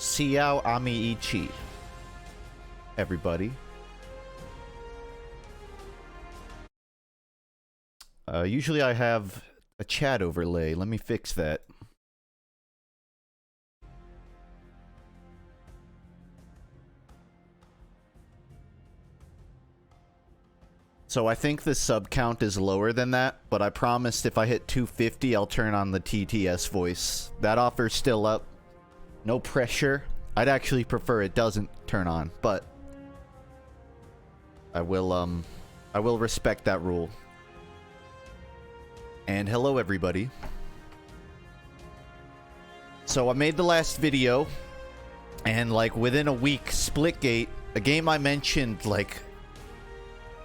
Siao Amiichi. Everybody. Usually I have a chat overlay. Let me fix that. So I think the sub count is lower than that, but I promised if I hit 250, I'll turn on the TTS voice. That offer's still up. No pressure. I'd actually prefer it doesn't turn on, but I will respect that rule. And hello everybody. So I made the last video, and like within a week, Splitgate, a game I mentioned like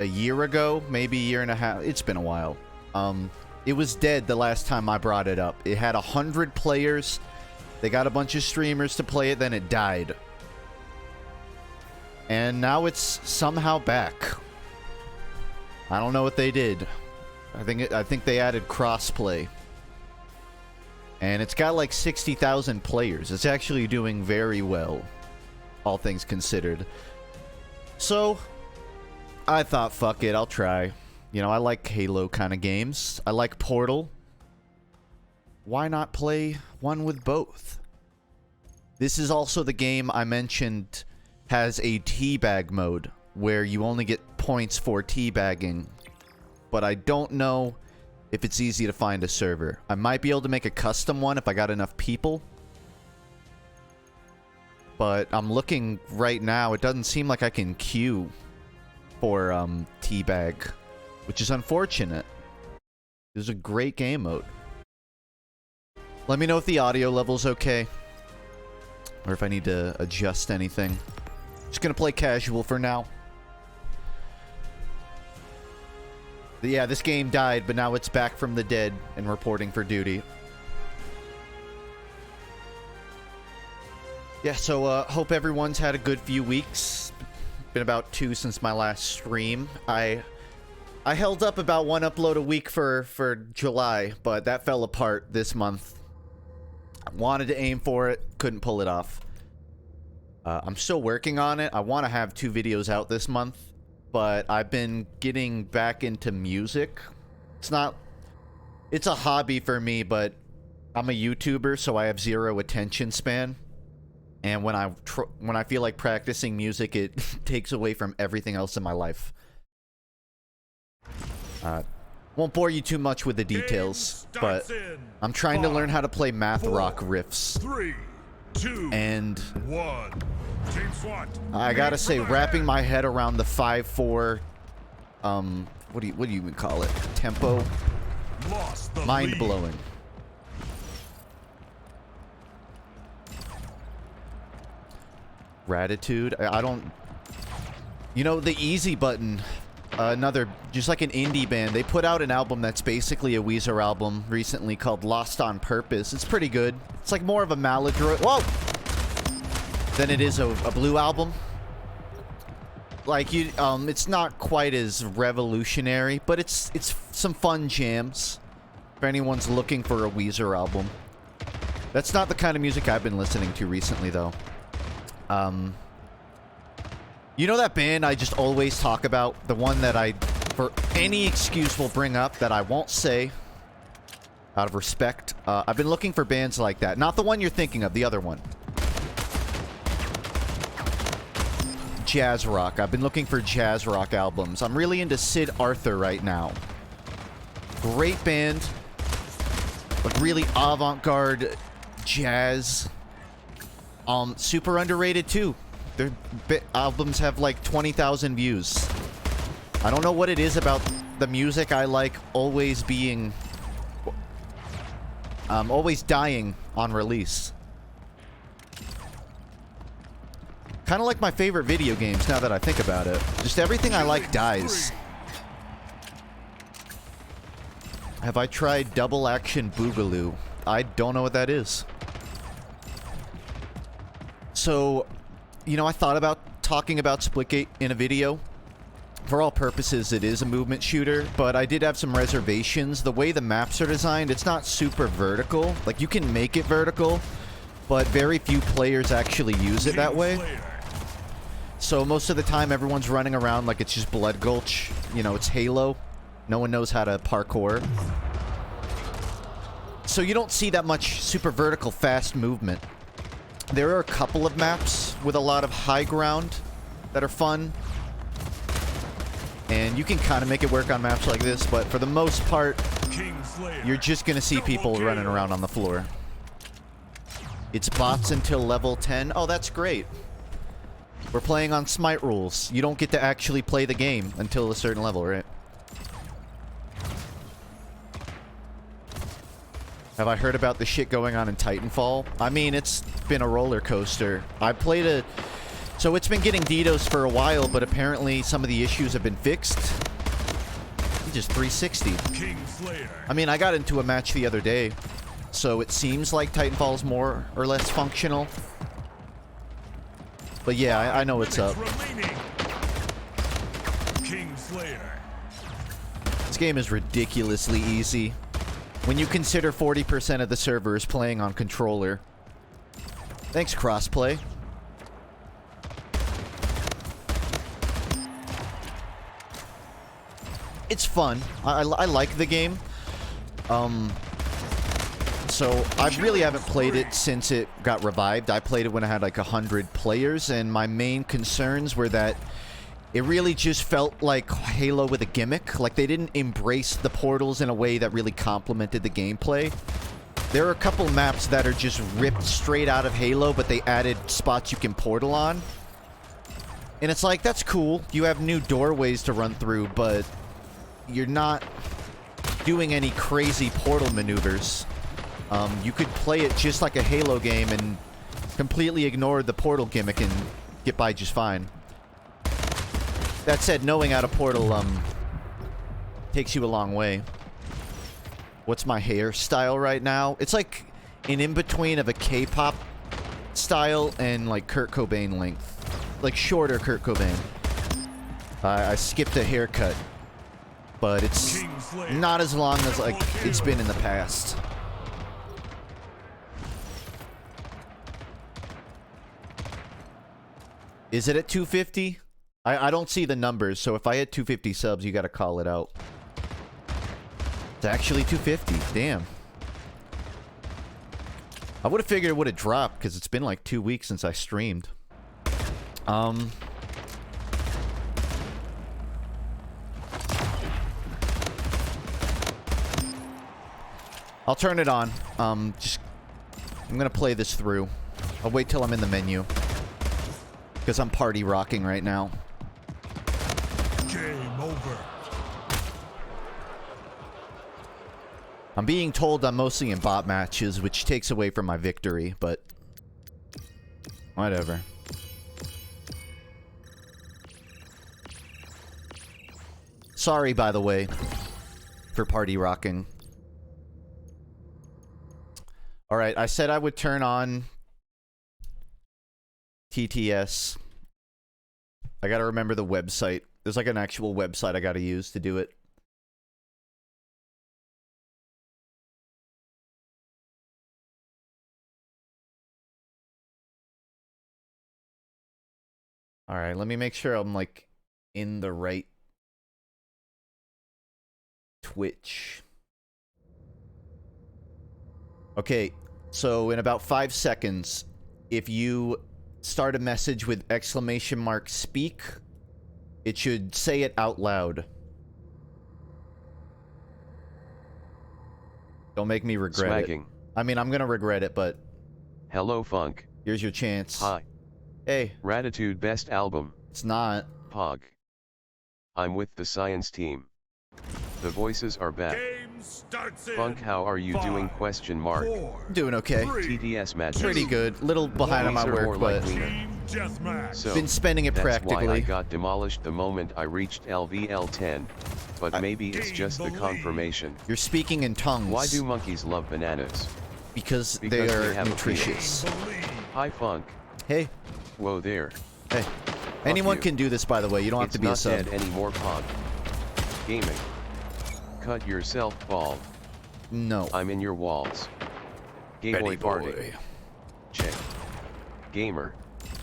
a year ago, maybe a year and a half, it's been a while. It was dead the last time I brought it up. It had 100 players. They got a bunch of streamers to play it, then it died. And now it's somehow back. I don't know what they did. I think they added crossplay. And it's got like 60,000 players. It's actually doing very well, all things considered. So I thought, fuck it, I'll try. You know, I like Halo kind of games. I like Portal. Why not play one with both? This is also the game I mentioned has a teabag mode, where you only get points for teabagging. But I don't know if it's easy to find a server. I might be able to make a custom one if I got enough people. But I'm looking right now, it doesn't seem like I can queue for teabag, which is unfortunate. This is a great game mode. Let me know if the audio level's okay, or if I need to adjust anything. Just gonna play casual for now. Yeah, this game died, but now it's back from the dead and reporting for duty. Yeah, so hope everyone's had a good few weeks. Been about 2 since my last stream. I held up about 1 upload a week for July, but that fell apart this month. Wanted to aim for it, couldn't pull it off. I'm still working on it. I want to have 2 videos out this month, but I've been getting back into music. It's a hobby for me, but I'm a YouTuber, so I have 0 attention span. And when I feel like practicing music, it takes away from everything else in my life. Won't bore you too much with the details, but I'm trying to learn how to play math rock riffs. 3, 2, and 1. I gotta say, wrapping my head around the 5/4, what do you even call it? Tempo. Mind blowing. Gratitude. I don't. You know, the easy button. Another, just like an indie band, they put out an album that's basically a Weezer album recently called Lost on Purpose. It's pretty good. It's like more of a maladroit, whoa, than it is a Blue album. Like it's not quite as revolutionary, but it's some fun jams for anyone's looking for a Weezer album. That's not the kind of music I've been listening to recently, though. You know that band I just always talk about? The one that I, for any excuse, will bring up that I won't say out of respect. I've been looking for bands like that. Not the one you're thinking of, the other one. Jazz rock. I've been looking for jazz rock albums. I'm really into Sid Arthur right now. Great band. Like really avant-garde jazz. Super underrated too. Their albums have like 20,000 views. I don't know what it is about the music I like always being... always dying on release. Kind of like my favorite video games now that I think about it. Just everything I like dies. Have I tried Double Action Boogaloo? I don't know what that is. So... You know, I thought about talking about Splitgate in a video. For all purposes, it is a movement shooter, but I did have some reservations. The way the maps are designed, it's not super vertical. Like, you can make it vertical, but very few players actually use it that way. So most of the time, everyone's running around like it's just Blood Gulch. You know, it's Halo. No one knows how to parkour. So you don't see that much super vertical fast movement. There are a couple of maps with a lot of high ground that are fun. And you can kind of make it work on maps like this, but for the most part, you're just going to see people running around on the floor. It's bots until level 10. Oh, that's great. We're playing on Smite rules. You don't get to actually play the game until a certain level, right? Have I heard about the shit going on in Titanfall? I mean, it's been a roller coaster. I played a... So it's been getting DDoS for a while, but apparently some of the issues have been fixed. He just 360. I mean, I got into a match the other day, so it seems like Titanfall's more or less functional. But yeah, I know what's up. This game is ridiculously easy. When you consider 40% of the server is playing on controller. Thanks, crossplay. It's fun. I like the game. So I really haven't played it since it got revived. I played it when I had like 100 players, and my main concerns were that it really just felt like Halo with a gimmick. Like, they didn't embrace the portals in a way that really complemented the gameplay. There are a couple maps that are just ripped straight out of Halo, but they added spots you can portal on. And it's like, that's cool. You have new doorways to run through, but you're not doing any crazy portal maneuvers. You could play it just like a Halo game and completely ignore the portal gimmick and get by just fine. That said, knowing how to portal, takes you a long way. What's my hairstyle right now? It's like an in-between of a K-pop style and like Kurt Cobain length. Like shorter Kurt Cobain. I skipped a haircut, but it's not as long as like it's been in the past. Is it at 250? I don't see the numbers, so if I hit 250 subs, you gotta call it out. It's actually 250. Damn. I would have figured it would have dropped, because it's been like 2 weeks since I streamed. I'll turn it on. I'm gonna play this through. I'll wait till I'm in the menu, because I'm party rocking right now. Game over. I'm being told I'm mostly in bot matches, which takes away from my victory, but whatever. Sorry, by the way, for party rocking. Alright, I said I would turn on TTS. I gotta remember the website. There's like an actual website I gotta use to do it. Alright, let me make sure I'm like in the right Twitch. Okay, so in about 5 seconds, if you start a message with !speak, it should say it out loud. Don't make me regret it. I mean, I'm gonna regret it, but... Hello, FUNKe. Here's your chance. Hi. Hey. Gratitude best album. It's not. Pog. I'm with the science team. The voices are back. FUNKe, how are you doing? Question mark. Doing okay. TTS matches. Pretty good. Little behind on my work, but so, been spending it that's practically. Why I got demolished the moment I reached LVL 10. But maybe it's just the confirmation. You're speaking in tongues. Why do monkeys love bananas? Because they are nutritious. Hi, FUNKe. Hey. Whoa there. Hey. Anyone can do this, by the way. You don't have to be a sub. It's not dead anymore, Pog. Gaming. Cut yourself bald. No. I'm in your walls. Gay boy farting. Check. gamer.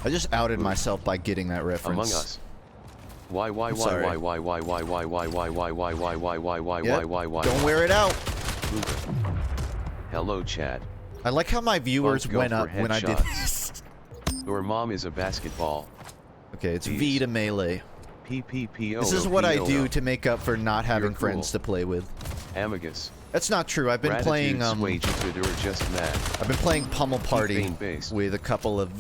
I just outed myself by getting that reference. Among Us. Why? Yep, Why? don't wear it out. Hello, Chad. I like how my viewers Funk, go went for up when I did headshots. Your mom is a basketball. Okay, it's Jeez. V to melee. PPPO. This is what I do to make up for not having friends to play with. Amagus. That's not true. I've been playing just mad. I've been playing Pummel Party with a couple of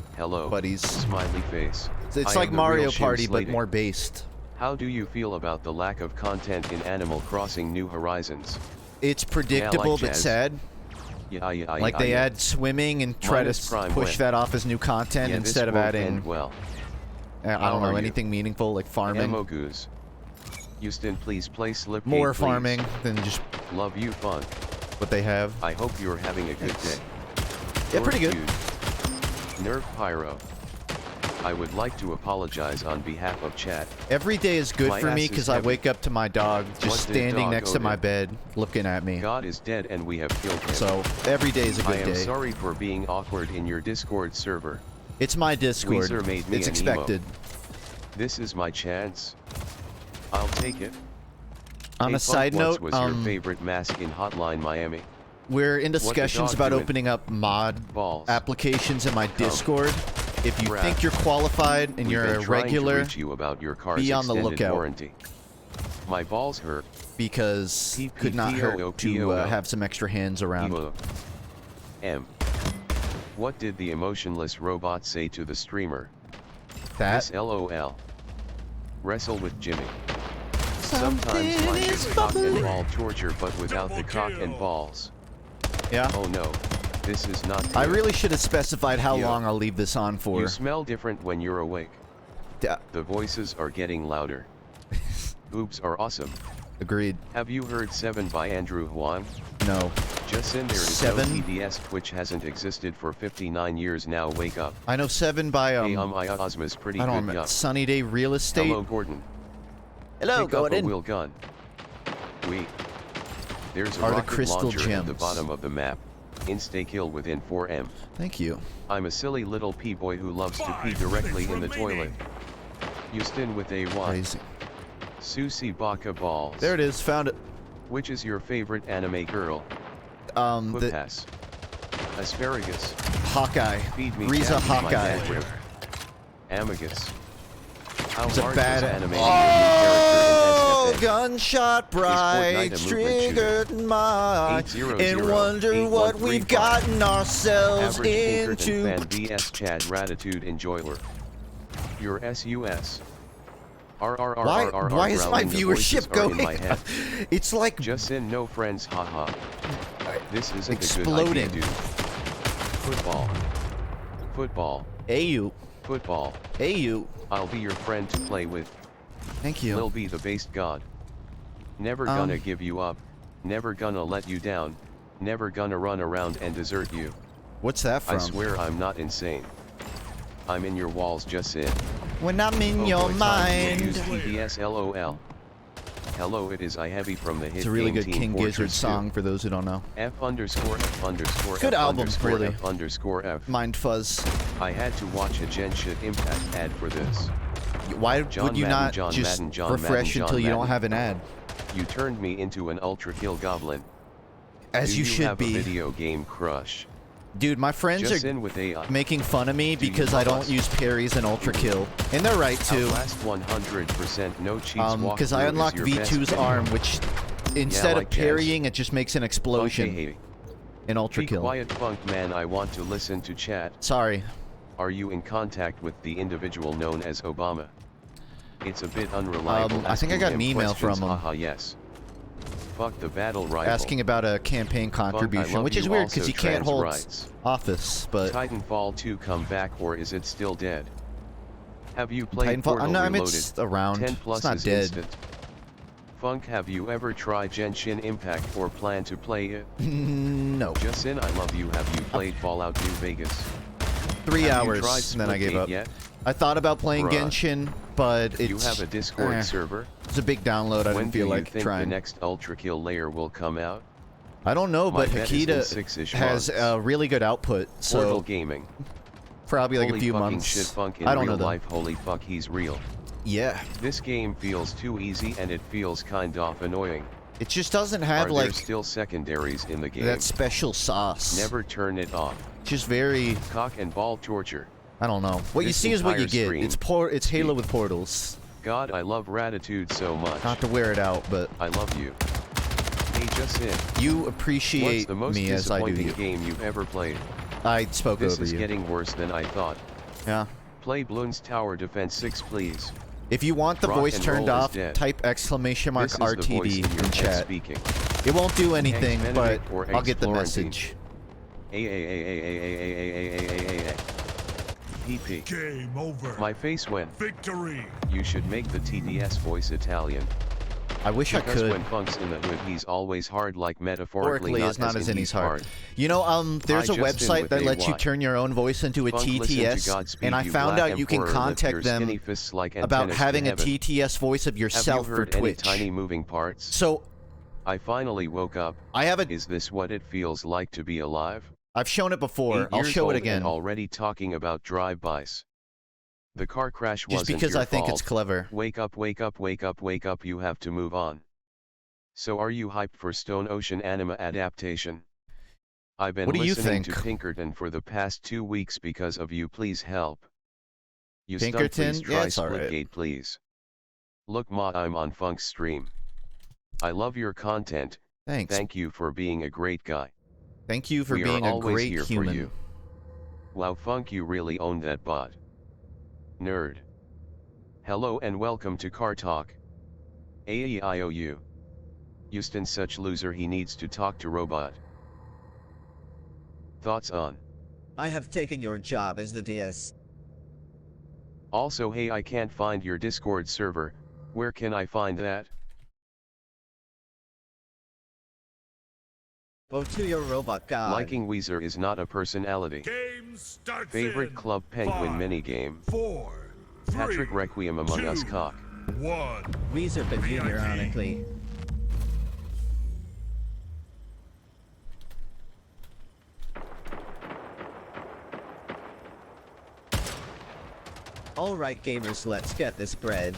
buddies. Smiley face. It's like Mario Party but more based. How do you feel about the lack of content in Animal Crossing New Horizons? It's predictable but sad. Like they add swimming and try to push that off as new content instead of adding I don't know, anything meaningful like farming. Mogoose. Houston, please play Splitgate. More farming than just love you, Funk. What they have. I hope you're having a good day. Yeah, pretty good. Nerve Pyro. I would like to apologize on behalf of chat. Every day is good for me because I wake up to my dog just standing next to my bed looking at me. God is dead and we have killed him. So every day is a good day. I am sorry for being awkward in your Discord server. It's my Discord. It's expected. This is my chance. I'll take it. On a side note, what was your favorite mask in Hotline Miami? We're in discussions about opening up mod applications in my Discord. If you think you're qualified and you're a regular, be on the lookout. Warranty. My balls hurt. Because could not hurt to have some extra hands around. What did the emotionless robot say to the streamer? That? LOL. Wrestle with Jimmy. Sometimes life is cock and ball torture but without the cock and balls. Yeah? Oh no. This is not good. I really should have specified how long I'll leave this on for. You smell different when you're awake. The voices are getting louder. Boobs are awesome. Agreed. Have you heard 7 by Andrew Huang? No. Just in there is 7? no TDS. Twitch hasn't existed for 59 years now. Wake up. I know 7 by hey, Ozma's pretty I don't know. Sunny Day Real Estate. Hello, Gordon. Hello, Gordon. Pick up a wheel gun. There's a rocket launcher at the bottom of the map. Insta-kill within 4M. Thank you. I'm a silly little pea-boy who loves to pee directly in the toilet. Houston with a Y. Crazy. Susie Baka balls. There it is, found it. Which is your favorite anime girl? Pass. Asparagus. Hawkeye. Feed me Riza Hawkeye. Amagus. How it's a hard bad anime gunshot bright triggered my and wonder what we've gotten ourselves into. Fan vs Chad Ratitude Enjoyer. Your SUS. Why is my viewership going? It's like just in no friends, haha. This isn't exploding. A good idea, dude. Football. Football. AU. Football. AU. I'll be your friend to play with. Thank you. Lil be the based god. Never gonna give you up. Never gonna let you down. Never gonna run around and desert you. What's that from? I swear I'm not insane. I'm in your walls, just in. When I'm in your mind. Use TBS LOL. Hello, it is I Heavy from the hit. It's a really good King Gizzard song for those who don't know. F_F_. Good album, really. F_F. Mind fuzz. I had to watch a Genshin Impact ad for this. Why would you not just refresh until you don't have an ad? You turned me into an ultra kill goblin. As you should be. Do you have a video game crush? Dude, my friends are making fun of me because I don't use parries and ultra kill, and they're right too. Last 100% no cheats. Because I unlocked V2's arm, which instead of parrying, it just makes an explosion. In ultra kill. Be quiet, Funk man. I want to listen to chat. Sorry. Are you in contact with the individual known as Obama? It's a bit unreliable. I think I got an email from him. Haha, yes. Fuck the battle rival. Asking about a campaign contribution, which is weird because he can't hold office, but... Titanfall 2 come back, or is it still dead? Have you played Portal no, Reloaded? It's around. 10 plus it's not is dead. Instant. Funk, have you ever tried Genshin Impact or plan to play it? No. Justin, I love you. Have you played Fallout New Vegas? 3 hours, and then I gave up. Yet? I thought about playing Genshin, but it's... You have a Discord server? It's a big download. I didn't feel like trying. When do you think the next Ultra Kill layer will come out? I don't know, but Hakita has a really good output. So Portal Gaming. Probably like holy a few fucking months. Shit, Funk in I don't real know though. life. Holy fuck, he's real. Yeah. This game feels too easy and it feels kind of annoying. It just doesn't have Are like there still secondaries in the game? that special sauce. Never turn it off. Just very cock and ball torture. I don't know. What you This see is what you entire get. stream, It's Halo with portals. God, I love Ratitude so much. Not to wear it out, but I love you. Hey, just in. you What's appreciate the most me as I do disappointing you. game you've ever played? I spoke This over is you. getting worse than I thought. Yeah. Play Bloons Tower Defense 6, please. If you want the Rock voice and turned roll is off, dead. type exclamation mark This is the voice RTD in your in head chat. speaking. It won't do anything, but Ex-Benedict or I'll get the ex-Florentine. message. PP. Game over. My face went. Victory. You should make the TDS voice Italian. I wish I Because could. when Funk's in the hood, he's always hard, like metaphorically, Orically is not as in he's hard. hard. You know, there's a I just in website with that lets you AY. turn your own voice into a Funk, listen to TTS, Godspeed, and I you found black out you can emperor, lift your contact them skinny fists like about antennas to having a heaven. TTS voice of yourself Have you for heard any Twitch. tiny moving parts? So I finally woke up. I have a. Is this what it feels like to be alive? I've shown it before. 8 I'll years show old it again. And already talking about drive-bys. The car crash Just wasn't because your I think fault. it's clever. Wake up, wake up, wake up, wake up, you have to move on. So are you hyped for Stone Ocean anime adaptation? I've been What do you listening think? to Pinkerton for the past 2 weeks because of you, please help. You stunt, Pinkerton? please Yeah, try it's alright. Splitgate, please. Look ma, I'm on Funk's stream. I love your content, Thanks. thank you for being a great guy. Thank you for We being are a always great here human. for you. Wow, Funk, you really owned that bot. Nerd. Hello and welcome to Car Talk. AEIOU. Houston such loser he needs to talk to robot. Thoughts on? I have taken your job as the DS. Also, hey, I can't find your Discord server, where can I find that? Go to your robot god. Liking Weezer is not a personality. Game starts Favorite in Club Penguin 5, minigame. 4, Patrick 3, Requiem Among 2, Us cock. 1. Weezer but ironically. Alright gamers, let's get this bread.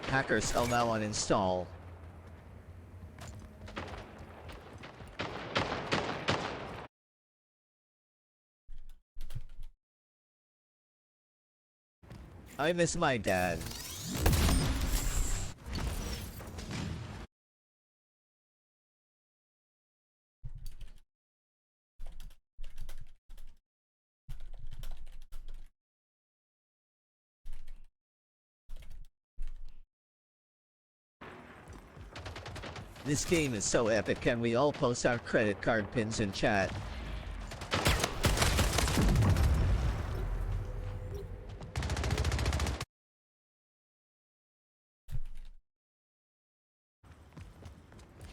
Hackers now uninstall. I miss my dad. This game is so epic, can we all post our credit card pins in chat?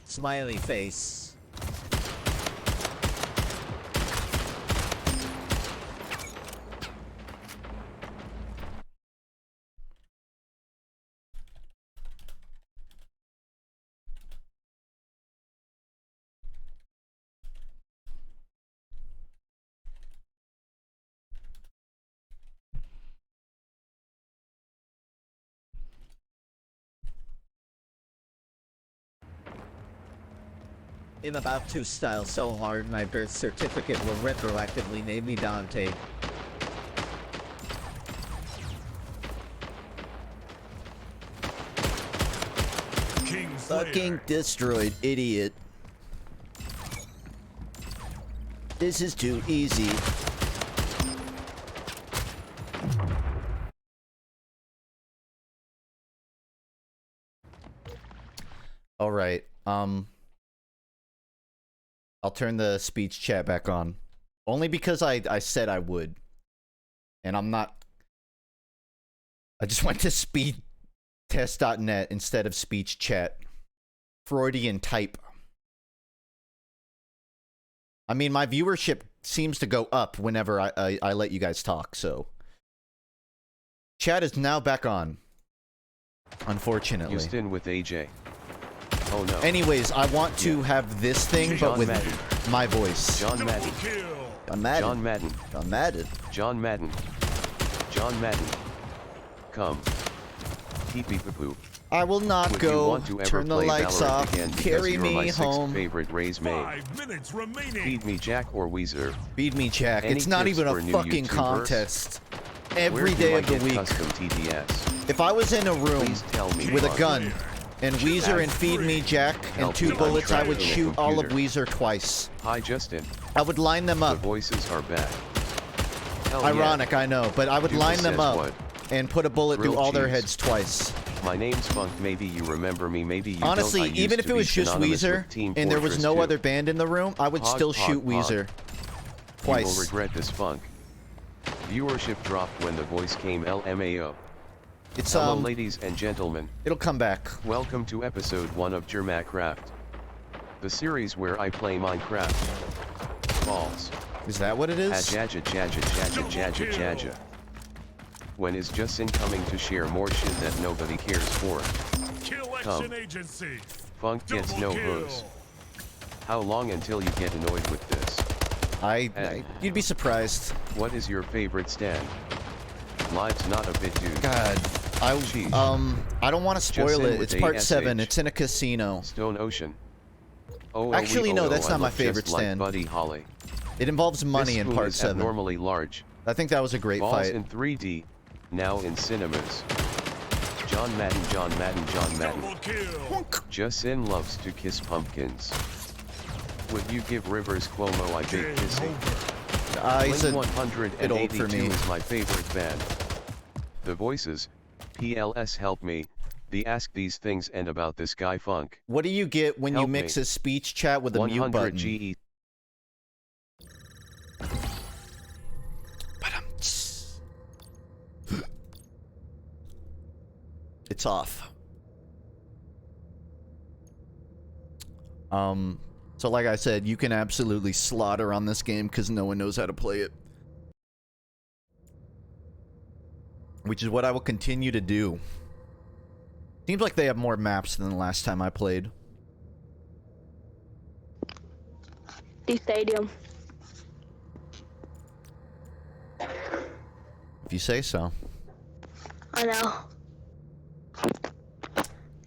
Smiley face. I'm about to style so hard my birth certificate will retroactively name me Dante. Fucking destroyed, idiot. This is too easy. Alright, I'll turn the speech chat back on. Only because I said I would. And I'm not... I just went to speedtest.net instead of speech chat. Freudian type. I mean, my viewership seems to go up whenever I let you guys talk, so... Chat is now back on. Unfortunately. Houston with AJ. Oh no. Anyways, I want to have this thing, but John with Madden. my voice. John Madden. Double kill. John Madden. John Madden. John Madden. John Madden. John Madden. Come. Pee-pee poo-poo. I will not Would you go. want to ever Turn the play lights Valorant off. again because Carry you're me my sixth home. favorite Raise May. 5 minutes remaining. Feed me Jack or Weezer. Feed me, Jack. Any It's not tips even for a new fucking YouTubers? contest. Where Every do day I of the get week. Custom TDS. If I was in a room Please tell me. with a Funk. gun and Weezer and Feed Me Jack and Help 2 me bullets, I would untrack the shoot all of computer. Weezer twice. Hi Justin. I would line them The up. voices are back. Hell Ironic, I know, but I would Dude, line this them says up what? and put a bullet through Grilled all their cheese. heads twice. Yeah. My name's Funk. Maybe you remember me. Maybe you Honestly, don't. I used even if to it be was just synonymous Weezer with Team and there was Fortress no 2. other band in the room, I would Pog, still pog, shoot pog. Weezer. You will Twice. regret this, Funk. Viewership dropped when the voice came LMAO. It's Hello ladies and gentlemen. it'll come back. Welcome to episode 1 of Jermacraft. The series where I play Minecraft. Balls. Is that what it is? Ajaja jaja jaja jaja jaja. When is Justin coming to share more shit that nobody cares for? Kill Come. Action Agency. Funk gets Double no kill. hose. How long until you get annoyed with this? You'd be surprised. What is your favorite stand? Live's not a bit dude. God, Sheesh. I don't want to spoil Just in it. with It's part ASH. 7. It's in a casino. Stone Ocean. Oh, Actually, no, that's I not my look favorite just like stand. Buddy Holly. It involves money This in spoon part is 7. abnormally large. I think that was a great Balls fight. in 3D, now in cinemas. John Madden, John Madden, John Madden. Double kill. Justin loves to kiss pumpkins. Would you give Rivers Cuomo a big Game kissing? over. He's Blink a 182 old for me. is my favorite band. The Voices, PLS help me, the Ask These Things and About This Guy Funk. What do you get when you Help mix me. a speech chat with a mute 100 button? GE. It's off. So like I said, you can absolutely slaughter on this game because no one knows how to play it. Which is what I will continue to do. Seems like they have more maps than the last time I played. The stadium. If you say so. I know.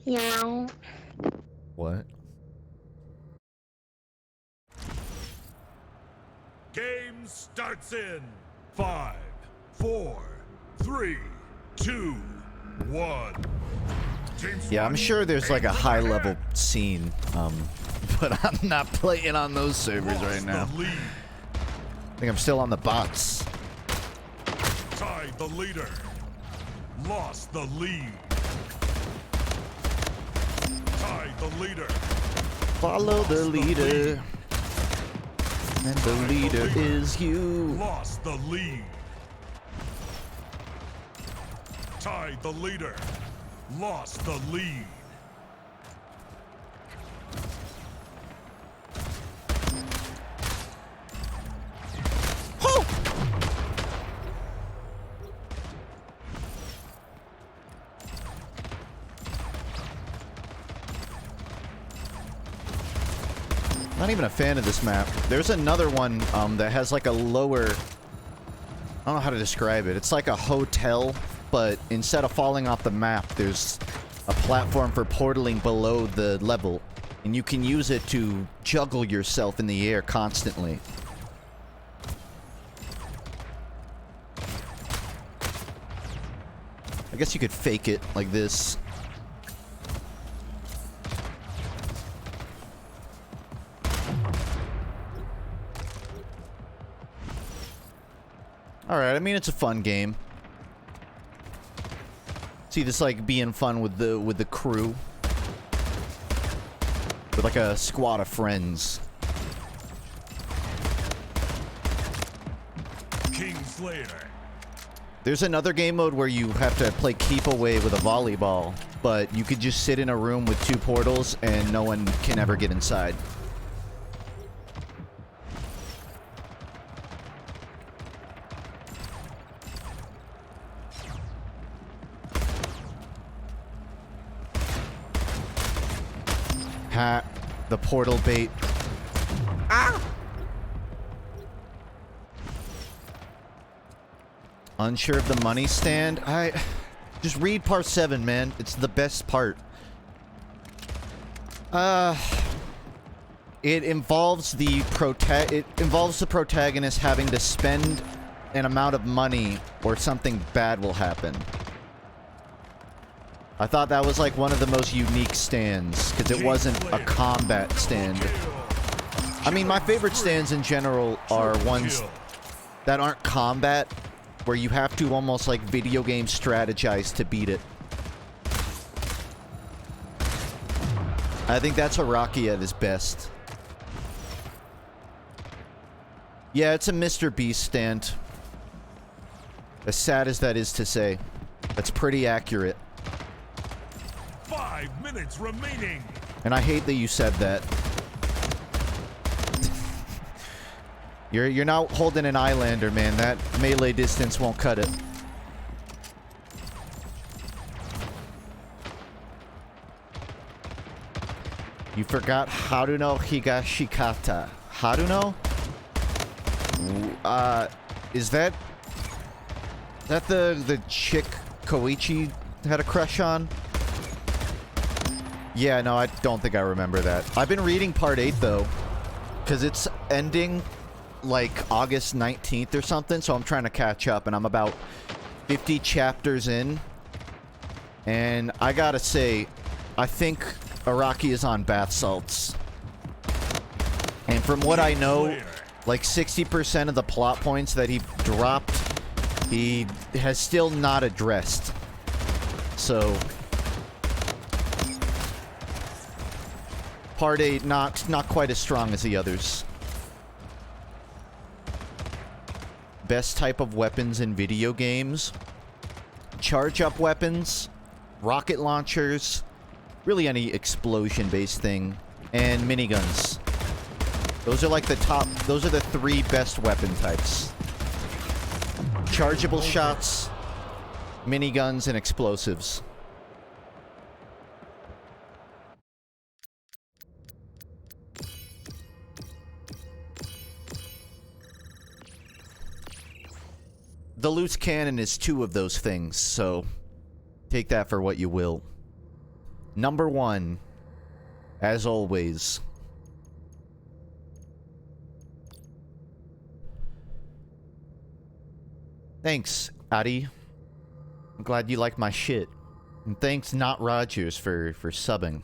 Yeah. What? Game starts in 5, 4, 3, 2, 1. Teams Yeah, I'm one, sure there's like a aim for high the level head. scene, but I'm not playing on those servers Lost right now. The lead. I think I'm still on the bots. Tied the leader. Lost the lead. Tied the leader. Follow the Lost the leader. And the leader is you. Lost the lead. Tied the leader. Lost the lead. Not even a fan of this map. There's another one that has like a lower... I don't know how to describe it. It's like a hotel, but instead of falling off the map, there's a platform for portaling below the level. And you can use it to juggle yourself in the air constantly. I guess you could fake it like this. Alright, I mean it's a fun game. See this like being fun with the crew. With like a squad of friends. Kingslayer. There's another game mode where you have to play keep away with a volleyball, but you could just sit in a room with 2 portals and no one can ever get inside. Ha, the portal bait. Ah! Unsure of the money stand? Just read part 7, man. It's the best part. It involves the protagonist having to spend an amount of money or something bad will happen. I thought that was like one of the most unique stands because it wasn't a combat stand. I mean, my favorite stands in general are ones that aren't combat, where you have to almost like video game strategize to beat it. I think that's Araki at his best. Yeah, it's a Mr. Beast stand. As sad as that is to say, that's pretty accurate. 5 minutes remaining. And I hate that you said that. You're not holding an Eyelander, man. That melee distance won't cut it. You forgot Haruno Higashikata. Haruno? Is that the chick Koichi had a crush on? Yeah, no, I don't think I remember that. I've been reading part 8 though, because it's ending like August 19th or something, so I'm trying to catch up, and I'm about 50 chapters in. And I gotta say, I think Araki is on bath salts. And from what I know, like 60% of the plot points that he dropped, he has still not addressed. So part 8 not quite as strong as the others. Best type of weapons in video games: charge up weapons, rocket launchers, really any explosion based thing, and miniguns. Those are like the top, those are the 3 best weapon types. Chargeable shots, miniguns, and explosives. The loose cannon is 2 of those things, so take that for what you will. Number 1, as always. Thanks, Adi. I'm glad you like my shit. And thanks, Not Rogers, for subbing.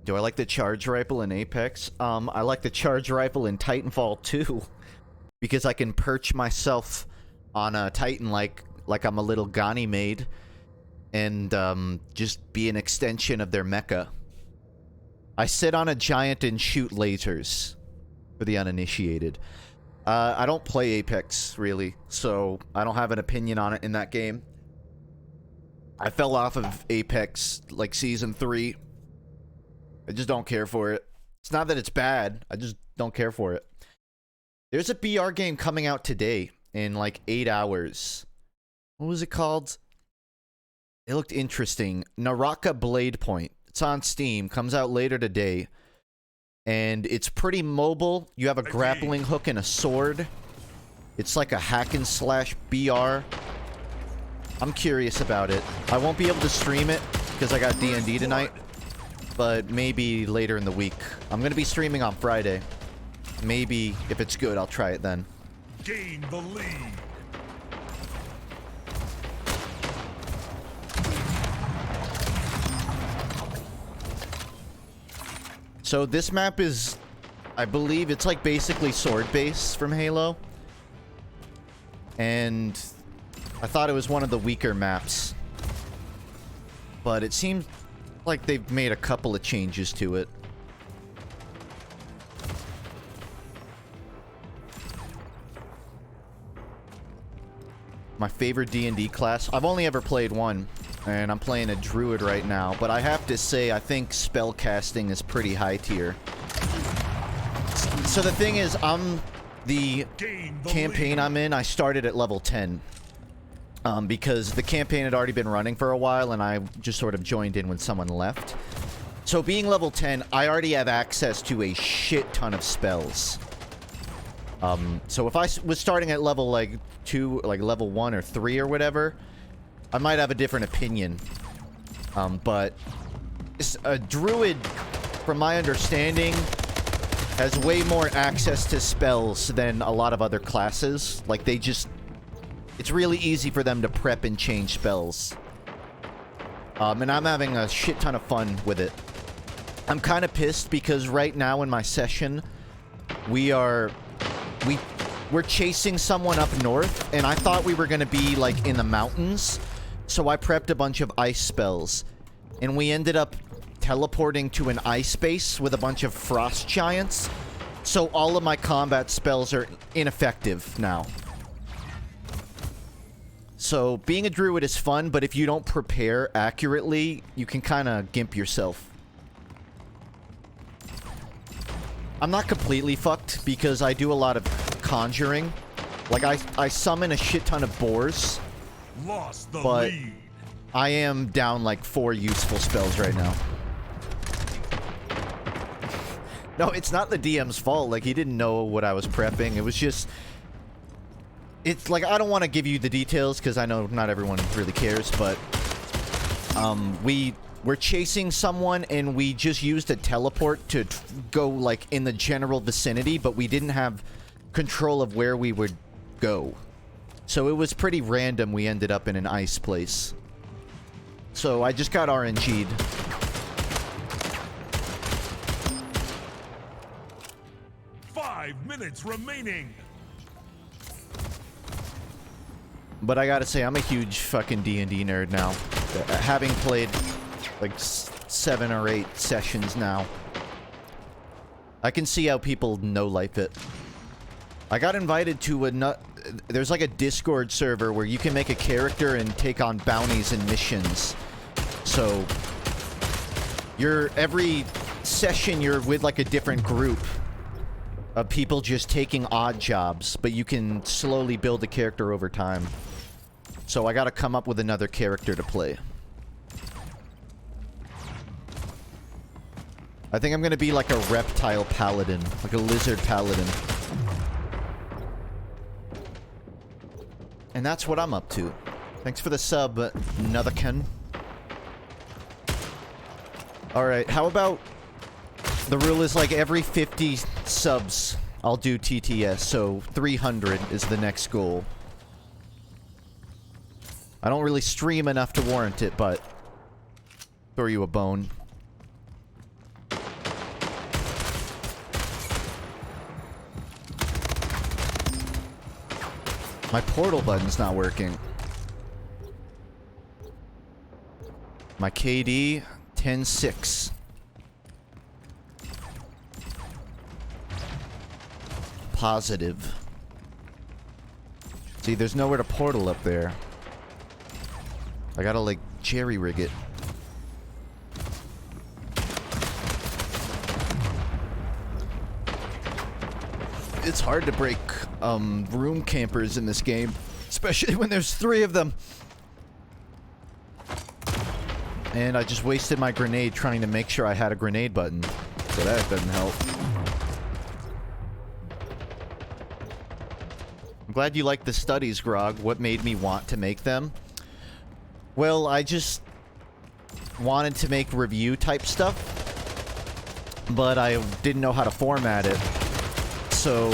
Do I like the charge rifle in Apex? I like the charge rifle in Titanfall 2. Because I can perch myself on a Titan like I'm a little Ganymede, and just be an extension of their mecha. I sit on a giant and shoot lasers, for the uninitiated. I don't play Apex, really, so I don't have an opinion on it in that game. I fell off of Apex, like, Season 3. I just don't care for it. It's not that it's bad, I just don't care for it. There's a BR game coming out today in like 8 hours. What was it called? It looked interesting. Naraka Blade Point. It's on Steam. Comes out later today. And it's pretty mobile. You have a grappling hook and a sword. It's like a hack and slash BR. I'm curious about it. I won't be able to stream it because I got D&D tonight. But maybe later in the week. I'm going to be streaming on Friday. Maybe, if it's good, I'll try it then. Gain the lead. So this map is, I believe, it's like basically sword base from Halo. And I thought it was one of the weaker maps. But it seems like they've made a couple of changes to it. My favorite D&D class. I've only ever played one, and I'm playing a druid right now, but I have to say I think spellcasting is pretty high tier. So the thing is, the campaign I'm in, I started at level 10. because the campaign had already been running for a while, and I just sort of joined in when someone left. So being level 10, I already have access to a shit ton of spells. So if I was starting at level, like, 2, like, level 1 or 3 or whatever, I might have a different opinion. But a druid, from my understanding, has way more access to spells than a lot of other classes. Like, they just... It's really easy for them to prep and change spells. And I'm having a shit ton of fun with it. I'm kind of pissed because right now in my session, we're chasing someone up north, and I thought we were going to be, like, in the mountains. So I prepped a bunch of ice spells. And we ended up teleporting to an ice base with a bunch of frost giants. So all of my combat spells are ineffective now. So being a druid is fun, but if you don't prepare accurately, you can kind of gimp yourself. I'm not completely fucked because I do a lot of conjuring. Like, I summon a shit ton of boars. Lost the but lead. I am down like 4 useful spells right now. No, it's not the DM's fault. Like, he didn't know what I was prepping. It was just... It's like, I don't want to give you the details because I know not everyone really cares, but... We're chasing someone and we just used a teleport to go, like, in the general vicinity, but we didn't have control of where we would go. So it was pretty random we ended up in an ice place. So I just got RNG'd. Five minutes remaining. But I gotta say, I'm a huge fucking D&D nerd now. Having played like 7 or 8 sessions now. I can see how people no-life it. I got invited to there's like a Discord server where you can make a character and take on bounties and missions. So every session you're with like a different group of people just taking odd jobs, but you can slowly build a character over time. So I gotta come up with another character to play. I think I'm gonna be like a reptile paladin, like a lizard paladin. And that's what I'm up to. Thanks for the sub, Notherkin. Alright, how about... The rule is like every 50 subs, I'll do TTS, so 300 is the next goal. I don't really stream enough to warrant it, but... Throw you a bone. My portal button's not working. My KD, 10-6. Positive. See, there's nowhere to portal up there. I gotta, like, jerry-rig it. It's hard to break, room campers in this game. Especially when there's 3 of them. And I just wasted my grenade trying to make sure I had a grenade button. So that doesn't help. I'm glad you like the studies, Grog. What made me want to make them? Well, I just wanted to make review-type stuff. But I didn't know how to format it. So,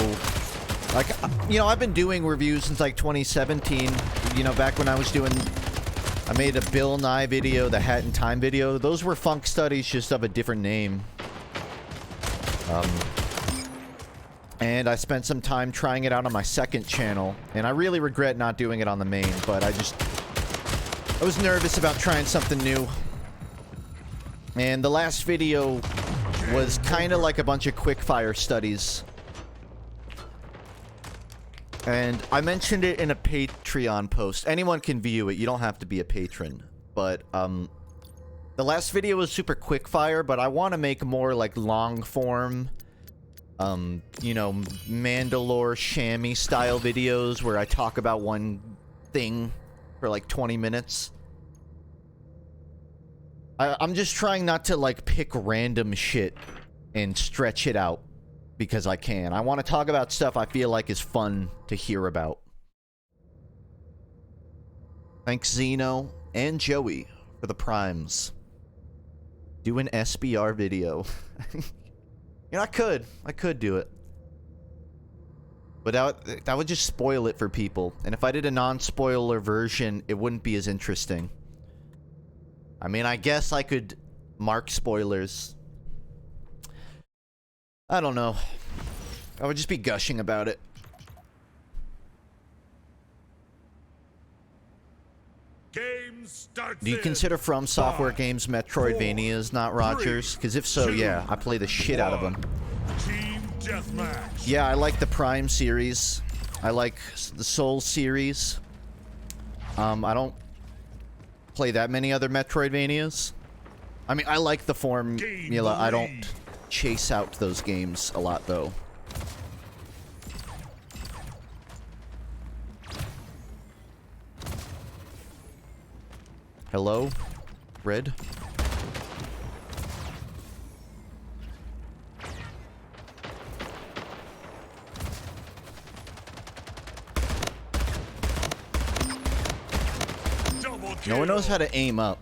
like, you know, I've been doing reviews since, like, 2017. You know, back when I was doing... I made a Bill Nye video, the Hat in Time video. Those were FUNKe studies, just of a different name. And I spent some time trying it out on my second channel. And I really regret not doing it on the main, but I was nervous about trying something new. And the last video was kind of like a bunch of quickfire studies. And I mentioned it in a Patreon post. Anyone can view it. You don't have to be a patron. But, the last video was super quickfire, but I want to make more, like, long-form, you know, Mandalore Shammy style videos where I talk about one thing for like 20 minutes. I'm just trying not to like pick random shit and stretch it out because I can. I want to talk about stuff I feel like is fun to hear about. Thanks Zeno and Joey for the primes. Do an SBR video. You know, I could do it. But that would just spoil it for people. And if I did a non-spoiler version, it wouldn't be as interesting. I mean, I guess I could mark spoilers. I don't know. I would just be gushing about it. Game starts. Do you consider From Software games Metroidvanias, not Rogers? Because if so, yeah, I play the shit out of them. Team deathmatch. Yeah, I like the Prime series. I like the Soul series. I don't play that many other Metroidvanias. I mean, I like the formula. I don't chase out those games a lot, though. Hello? Red? No one knows how to aim up.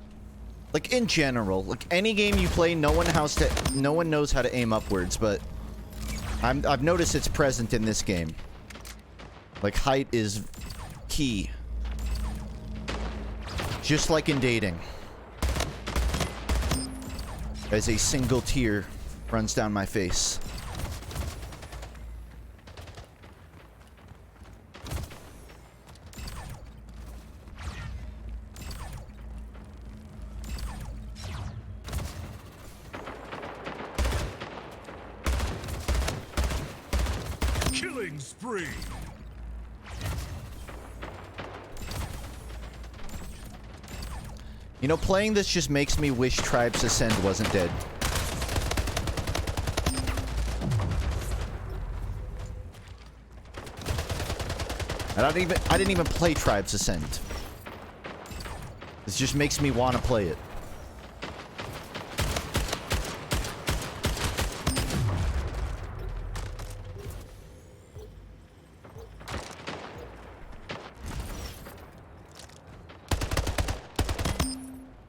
Like, in general. Like, any game you play, no one knows how to aim upwards, but I've noticed it's present in this game. Like, height is key. Just like in dating. As a single tear runs down my face. Killing spree. You know, playing this just makes me wish Tribes Ascend wasn't dead. And I didn't even play Tribes Ascend. This just makes me want to play it.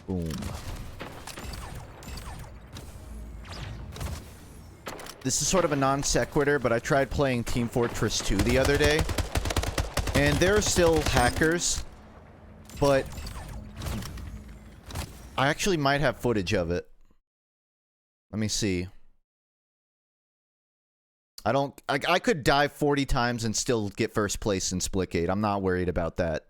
Boom. This is sort of a non sequitur, but I tried playing Team Fortress 2 the other day. And there are still hackers, but I actually might have footage of it. Let me see. I could die 40 times and still get first place in Splitgate. I'm not worried about that.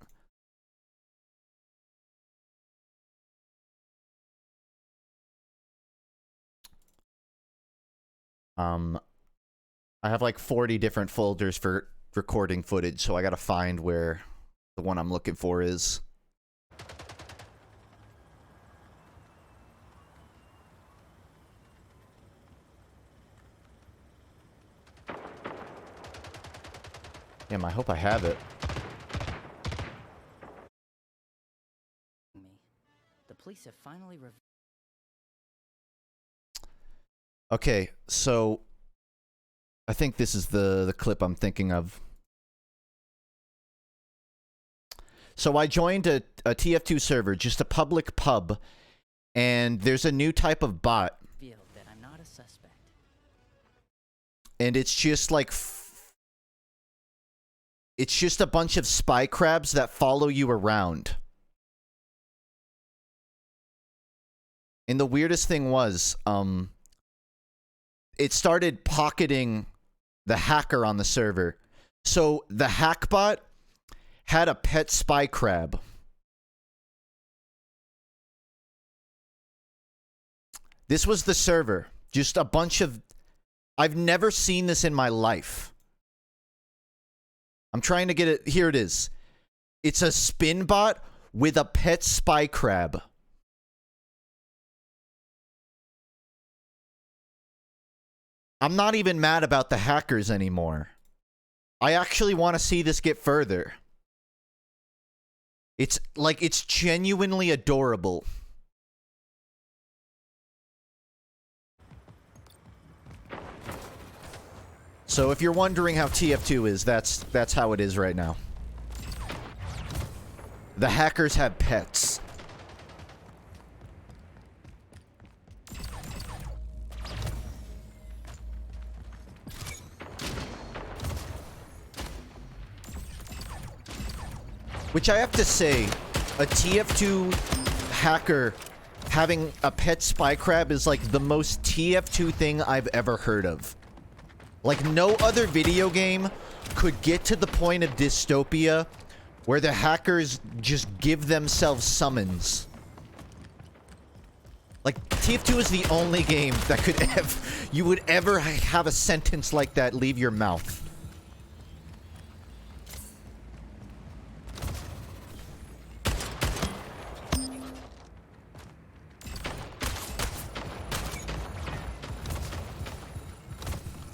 I have like 40 different folders for recording footage, so I gotta find where the one I'm looking for is. Damn, I hope I have it. The police have finally Okay, so I think this is the clip I'm thinking of. So I joined a TF2 server, just a public pub, and there's a new type of bot. that I'm not a suspect. And it's just like it's just a bunch of spy crabs that follow you around. And the weirdest thing was, it started pocketing the hacker on the server. So the hack bot had a pet spy crab. This was the server. Just a bunch of... I've never seen this in my life. I'm trying to get it... Here it is. It's a spin bot with a pet spy crab. I'm not even mad about the hackers anymore. I actually want to see this get further. It's like, it's genuinely adorable. So if you're wondering how TF2 is, that's how it is right now. The hackers have pets. Which I have to say, a TF2 hacker having a pet spy crab is like the most TF2 thing I've ever heard of. Like, no other video game could get to the point of dystopia where the hackers just give themselves summons. Like, TF2 is the only game that could you would ever have a sentence like that leave your mouth.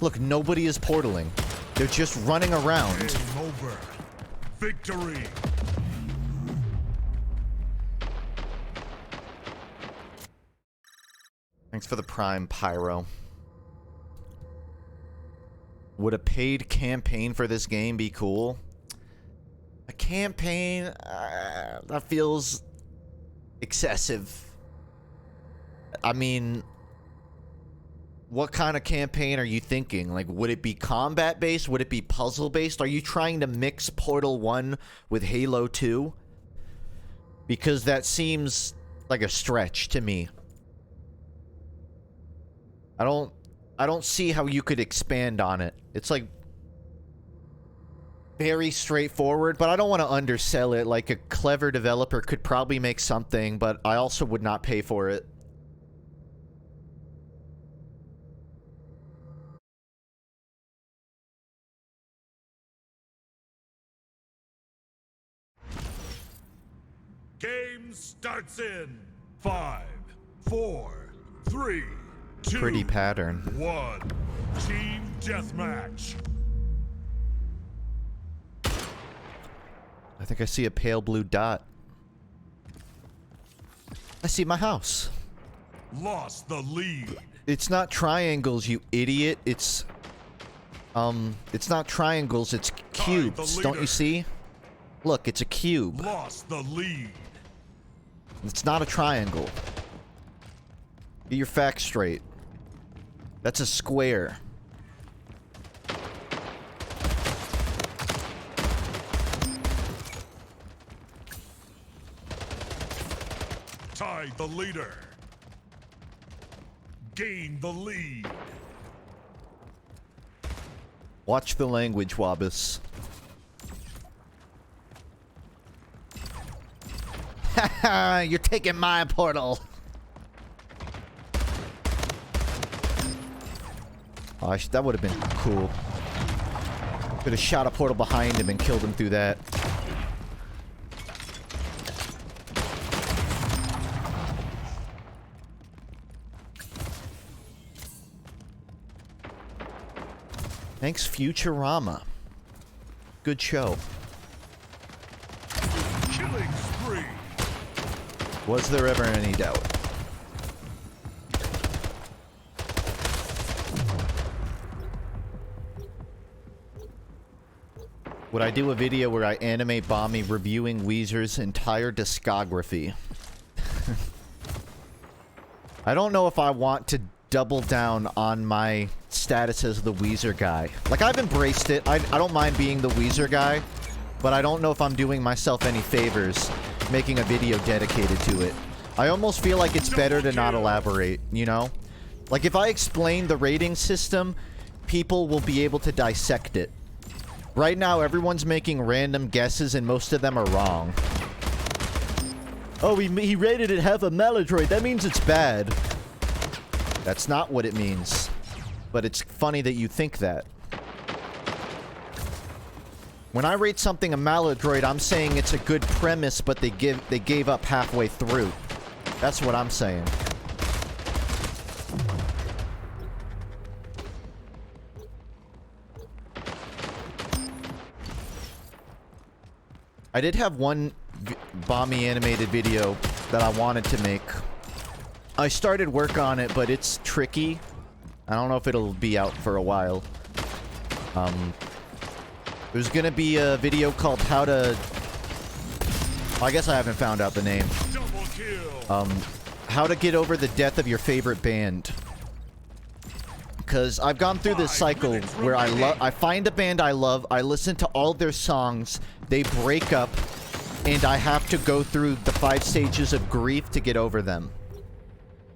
Look, nobody is portaling. They're just running around. Game over. Victory. Thanks for the Prime, Pyro. Would a paid campaign for this game be cool? A campaign? That feels excessive. I mean, what kind of campaign are you thinking? Like, would it be combat-based? Would it be puzzle-based? Are you trying to mix Portal 1 with Halo 2? Because that seems like a stretch to me. I don't see how you could expand on it. It's like very straightforward, but I don't want to undersell it. Like, a clever developer could probably make something, but I also would not pay for it. Game starts in 5, 4, 3, 2, Pretty pattern. 1. Team deathmatch. I think I see a pale blue dot. I see my house. Lost the lead. It's not triangles, you idiot. It's not triangles, it's cubes. Don't you see? Look, it's a cube. Lost the lead. It's not a triangle. Get your facts straight. That's a square. Tied the leader. Gain the lead. Watch the language, Wabbis. Haha, you're taking my portal. Oh, that would have been cool. Could have shot a portal behind him and killed him through that. Thanks, Futurama. Good show. Killing spree. Was there ever any doubt? Would I do a video where I animate Bommy reviewing Weezer's entire discography? I don't know if I want to double down on my status as the Weezer guy. Like, I've embraced it. I don't mind being the Weezer guy, but I don't know if I'm doing myself any favors making a video dedicated to it. I almost feel like it's better to not elaborate, you know? Like, if I explain the rating system, people will be able to dissect it. Right now, everyone's making random guesses, and most of them are wrong. Oh, he rated it half a maladroid. That means it's bad. That's not what it means. But it's funny that you think that. When I rate something a maladroid, I'm saying it's a good premise, but they gave up halfway through. That's what I'm saying. I did have one bomby animated video that I wanted to make. I started work on it, but it's tricky. I don't know if it'll be out for a while. There's gonna be a video called how to... I guess I haven't found out the name. Double kill. How to get over the death of your favorite band. Because I've gone through this cycle where I find a band I love, I listen to all their songs, they break up, and I have to go through the 5 stages of grief to get over them.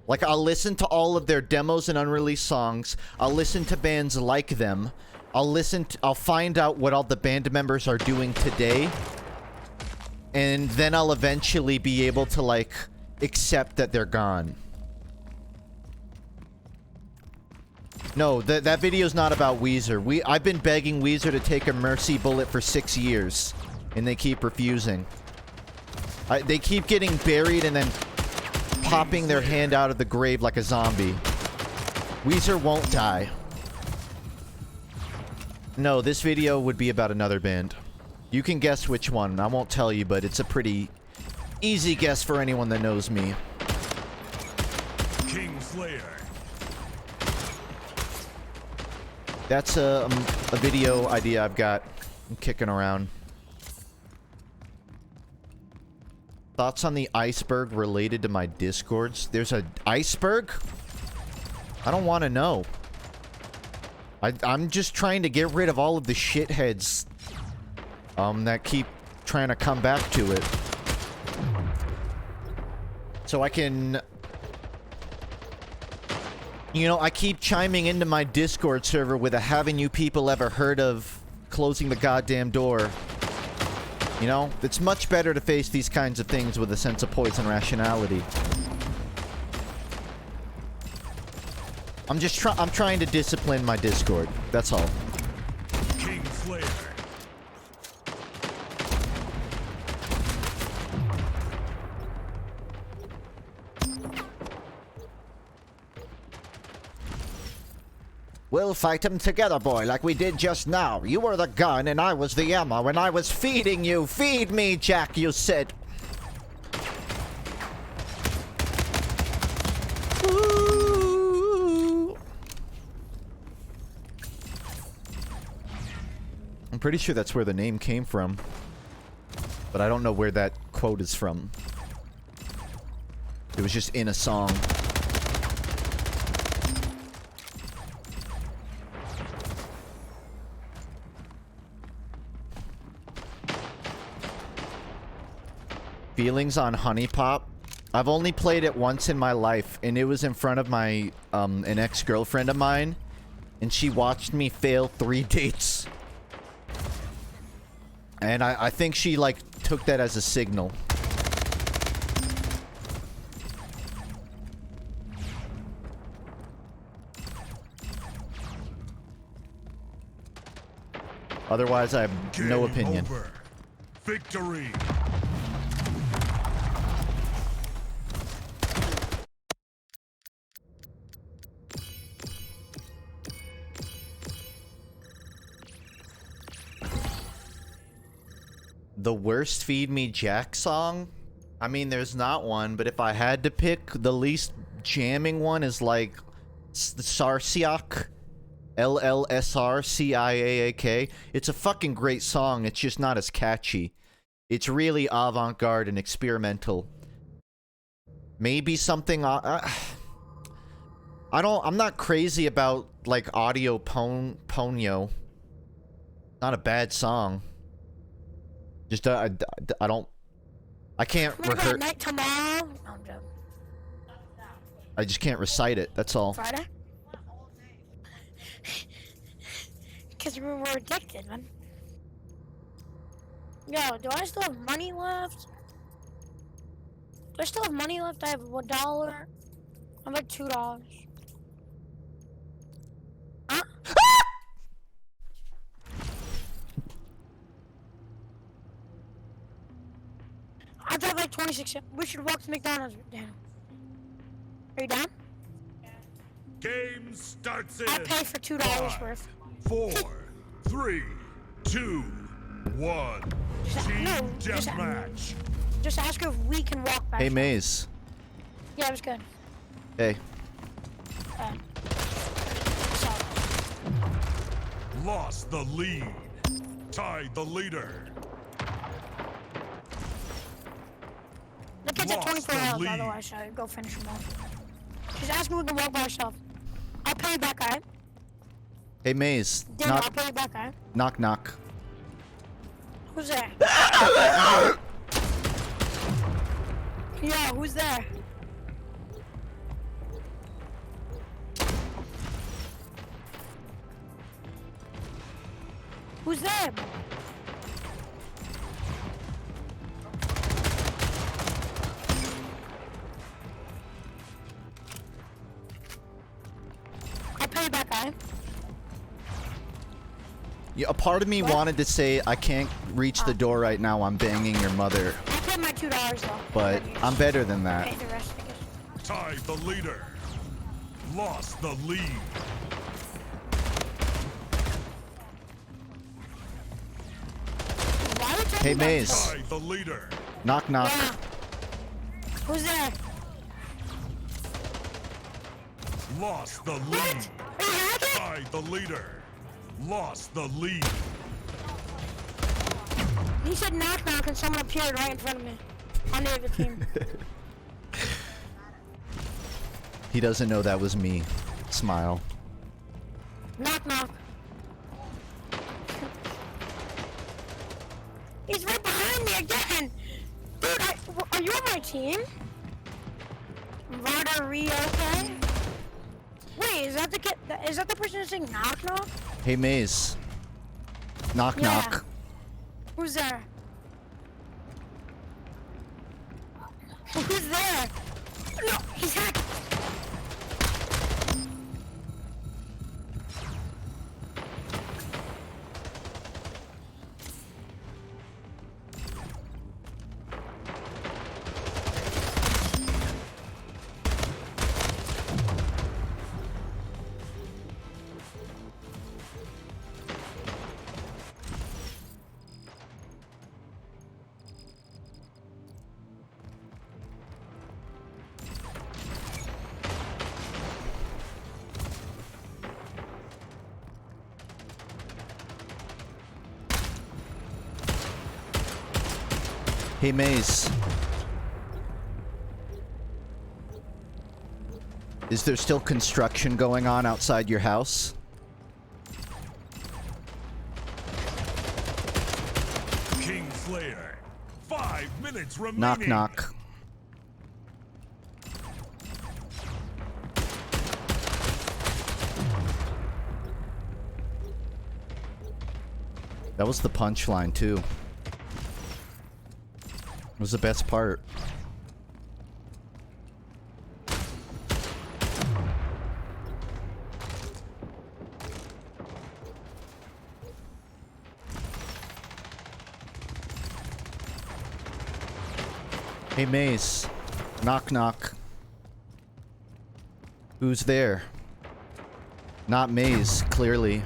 Like, I'll listen to all of their demos and unreleased songs, I'll listen to bands like them, I'll find out what all the band members are doing today, and then I'll eventually be able to, like, accept that they're gone. No, that video's not about Weezer. I've been begging Weezer to take a mercy bullet for 6 years, and they keep refusing. They keep getting buried and then popping their hand out of the grave like a zombie. Weezer won't die. No, this video would be about another band. You can guess which one. I won't tell you, but it's a pretty easy guess for anyone that knows me. Kingslayer. That's a video idea I've got. I'm kicking around. Thoughts on the iceberg related to my discords? There's an iceberg? I don't want to know. I'm just trying to get rid of all of the shitheads that keep trying to come back to it. So I can... You know, I keep chiming into my Discord server with a "haven't you people ever heard of closing the goddamn door?" You know, it's much better to face these kinds of things with a sense of poise and rationality. I'm trying to discipline my Discord. That's all. Kingslayer. We'll fight them together, boy, like we did just now. You were the gun and I was the ammo, and I was feeding you. Feed me, Jack, you said. Ooh. I'm pretty sure that's where the name came from. But I don't know where that quote is from. It was just in a song. Feelings on Honey Pop. I've only played it once in my life, and it was in front of my an ex-girlfriend of mine, and she watched me fail 3 dates. And I think she like took that as a signal. Otherwise, I have no opinion. Over. Victory. The worst Feed Me Jack song? I mean, there's not one, but if I had to pick, the least jamming one is like Sarsiak. LLSRCIAAK. It's a fucking great song, it's just not as catchy. It's really avant-garde and experimental. Maybe something... I'm not crazy about, like, Audio Ponyo. Not a bad song. Just, I can't rehearse. Night tomorrow. No, I'm joking. I just can't recite it, that's all. Friday? Because we're addicted, man. Yo, do I still have money left? Do I still have money left? I have $1. I'm at $2. Huh? I drive like 26 cents. We should walk to McDonald's, Dan. Are you down? Game starts in I'll pay for $2 worth. 4, 3, 2, 1. Team no, just- deathmatch. Just ask her if we can walk back. Hey, Maze. Yeah, it was good. Hey. So, Lost the lead. Tied the leader. the kid's at Lost 24 the hours, lead. otherwise, so go finish him off. Just ask me if we can walk by ourselves. I'll pay you back, alright? Hey, Maze. Daniel, I'll pay you back, alright? Knock, knock. Who's there? Yo, who's there? Who's there? I'll pay you back, alright? Yeah, a part of me What? wanted to say I can't reach the door right now. I'm banging your mother, I'll pay my $2 though. but I'm better than Pay that. the rest, I guess. Tied the leader. Lost the lead. Why are you taking Hey, that Maze. shot? Tied the leader. Knock, knock. Yeah. Who's there? Lost the lead. What? Are you hacking? Tied the leader. Lost the lead. He said knock knock and someone appeared right in front of me. On the other team. He doesn't know that was me. Smile. Knock knock. He's right behind me again! Dude, are you on my team? Vardarioke? Wait, is that the kid? Is that the person that's saying knock knock? Hey, Maze. Knock, Yeah. knock. Who's there? Who's there? No, he's hacking. Hey, Maze. Is there still construction going on outside your house? King Slayer. 5 minutes remaining. Knock, knock. That was the punchline, too. It was the best part. Hey, Maze. Knock, knock. Who's there? Not Maze, clearly.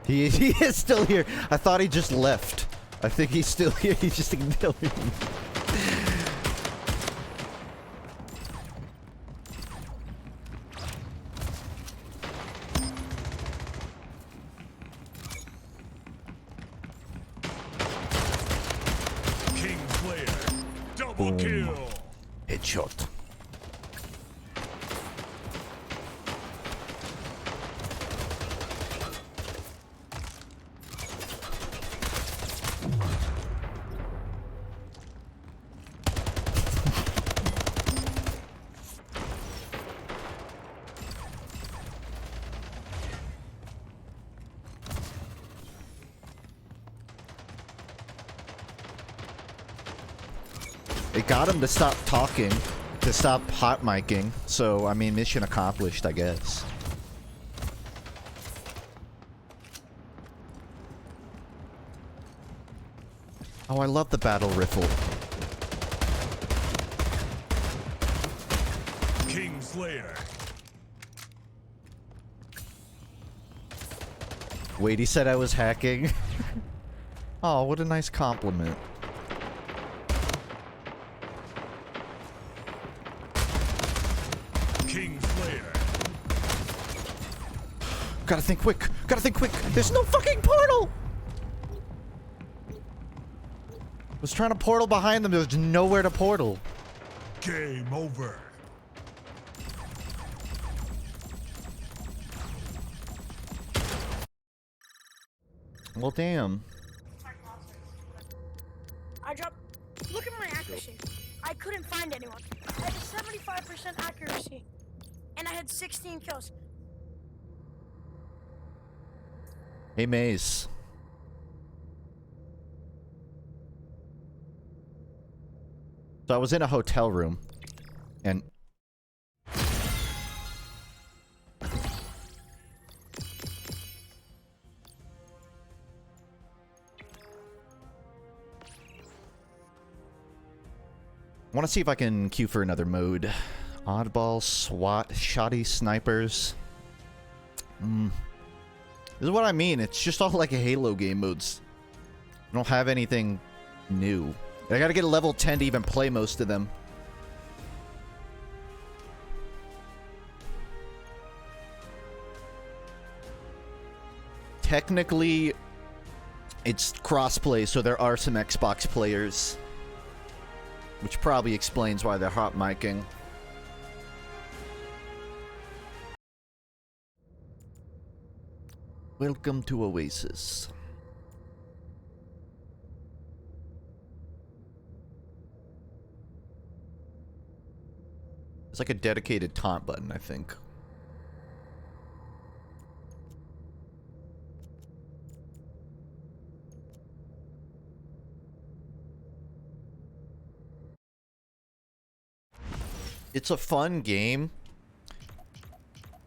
He is still here. I thought he just left. I think he's still here. He's just ignoring me. King Slayer. Double Boom. kill. Headshot. It got him to stop talking, to stop hot micing. So, I mean, mission accomplished, I guess. Oh, I love the battle riffle. Kingslayer. Wait, he said I was hacking? Oh, what a nice compliment. Kingslayer. Gotta think quick! Gotta think quick! There's no fucking portal! Was trying to portal behind them, there's nowhere to portal. Game over. Well, damn. I dropped. Look at my accuracy. I couldn't find anyone. I had a 75% accuracy, and I had 16 kills. Hey, Maze. So I was in a hotel room, and... I want to see if I can queue for another mode. Oddball, SWAT, shoddy snipers. This is what I mean. It's just all like a Halo game modes. I don't have anything new. I gotta get a level 10 to even play most of them. Technically, it's crossplay, so there are some Xbox players. Which probably explains why they're hot micing. Welcome to Oasis. It's like a dedicated taunt button, I think. It's a fun game.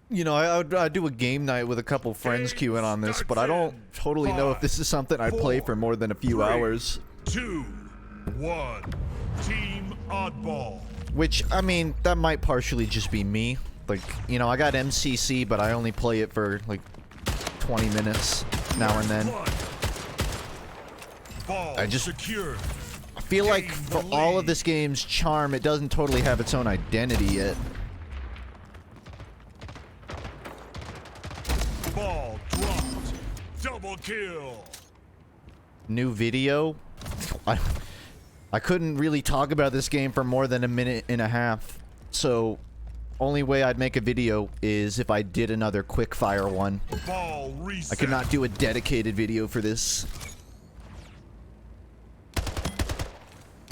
You know, I'd do a game night with a couple friends queuing on this, but I don't totally know if this is something I'd play for more than a few hours. 2, 1. Team Oddball. Which, I mean, that might partially just be me. Like, you know, I got MCC, but I only play it for, like, 20 minutes now and then. Ball I just... secure. I feel like for all of this game's charm, it doesn't totally have its own identity yet. Ball dropped. Double kill. New video? I couldn't really talk about this game for more than a minute and a half. So, only way I'd make a video is if I did another quickfire one. Ball reset. I could not do a dedicated video for this.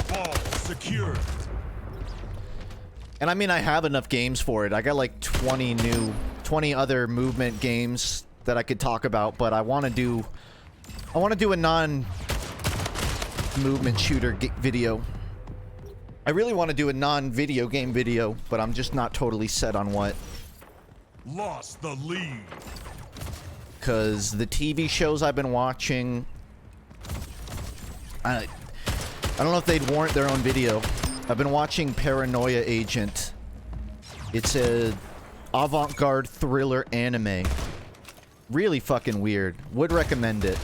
Ball secure. And I mean, I have enough games for it. I got like 20 other movement games that I could talk about, but I want to do a non-movement shooter video. I really want to do a non-video game video, but I'm just not totally set on what. Lost the lead. Because the TV shows I've been watching, I don't know if they'd warrant their own video. I've been watching Paranoia Agent. It's a avant-garde thriller anime. Really fucking weird. Would recommend it.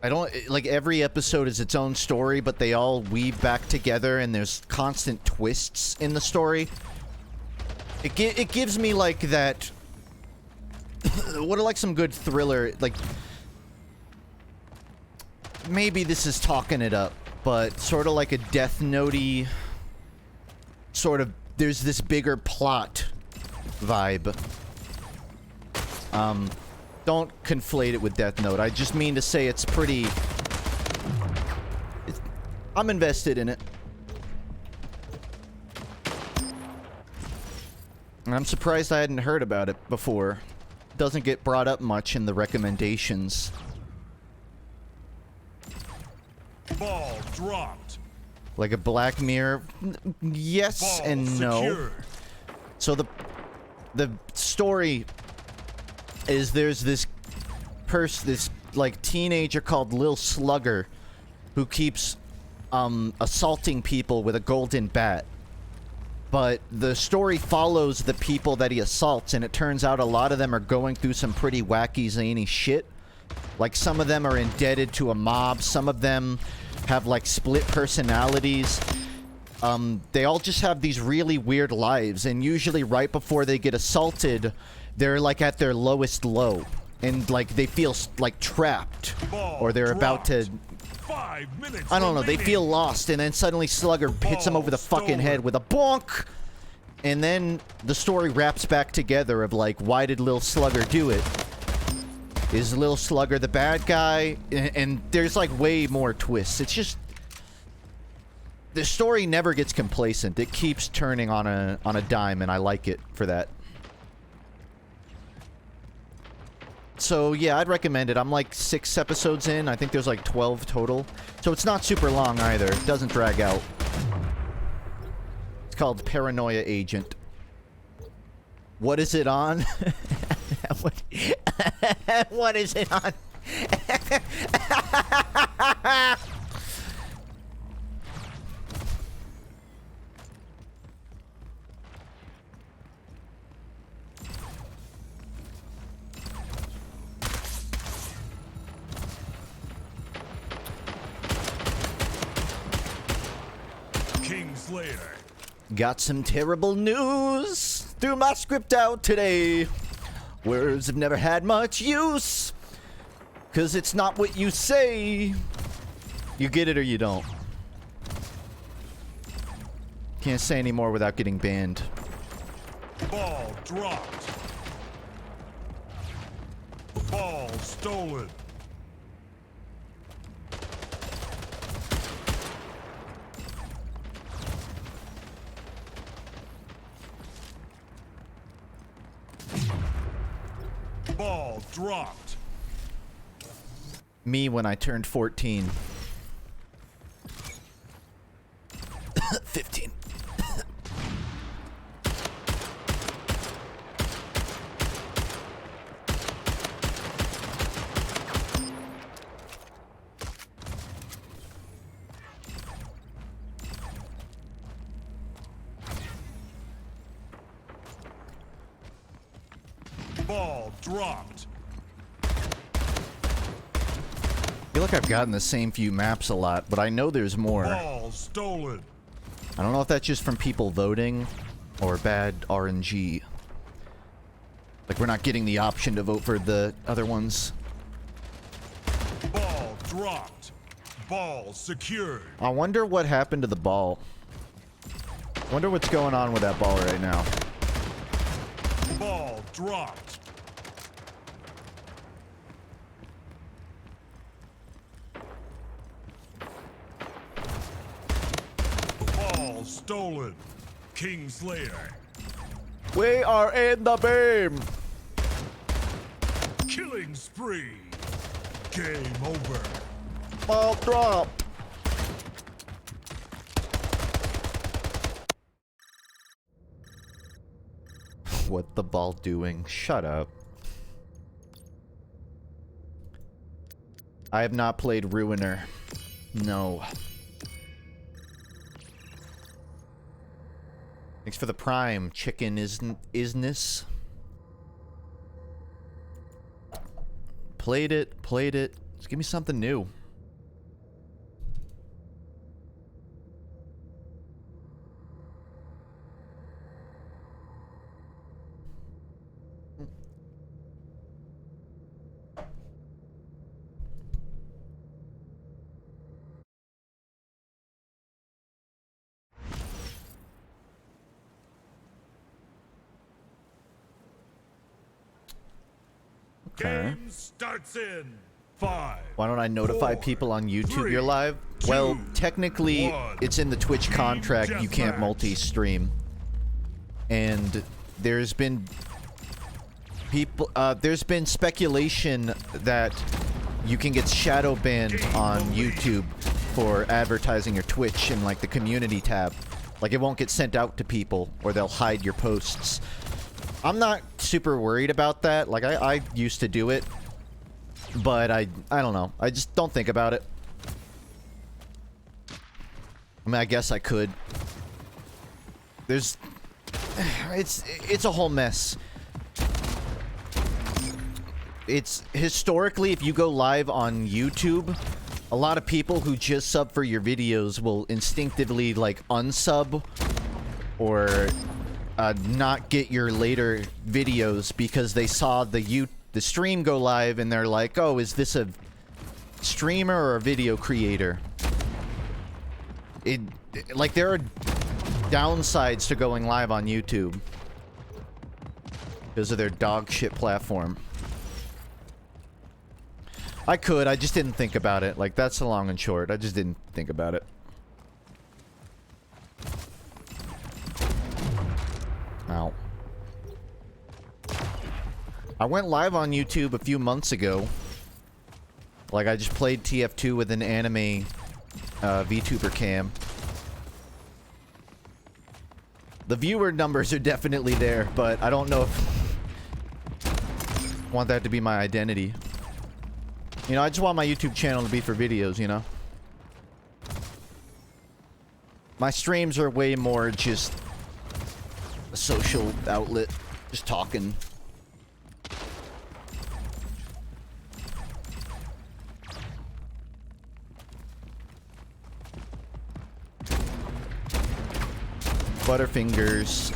I don't... Like, every episode is its own story, but they all weave back together, and there's constant twists in the story. It gives me, like, that... what are, like, some good thriller... Like... Maybe this is talking it up, but sort of like a Death Note-y... Sort of... There's this bigger plot vibe. Don't conflate it with Death Note. I just mean to say it's pretty... I'm invested in it. And I'm surprised I hadn't heard about it before. Doesn't get brought up much in the recommendations. Ball dropped. Like a Black Mirror? Yes Ball and no. secured. So the story is there's this like teenager called Lil Slugger who keeps assaulting people with a golden bat. But the story follows the people that he assaults, and it turns out a lot of them are going through some pretty wacky, zany shit. Like, some of them are indebted to a mob. Some of them have, like, split personalities. They all just have these really weird lives, and usually right before they get assaulted, they're, like, at their lowest low. And, like, they feel, like, trapped. Or they're about to... 5 minutes I don't know, they remaining. feel lost, and then suddenly Slugger hits him over the fucking head with a bonk! And then the story wraps back together of, like, why did Lil Slugger do it? Is Lil Slugger the bad guy? And there's, like, way more twists. It's just... the story never gets complacent. It keeps turning on a dime, and I like it for that. So, yeah, I'd recommend it. I'm like 6 episodes in. I think there's like 12 total. So it's not super long either. It doesn't drag out. It's called Paranoia Agent. What is it on? What is it on? Kingslayer. Got some terrible news. Threw my script out today. Words have never had much use. 'Cause it's not what you say. You get it or you don't. Can't say any more without getting banned. Ball dropped. Ball stolen. Ball dropped. Me when I turned 14. 15. Ball dropped. I feel like I've gotten the same few maps a lot, but I know there's more. Ball stolen. I don't know if that's just from people voting or bad RNG. Like, we're not getting the option to vote for the other ones. Ball dropped. Ball secured. I wonder what happened to the ball. I wonder what's going on with that ball right now. Ball dropped. Ball stolen. Kingslayer. We are in the beam! Killing spree. Game over. Ball dropped! What the ball doing? Shut up. I have not played Ruiner. No. Thanks for the prime, chicken isness. Played it. Just give me something new. Okay. Game starts in 5. Why don't I notify 4, people on YouTube 3, you're live? Well, 2, technically, 1. it's in the Twitch Team contract you can't deathmatch. multi-stream. And there's been there's been speculation that you can get shadow banned on YouTube for advertising your Twitch in, like, the community tab. Like, it won't get sent out to people, or they'll hide your posts. I'm not super worried about that. Like, I used to do it. But I don't know. I just don't think about it. I mean, I guess I could. There's... It's a whole mess. It's historically, if you go live on YouTube, a lot of people who just sub for your videos will instinctively like unsub or not get your later videos because they saw the stream go live and they're like, oh, is this a streamer or a video creator? Like, there are downsides to going live on YouTube because of their dog shit platform. I just didn't think about it. Like, that's the long and short. I just didn't think about it. Ow. I went live on YouTube a few months ago. Like, I just played TF2 with an anime VTuber cam. The viewer numbers are definitely there, but I don't know if I want that to be my identity. You know, I just want my YouTube channel to be for videos, you know? My streams are way more just a social outlet. Just talking. Butterfingers.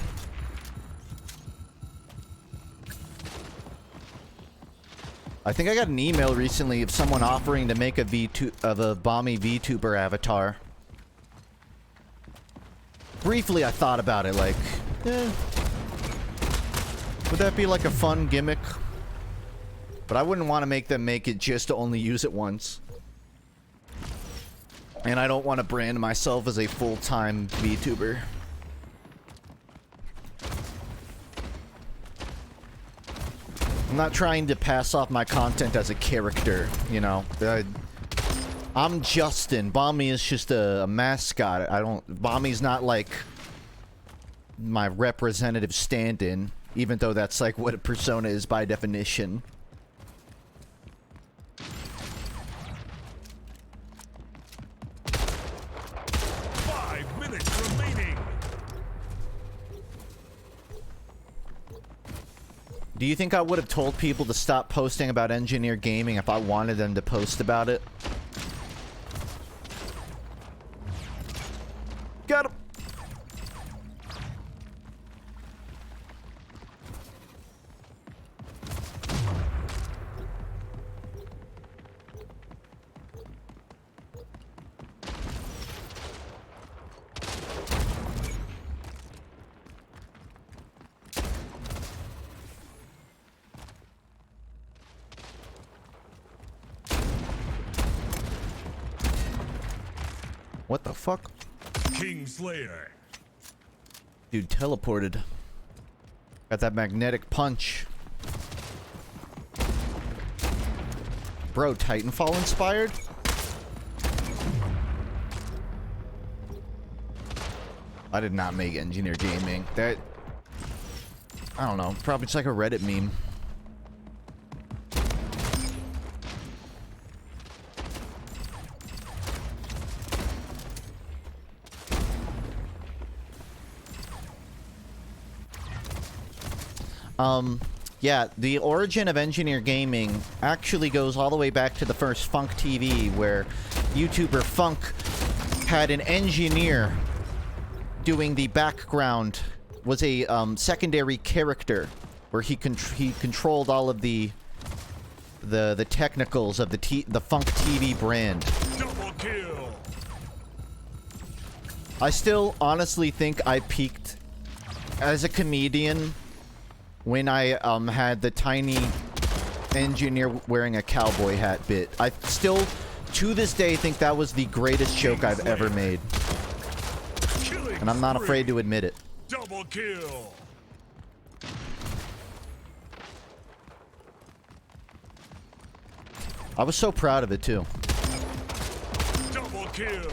I think I got an email recently of someone offering to make a Bommy VTuber avatar. Briefly, I thought about it, like, would that be like a fun gimmick? But I wouldn't want to make them make it just to only use it once. And I don't want to brand myself as a full-time VTuber. I'm not trying to pass off my content as a character, you know. I'm Justin. Bommy is just a mascot. Bommy's not like my representative stand-in, even though that's like what a persona is by definition. Do you think I would have told people to stop posting about Engineer Gaming if I wanted them to post about it? Got him! What the fuck? Kingslayer. Dude teleported. Got that magnetic punch. Bro, Titanfall inspired? I did not make Engineer Gaming. That... I don't know. Probably just like a Reddit meme. Yeah, the origin of Engineer Gaming actually goes all the way back to the first FUNKe TV, where YouTuber FUNKe had an engineer doing the background, was a secondary character, where he controlled all of the technicals of the FUNKe TV brand. Double kill. I still honestly think I peaked as a comedian when I had the tiny engineer wearing a cowboy hat bit. I still, to this day, think that was the greatest joke I've ever made. And I'm not afraid to admit it. Double kill. I was so proud of it, too. Double kill.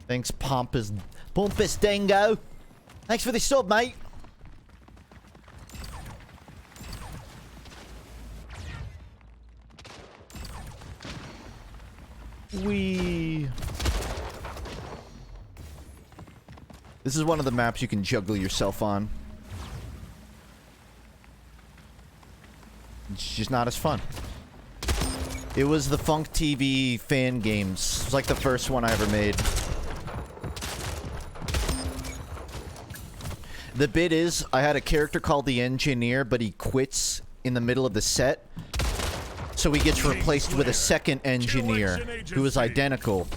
Thanks, Pompous Dingo. Thanks for the sub, mate. This is one of the maps you can juggle yourself on. It's just not as fun. It was the FUNKe TV fan games. It was like the first one I ever made. The bit is, I had a character called the Engineer, but he quits in the middle of the set. So he gets replaced with a second engineer who is identical.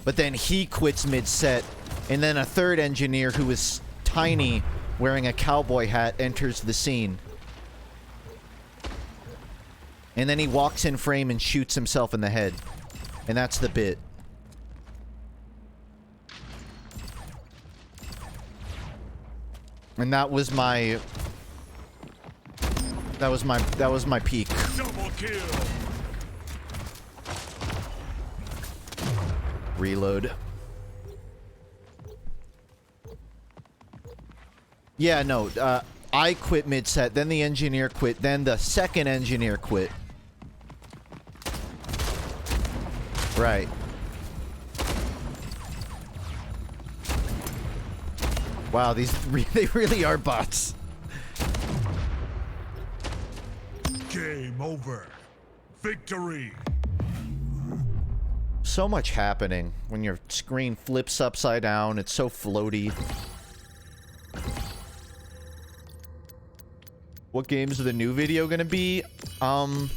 But then he quits mid-set, and then a third engineer who is tiny, wearing a cowboy hat, enters the scene. And then he walks in frame and shoots himself in the head. And that's the bit. And that was my... That was my peak. Double kill. Reload. Yeah, no, I quit mid-set, then the engineer quit, then the second engineer quit. Right. Wow, these they really are bots. Game over. Victory. So much happening when your screen flips upside down. It's so floaty. What games is the new video gonna be? I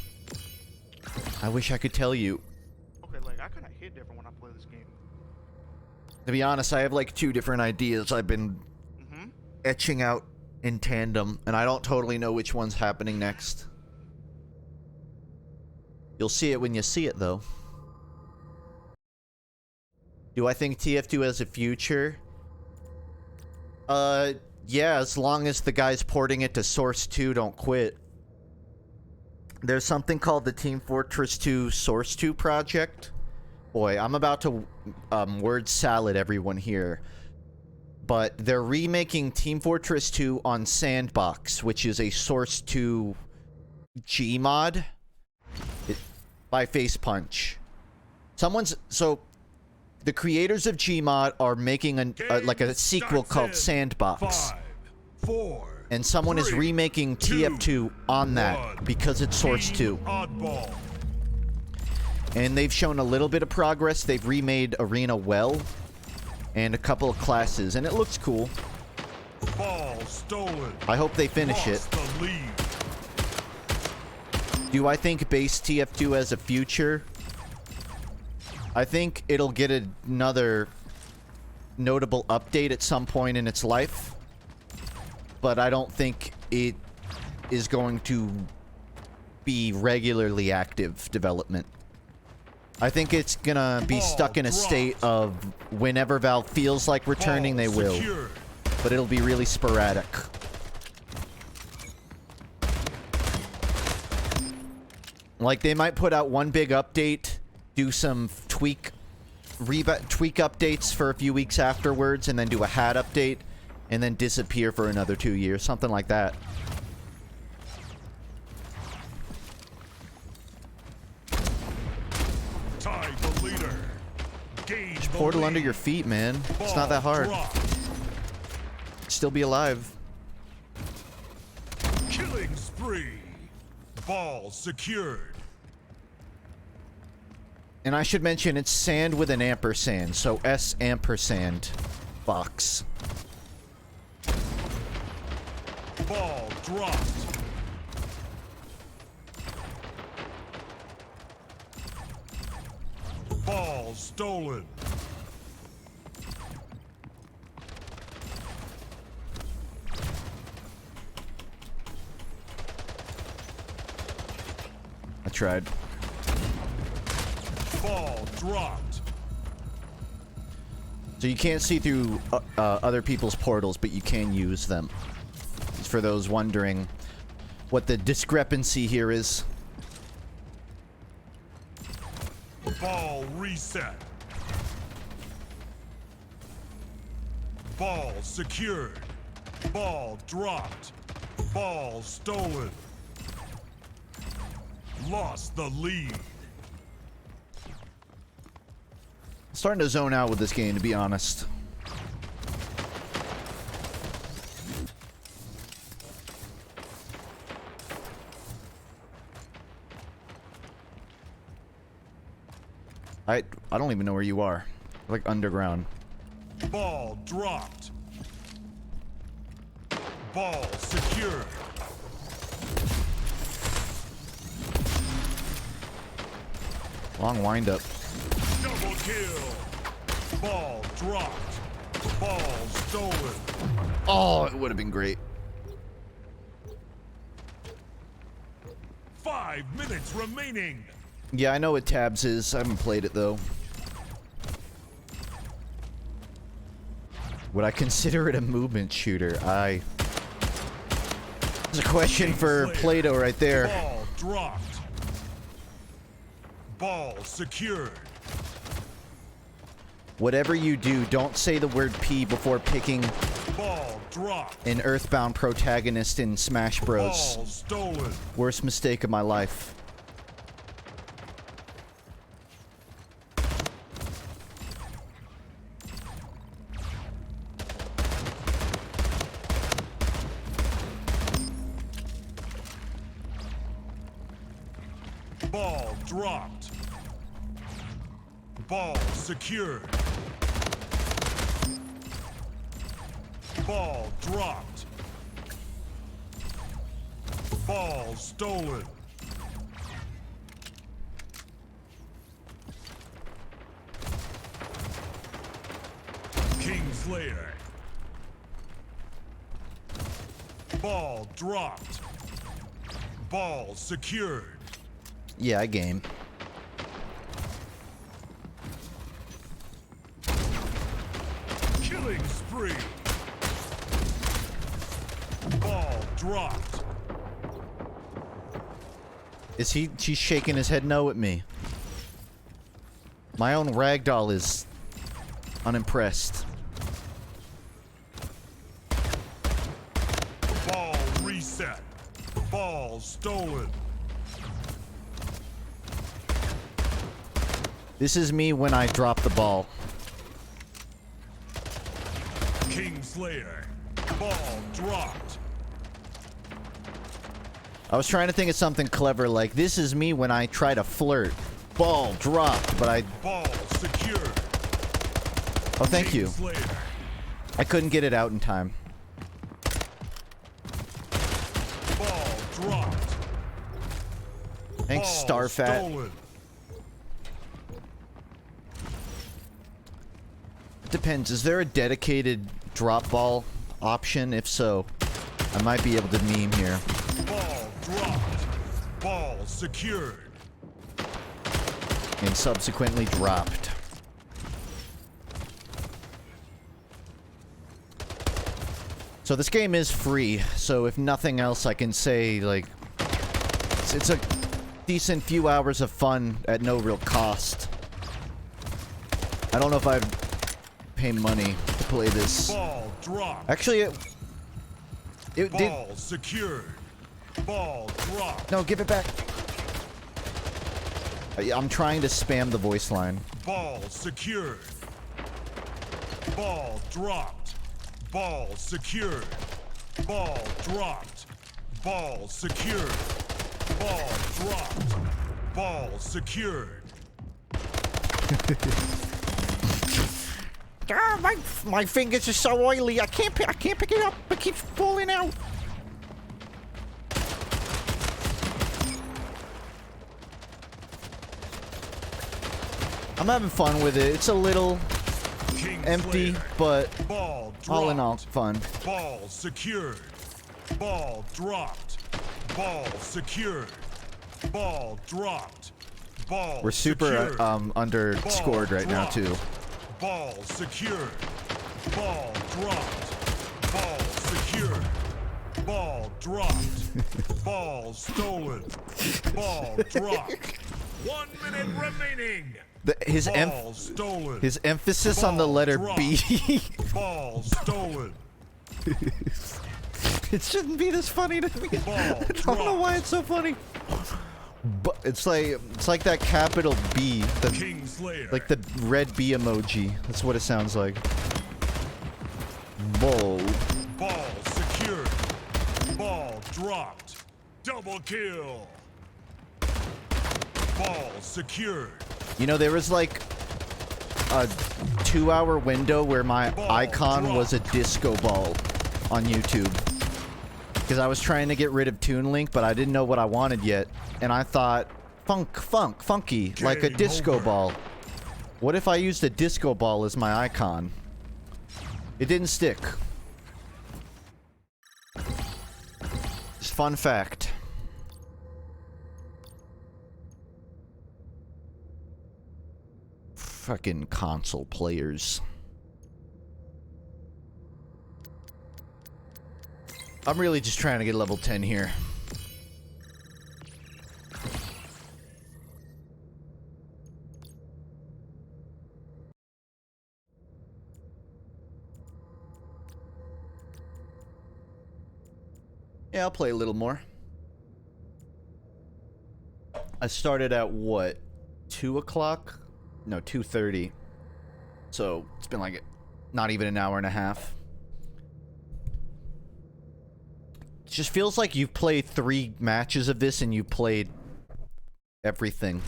wish I could tell you. Okay, like I kind of hit different when I play this game. To be honest, I have like 2 different ideas I've been etching out in tandem, and I don't totally know which one's happening next. You'll see it when you see it, though. Do I think TF2 has a future? Yeah, as long as the guys porting it to Source 2 don't quit. There's something called the Team Fortress 2 Source 2 project. Boy, I'm about to word salad everyone here. But they're remaking Team Fortress 2 on Sandbox, which is a Source 2 Gmod by Facepunch. So the creators of Gmod are making like a sequel called Sandbox. 5, 4, and someone is 3, remaking TF2 on that because it's Source 2. Oddball. And they've shown a little bit of progress. They've remade Arena well and a couple of classes, and it looks cool. Ball stolen. I hope they finish it. Lost the lead. Do I think base TF2 has a future? I think it'll get another notable update at some point in its life. But I don't think it is going to be regularly active development. I think it's gonna be stuck in a state of whenever Valve feels like returning, they will. Secured. But it'll be really sporadic. Like, they might put out one big update, do some tweak updates for a few weeks afterwards, and then do a hat update, and then disappear for another 2 years. Something like that. Tie the leader. Gain Just the portal lead. under your feet, man. It's not that hard. Dropped. Still be alive. Killing spree. Ball secured. And I should mention, it's sand with an ampersand, so S ampersand box. Ball dropped. Ball stolen. I tried. Ball dropped. So you can't see through other people's portals, but you can use them. It's for those wondering what the discrepancy here is. Ball reset. Ball secured. Ball dropped. Ball stolen. Lost the lead. Starting to zone out with this game, to be honest. I don't even know where you are. Like underground. Ball dropped. Ball secured. Long windup. Double kill. Ball dropped. Ball stolen. Oh, it would have been great. 5 minutes remaining. Yeah, I know what tabs is. I haven't played it though. Would I consider it a movement shooter? There's a question for Plato right there. Ball dropped. Ball secured. Whatever you do, don't say the word P before picking Ball dropped. an Earthbound protagonist in Smash Bros. Ball stolen. Worst mistake of my life. Ball dropped. Ball secured. Ball dropped. Ball stolen. Kingslayer. Ball dropped. Ball secured. Yeah, I game. Killing spree. Ball dropped. She's shaking his head no at me. My own ragdoll is unimpressed. Ball reset. Ball stolen. This is me when I drop the ball. Kingslayer. Ball dropped. I was trying to think of something clever like, this is me when I try to flirt. Ball dropped, but I... Ball secured. Oh, thank you. Kingslayer. I couldn't get it out in time. Ball dropped. Thanks, Ball Starfat. stolen. It depends. Is there a dedicated drop ball option? If so, I might be able to meme here. Ball dropped. Ball secured. And subsequently dropped. So this game is free, so if nothing else I can say, like, it's a decent few hours of fun at no real cost. I don't know if I'd pay money to play this. Ball dropped. Actually, it did. Ball secured. Ball dropped. No, give it back. I'm trying to spam the voice line. Ball secured. Ball dropped. Ball secured. Ball dropped. Ball secured. Ball dropped. Ball secured. Ah, my fingers are so oily. I can't pick it up. It keeps falling out. I'm having fun with it. It's a little empty, but Ball dropped. all in all, fun. Ball secured. Ball dropped. Ball secured. Ball dropped. Ball We're super secured. underscored right now too. Ball secured. Ball dropped. Ball secured. Ball dropped. Ball stolen. Ball dropped. 1 minute remaining. His Ball stolen. his emphasis on the Ball letter dropped. B. Ball stolen. It shouldn't be this funny to me. Ball I don't know why it's so funny. But it's like that capital B, Kingslayer. like the red B emoji. That's what it sounds like. Ball. Ball secured. Ball dropped. Double kill. Ball secured. You know, there was like a 2-hour window where my icon was a disco ball on YouTube. Because I was trying to get rid of Toon Link, but I didn't know what I wanted yet. And I thought, funky, like a Game disco over. ball. What if I used a disco ball as my icon? It didn't stick. Just fun fact. Fucking console players. I'm really just trying to get level 10 here. Yeah, I'll play a little more. I started at what? 2 o'clock? No, 2:30. So it's been like not even an hour and a half. It just feels like you've played 3 matches of this and you played everything.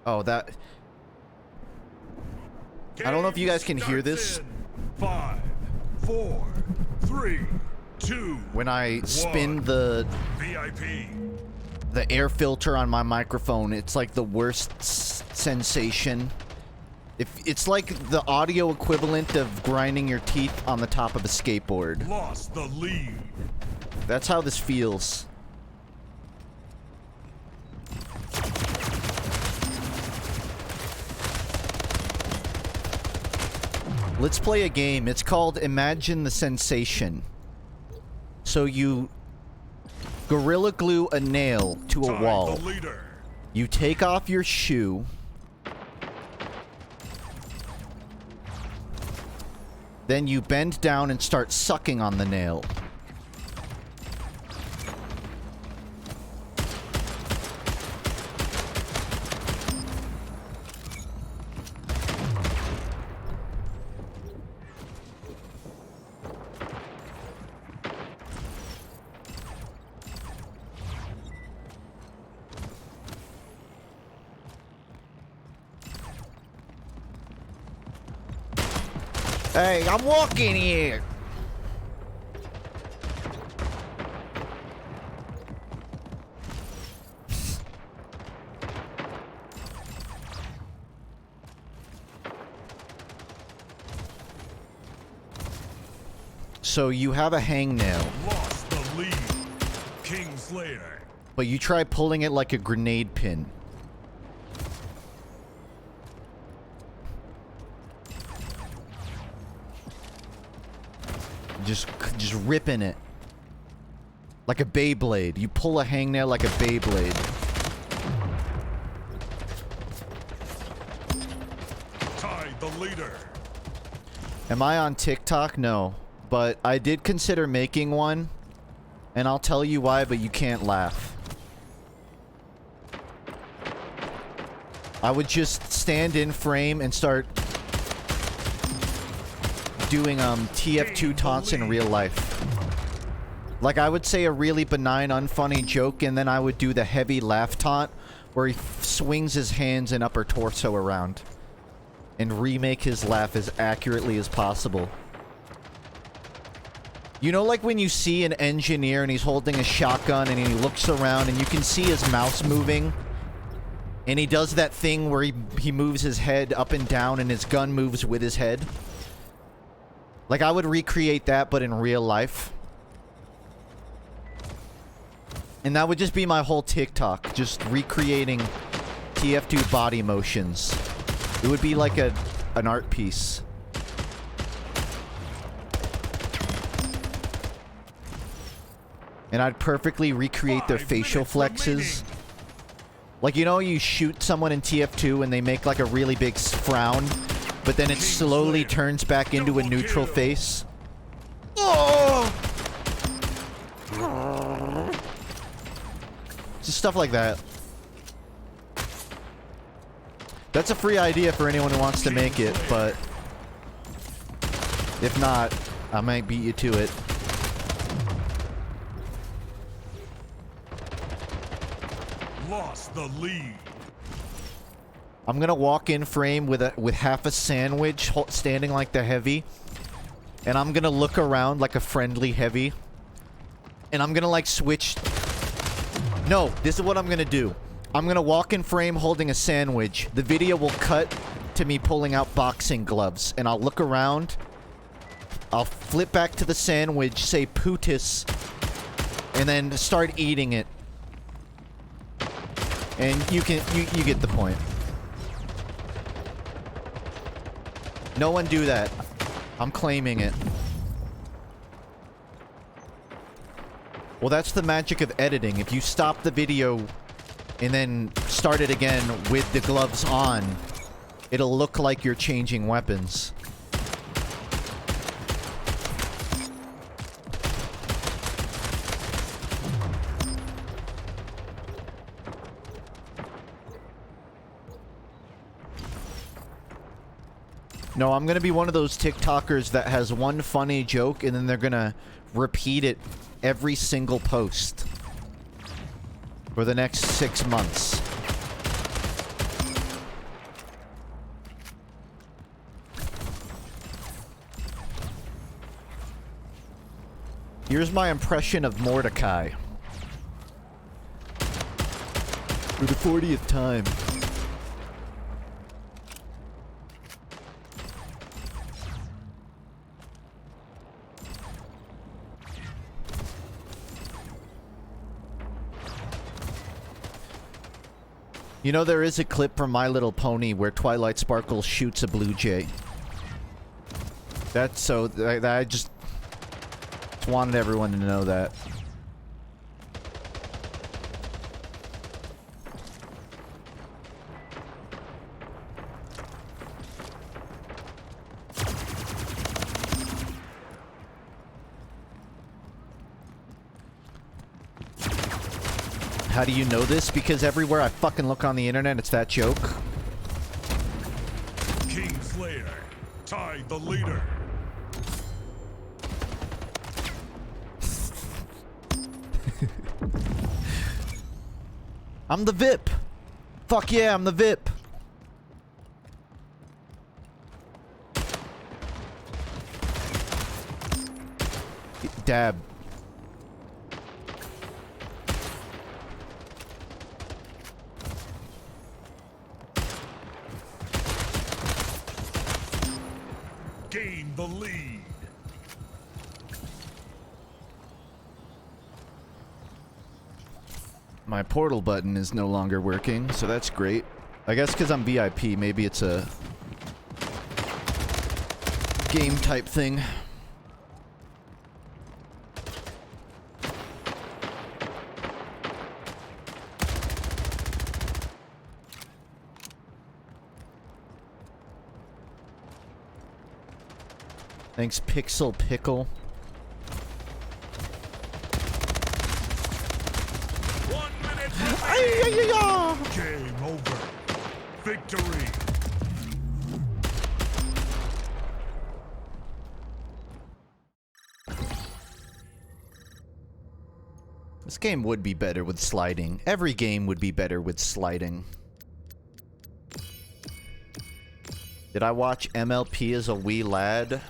Oh, that... I don't know if you guys can hear this. 5, 4, 3, 2. When I spin the VIP. air filter on my microphone, it's like the worst sensation. It's like the audio equivalent of grinding your teeth on the top of a skateboard. Lost the lead. That's how this feels. Let's play a game. It's called Imagine the Sensation. So you Gorilla Glue a nail to a Tied wall. the leader. You take off your shoe. Then you bend down and start sucking on the nail. Hey, I'm walking here. So you have a hangnail, Lost the lead. Kingslayer. but you try pulling it like a grenade pin. Just ripping it. Like a Beyblade. You pull a hangnail like a Beyblade. Tied the leader. Am I on TikTok? No. But I did consider making one. And I'll tell you why, but you can't laugh. I would just stand in frame and start doing TF2 taunts in real life. Like, I would say a really benign, unfunny joke, and then I would do the heavy laugh taunt where he swings his hands and upper torso around and remake his laugh as accurately as possible. You know, like when you see an engineer and he's holding a shotgun and he looks around and you can see his mouse moving, and he does that thing where he moves his head up and down and his gun moves with his head? Like, I would recreate that, but in real life. And that would just be my whole TikTok, just recreating TF2 body motions. It would be like an art piece. And I'd perfectly recreate their 5 facial minutes flexes. Like, you know, you shoot someone in TF2 and they make like a really big frown, but then it slowly turns back into a neutral face. Oh! Just stuff like that. That's a free idea for anyone who wants to make it, but if not, I might beat you to it. Lost the lead. I'm gonna walk in frame with half a sandwich, standing like the heavy, and I'm gonna look around like a friendly heavy, and I'm gonna like switch. No, this is what I'm gonna do. I'm gonna walk in frame holding a sandwich. The video will cut to me pulling out boxing gloves, and I'll look around. I'll flip back to the sandwich, say "Putis," and then start eating it. And you get the point. No one do that. I'm claiming it. Well, that's the magic of editing. If you stop the video and then start it again with the gloves on, it'll look like you're changing weapons. No, I'm gonna be one of those TikTokers that has one funny joke and then they're gonna repeat it every single post for the next 6 months. Here's my impression of Mordecai. For the 40th time. You know, there is a clip from My Little Pony where Twilight Sparkle shoots a blue jay. That's so... I just wanted everyone to know that. How do you know this? Because everywhere I fucking look on the internet, it's that joke. Kingslayer tied the leader. I'm the VIP. Fuck yeah, I'm the VIP. Dab. Gain the lead. My portal button is no longer working, so that's great. I guess because I'm VIP, maybe it's a game type thing. Thanks, Pixel Pickle. 1 minute remaining. Game over. Victory. This game would be better with sliding. Every game would be better with sliding. Did I watch MLP as a wee lad?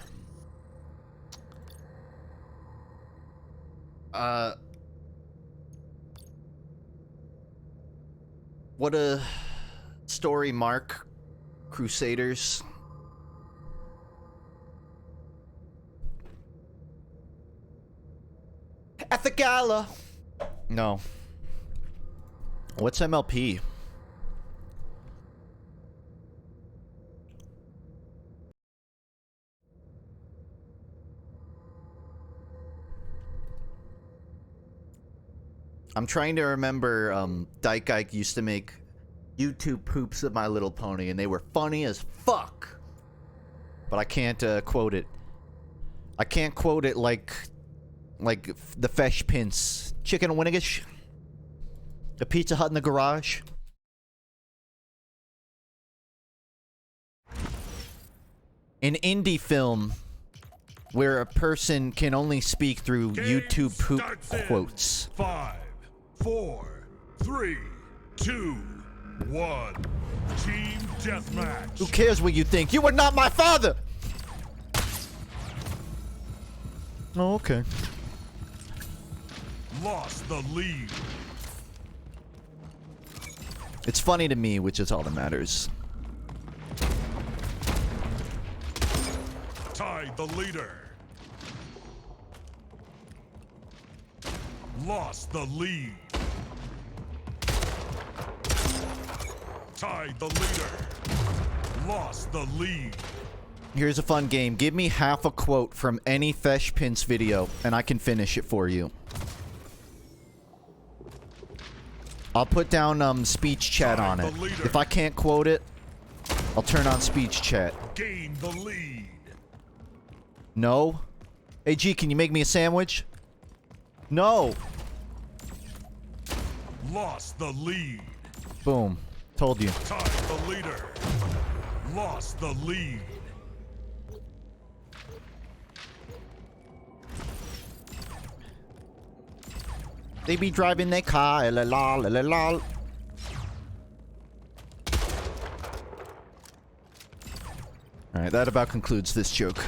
What a story, Mark. Crusaders. At the gala. No. What's MLP? I'm trying to remember, Dyke Ike used to make YouTube poops of My Little Pony, and they were funny as fuck. But I can't, quote it. I can't quote it like the Fesh Pince. Chicken Winnigish. The Pizza Hut in the garage. An indie film where a person can only speak through YouTube poop quotes. 5, 4, 3, 2, 1. Team deathmatch. Who cares what you think? You are not my father! Oh, okay. Lost the lead. It's funny to me, which is all that matters. Tied the leader. Lost the lead. Tied the leader. Lost the lead. Here's a fun game. Give me half a quote from any Fesh Pince video, and I can finish it for you. I'll put down speech chat on it. If I can't quote it, I'll turn on speech chat. Gain the lead. No? Hey, G, can you make me a sandwich? No! Lost the lead. Boom. Told you. Tied the leader. Lost the lead. They be driving their car, la la la la la. Alright, that about concludes this joke.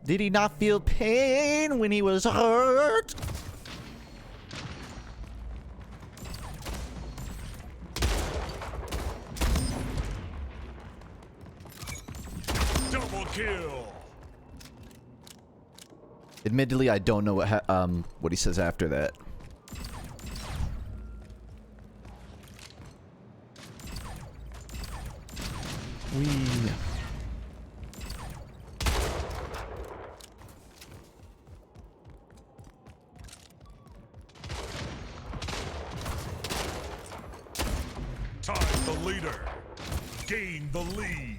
Did he not feel pain when he was hurt? Double kill. Admittedly, I don't know what he says after that. Wee. Tied the leader. Gain the lead.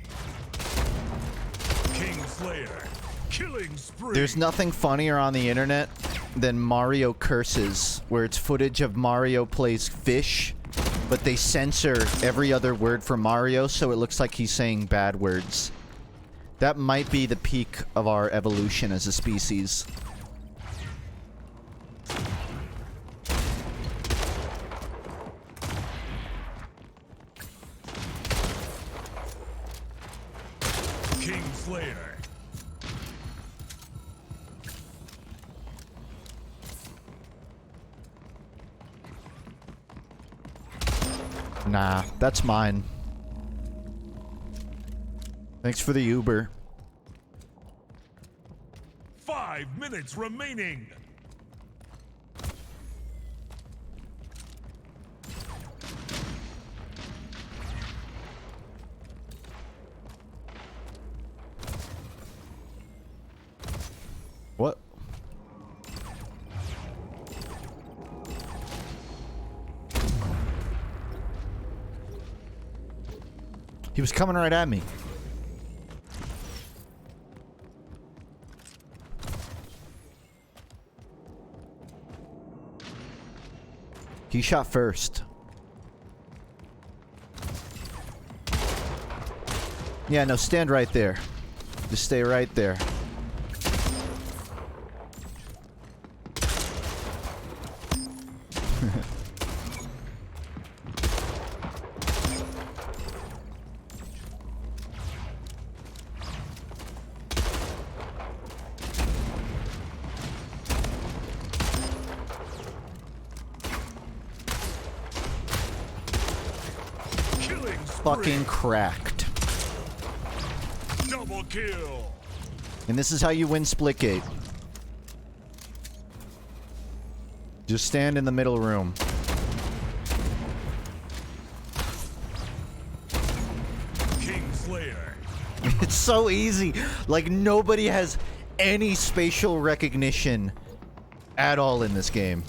Kingslayer. Killing spree. There's nothing funnier on the internet than Mario curses, where it's footage of Mario plays fish, but they censor every other word for Mario, so it looks like he's saying bad words. That might be the peak of our evolution as a species. Kingslayer. Nah, that's mine. Thanks for the Uber. 5 minutes remaining. What? He was coming right at me. He shot first. Yeah, no, stand right there. Just stay right there. Fucking cracked. Double kill. And this is how you win Splitgate. Just stand in the middle room. Kingslayer. It's so easy. Like, nobody has any spatial recognition at all in this game.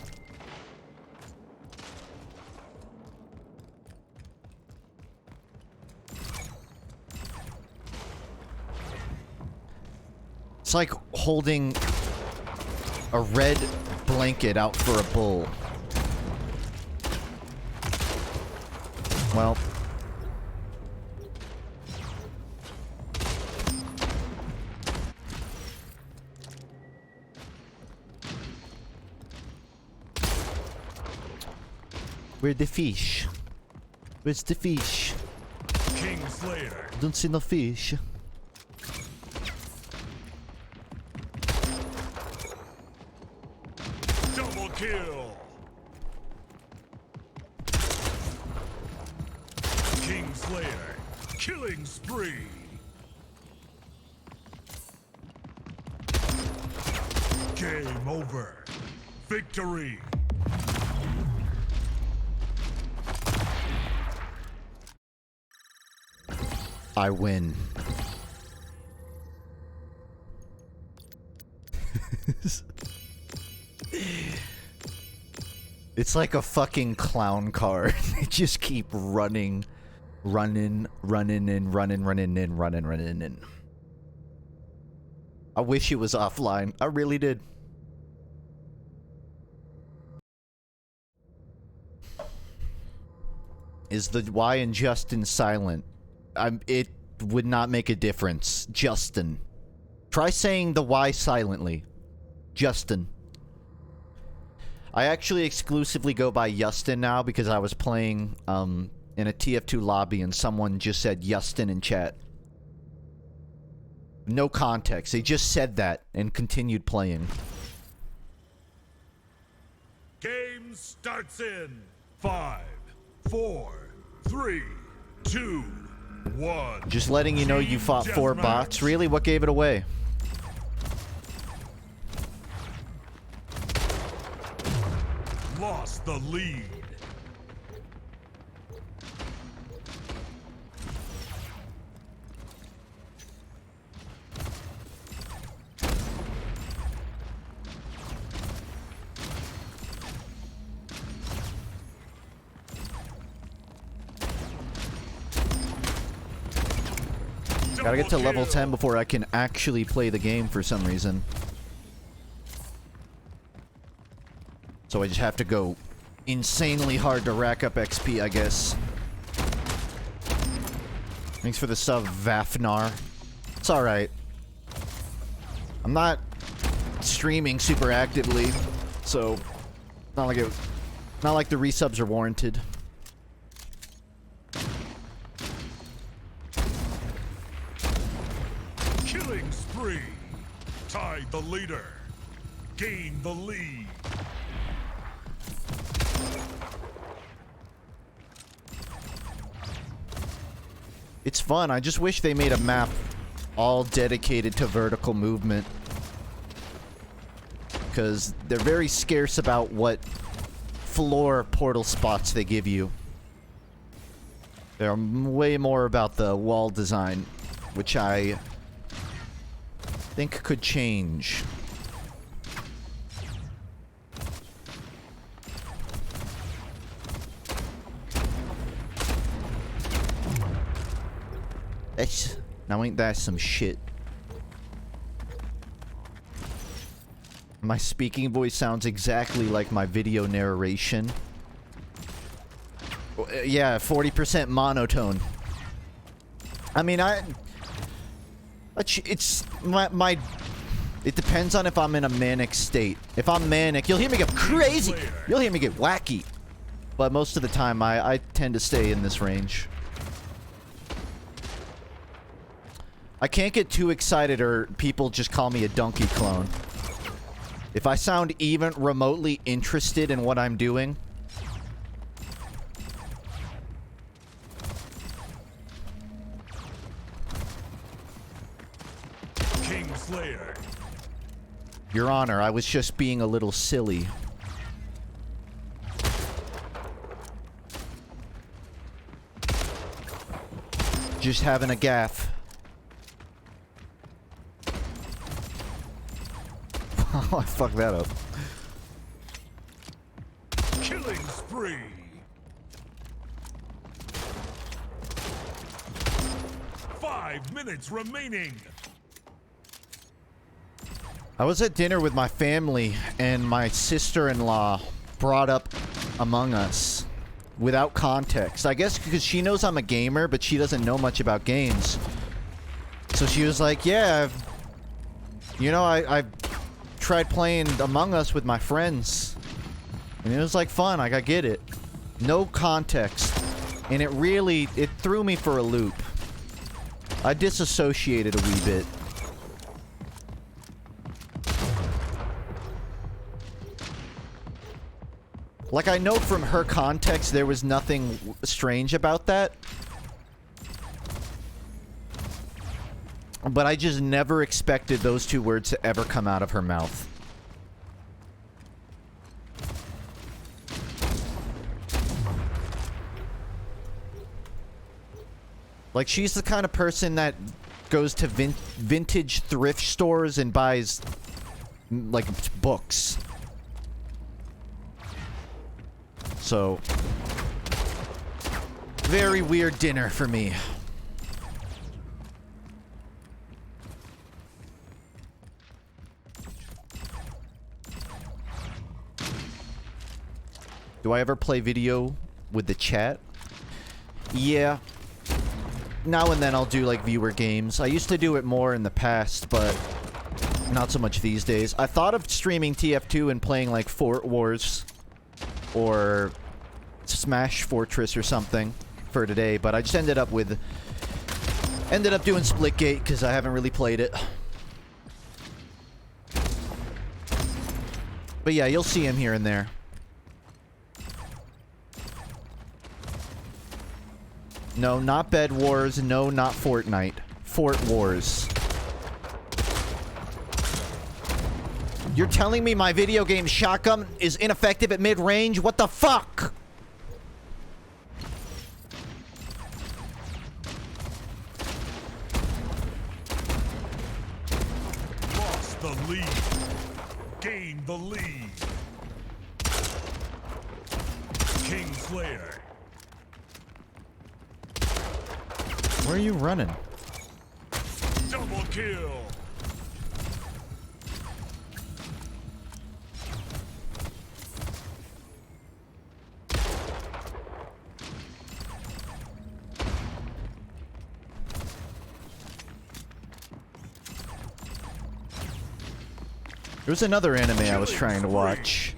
It's like holding a red blanket out for a bull. Well. Where's the fish? Where's the fish? Kingslayer. Don't see no fish. Double kill. Kingslayer. Killing spree. Game over. Victory. I win. It's like a fucking clown car. They just keep running, running in. I wish it was offline. I really did. Is the Y in Justin silent? It would not make a difference. Justin. Try saying the Y silently. Justin. I actually exclusively go by Justin now because I was playing in a TF2 lobby and someone just said Justin in chat. No context. They just said that and continued playing. Game starts in 5, 4, 3, 2, 1. Just letting you know you fought 4 bots. Really? What gave it away? Lost the lead. Gotta get to level 10 before I can actually play the game for some reason. So I just have to go insanely hard to rack up XP, I guess. Thanks for the sub, Vafnar. It's alright. I'm not streaming super actively, so not like the resubs are warranted. Killing spree. Tied the leader. Gain the lead. It's fun. I just wish they made a map all dedicated to vertical movement. Because they're very scarce about what floor portal spots they give you. They're way more about the wall design, which I think could change. Now ain't that some shit? My speaking voice sounds exactly like my video narration. Yeah, 40% monotone. I mean, it's my it depends on if I'm in a manic state. If I'm manic, you'll hear me get crazy. You'll hear me get wacky. But most of the time, I tend to stay in this range. I can't get too excited or people just call me a donkey clone. If I sound even remotely interested in what I'm doing... Kingslayer. Your Honor, I was just being a little silly. Just having a gaffe. Oh, I fucked that up. Killing spree. Five minutes remaining. I was at dinner with my family, and my sister-in-law brought up Among Us without context. I guess because she knows I'm a gamer, but she doesn't know much about games. So she was like, yeah, I've tried playing Among Us with my friends. And it was like fun, like I get it. No context. And it threw me for a loop. I disassociated a wee bit. Like, I know from her context there was nothing strange about that. But I just never expected those two words to ever come out of her mouth. Like, she's the kind of person that goes to vintage thrift stores and buys, like, books. So, very weird dinner for me. Do I ever play video with the chat? Yeah. Now and then I'll do, like, viewer games. I used to do it more in the past, but not so much these days. I thought of streaming TF2 and playing, like, Fort Wars or Smash Fortress or something for today, but I just ended up doing Splitgate because I haven't really played it. But yeah, you'll see him here and there. No, not Bed Wars. No, not Fortnite. Fort Wars. You're telling me my video game shotgun is ineffective at mid-range? What the fuck? Lost the lead. Gained the lead. King Slayer. Where are you running? Double kill. There's another anime I was trying to watch.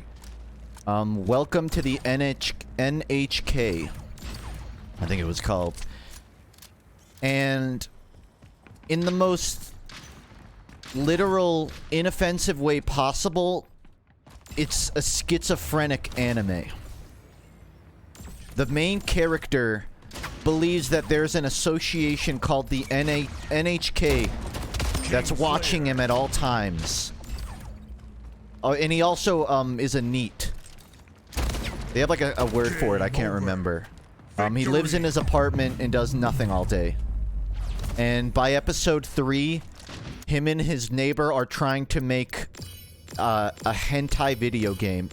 Welcome to the NHK. I think it was called. And in the most literal, inoffensive way possible, it's a schizophrenic anime. The main character believes that there's an association called the NHK that's watching him at all times. Oh, and he also is a NEET. They have like a word for it, I can't remember. He lives in his apartment and does nothing all day. And by episode 3, him and his neighbor are trying to make a hentai video game.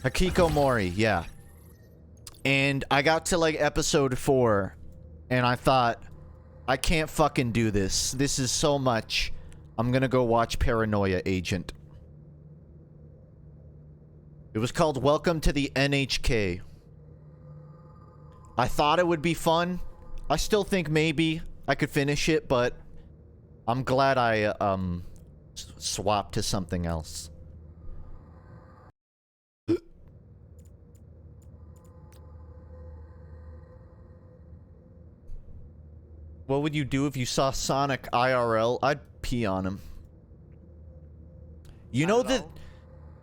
Hikikomori, yeah. And I got to like episode 4, and I thought, I can't fucking do this. This is so much. I'm gonna go watch Paranoia Agent. It was called Welcome to the NHK. I thought it would be fun. I still think maybe I could finish it, but I'm glad I swapped to something else. What would you do if you saw Sonic IRL? I'd pee on him. You know that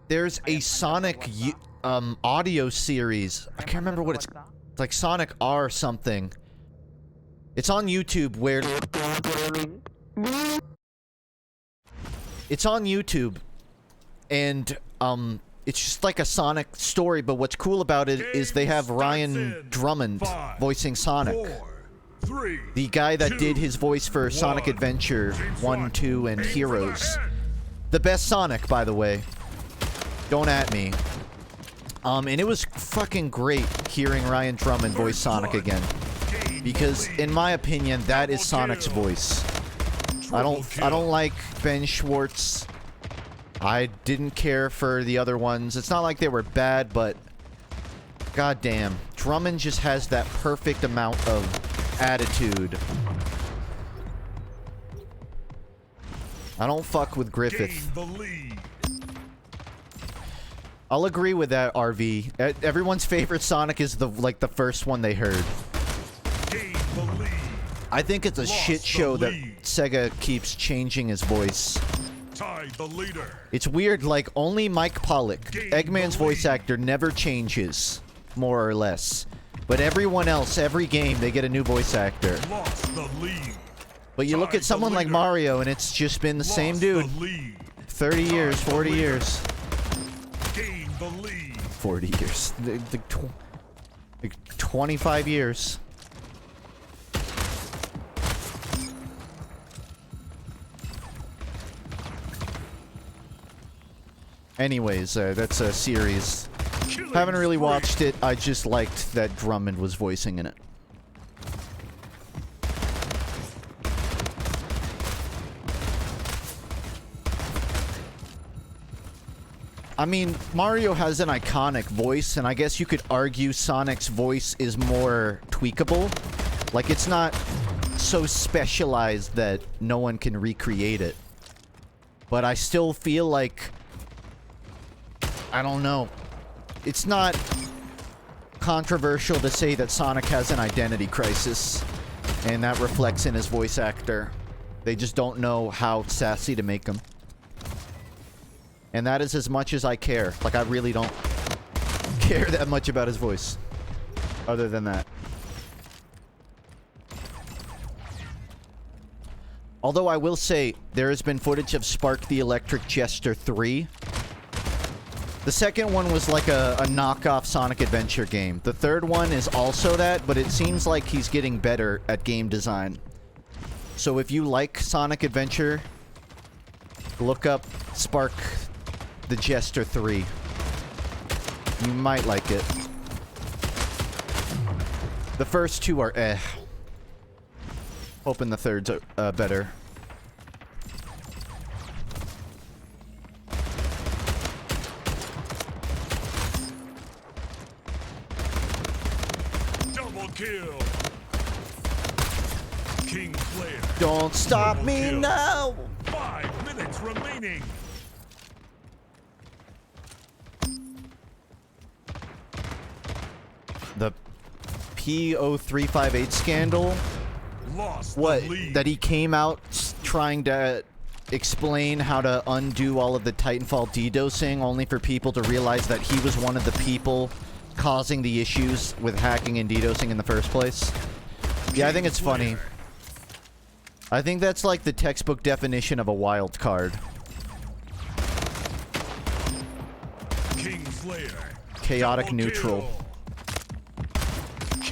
there's a Sonic audio series. I can't remember what it's like, Sonic R something. It's on YouTube where it's on YouTube, and it's just like a Sonic story, but what's cool about it is they have Ryan Drummond voicing Sonic. 4, 3, The guy that 2, did his voice for Sonic 1. Adventure James 1, 2, and aim for the Heroes. head. The best Sonic, by the way. Don't at me. And it was fucking great hearing Ryan Drummond voice Sonic again. Because, in my opinion, that is Sonic's voice. I don't like Ben Schwartz. I didn't care for the other ones. It's not like they were bad, but goddamn, Drummond just has that perfect amount of attitude. I don't fuck with Griffith. I'll agree with that, RV. Everyone's favorite Sonic is the first one they heard. I think it's a shit show that Sega keeps changing his voice. The leader. It's weird, like, only Mike Pollock, Eggman's voice actor, never changes, more or less. But everyone else, every game, they get a new voice actor. Lost the lead. But you look at someone like Mario, and it's just been the same dude. 30 years, 40 years. Gain the lead. 40 years. Like 25 years. Anyways, that's a series. Haven't really watched it. I just liked that Drummond was voicing in it. I mean, Mario has an iconic voice, and I guess you could argue Sonic's voice is more tweakable. Like, it's not so specialized that no one can recreate it. But I still feel like... I don't know. It's not controversial to say that Sonic has an identity crisis, and that reflects in his voice actor. They just don't know how sassy to make him. And that is as much as I care. Like, I really don't care that much about his voice. Other than that. Although I will say, there has been footage of Spark the Electric Jester 3. The second one was like a knockoff Sonic Adventure game. The third one is also that, but it seems like he's getting better at game design. So if you like Sonic Adventure, look up Spark the Jester 3. You might like it. The first two are eh. Hoping the third's better. Double kill. King Flare. Don't stop Double me kill. now! 5 minutes remaining. The P0358 scandal? Lost What? the lead. That he came out trying to explain how to undo all of the Titanfall DDoSing, only for people to realize that he was one of the people causing the issues with hacking and DDoSing in the first place? Yeah, I think it's funny. I think that's like the textbook definition of a wild card. King Flare. Chaotic Double neutral. kill.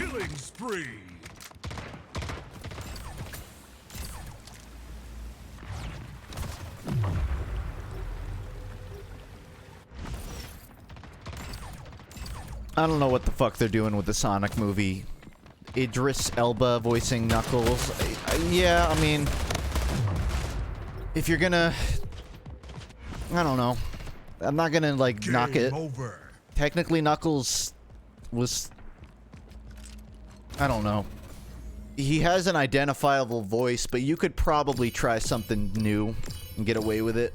Killing spree. I don't know what the fuck they're doing with the Sonic movie. Idris Elba voicing Knuckles. Yeah, I mean... If you're gonna... I don't know. I'm not gonna, like, knock it. Over. Technically, Knuckles was... I don't know. He has an identifiable voice, but you could probably try something new and get away with it.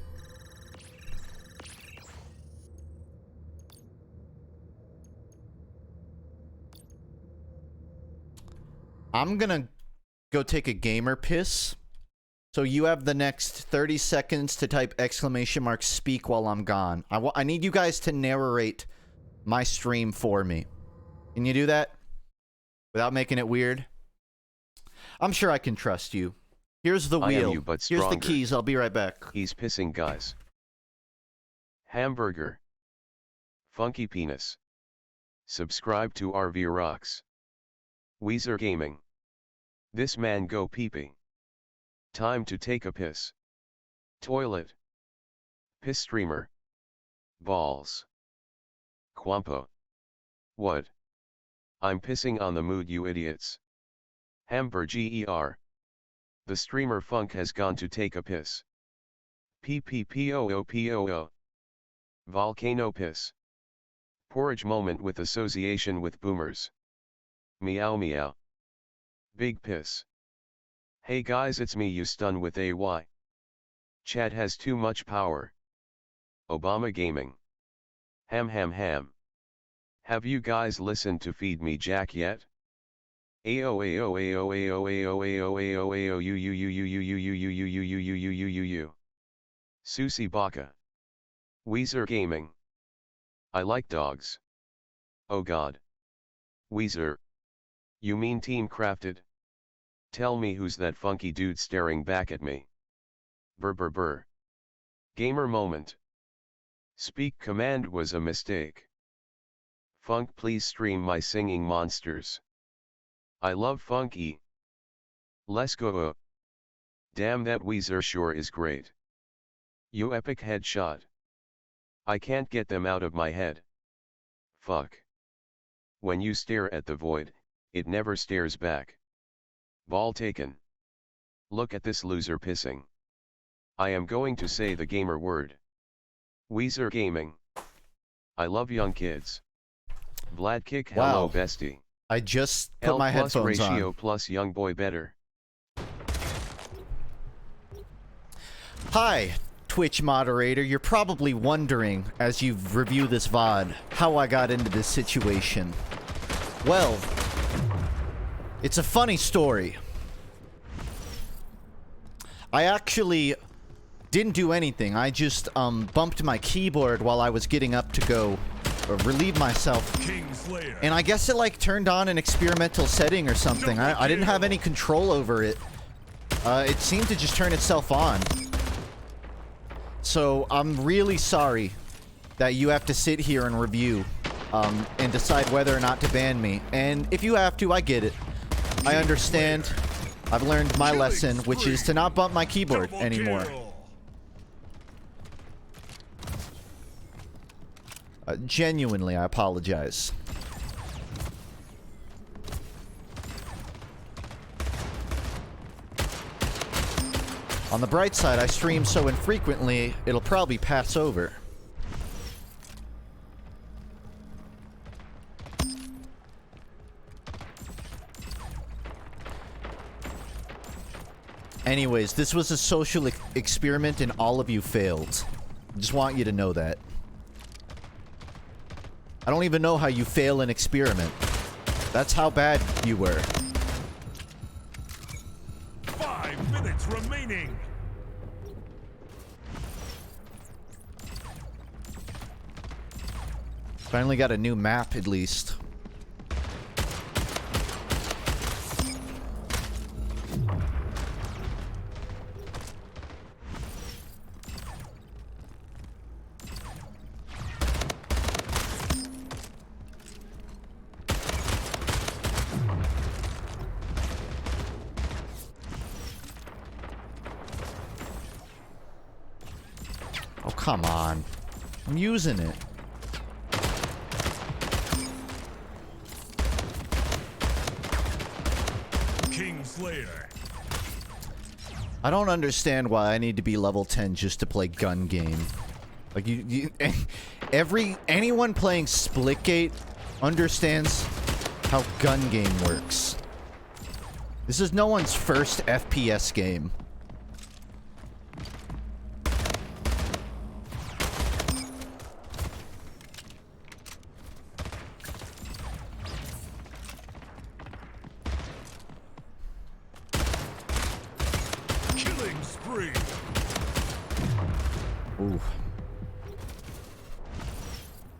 I'm gonna go take a gamer piss. So you have the next 30 seconds to type ! speak while I'm gone. I need you guys to narrate my stream for me. Can you do that? Without making it weird? I'm sure I can trust you. Here's the I am wheel. you, but Here's the stronger. keys. I'll be right back. He's pissing, guys. Hamburger. Funky penis. Subscribe to RV Rocks. Weezer Gaming. This man go pee-pee. Time to take a piss. Toilet. Piss streamer. Balls. Quampo. What? I'm pissing on the mood, you idiots. Hamburger. The streamer FUNKe has gone to take a piss. PPPOOPOO. Volcano piss. Porridge moment with association with boomers. Meow meow. Big piss. Hey guys, it's me, you stun with AY. Chat has too much power. Obama gaming. Ham ham ham. Have you guys listened to Feed Me Jack yet? Ayo ayo ayo ayo ayo ayo ayo ayo you. Susie Baka. Weezer gaming. I like dogs. Oh god. Weezer. You mean Team Crafted? Tell me who's that funky dude staring back at me. Brr brr brr. Gamer moment. Speak command was a mistake. FUNKe, please stream my singing monsters. I love FUNKe. Let's go. Damn, that Weezer sure is great. You epic headshot. I can't get them out of my head. Fuck. When you stare at the void, it never stares back. Ball taken. Look at this loser pissing. I am going to say the gamer word. Weezer gaming. I love young kids. Vlad kick, hello Wow. bestie. I just put L my plus headphones ratio on. plus young boy better. Hi, Twitch moderator. You're probably wondering, as you review this VOD, how I got into this situation. Well, it's a funny story. I actually didn't do anything. I just bumped my keyboard while I was getting up to go relieve myself. Kingslayer. And I guess it like turned on an experimental setting or something. I didn't have any control over it. It seemed to just turn itself on. So I'm really sorry that you have to sit here and review and decide whether or not to ban me. And if you have to, I get it. I understand. I've learned my lesson, which is to not bump my keyboard Double anymore. kill. Genuinely, I apologize. On the bright side, I stream so infrequently, it'll probably pass over. Anyways, this was a social experiment and all of you failed. Just want you to know that. I don't even know how you fail an experiment. That's how bad you were. 5 minutes remaining. Finally got a new map, at least. Oh, come on. I'm using it. Kingslayer. I don't understand why I need to be level 10 just to play gun game. Like, anyone playing Splitgate understands how gun game works. This is no one's first FPS game. Killing spree. Ooh.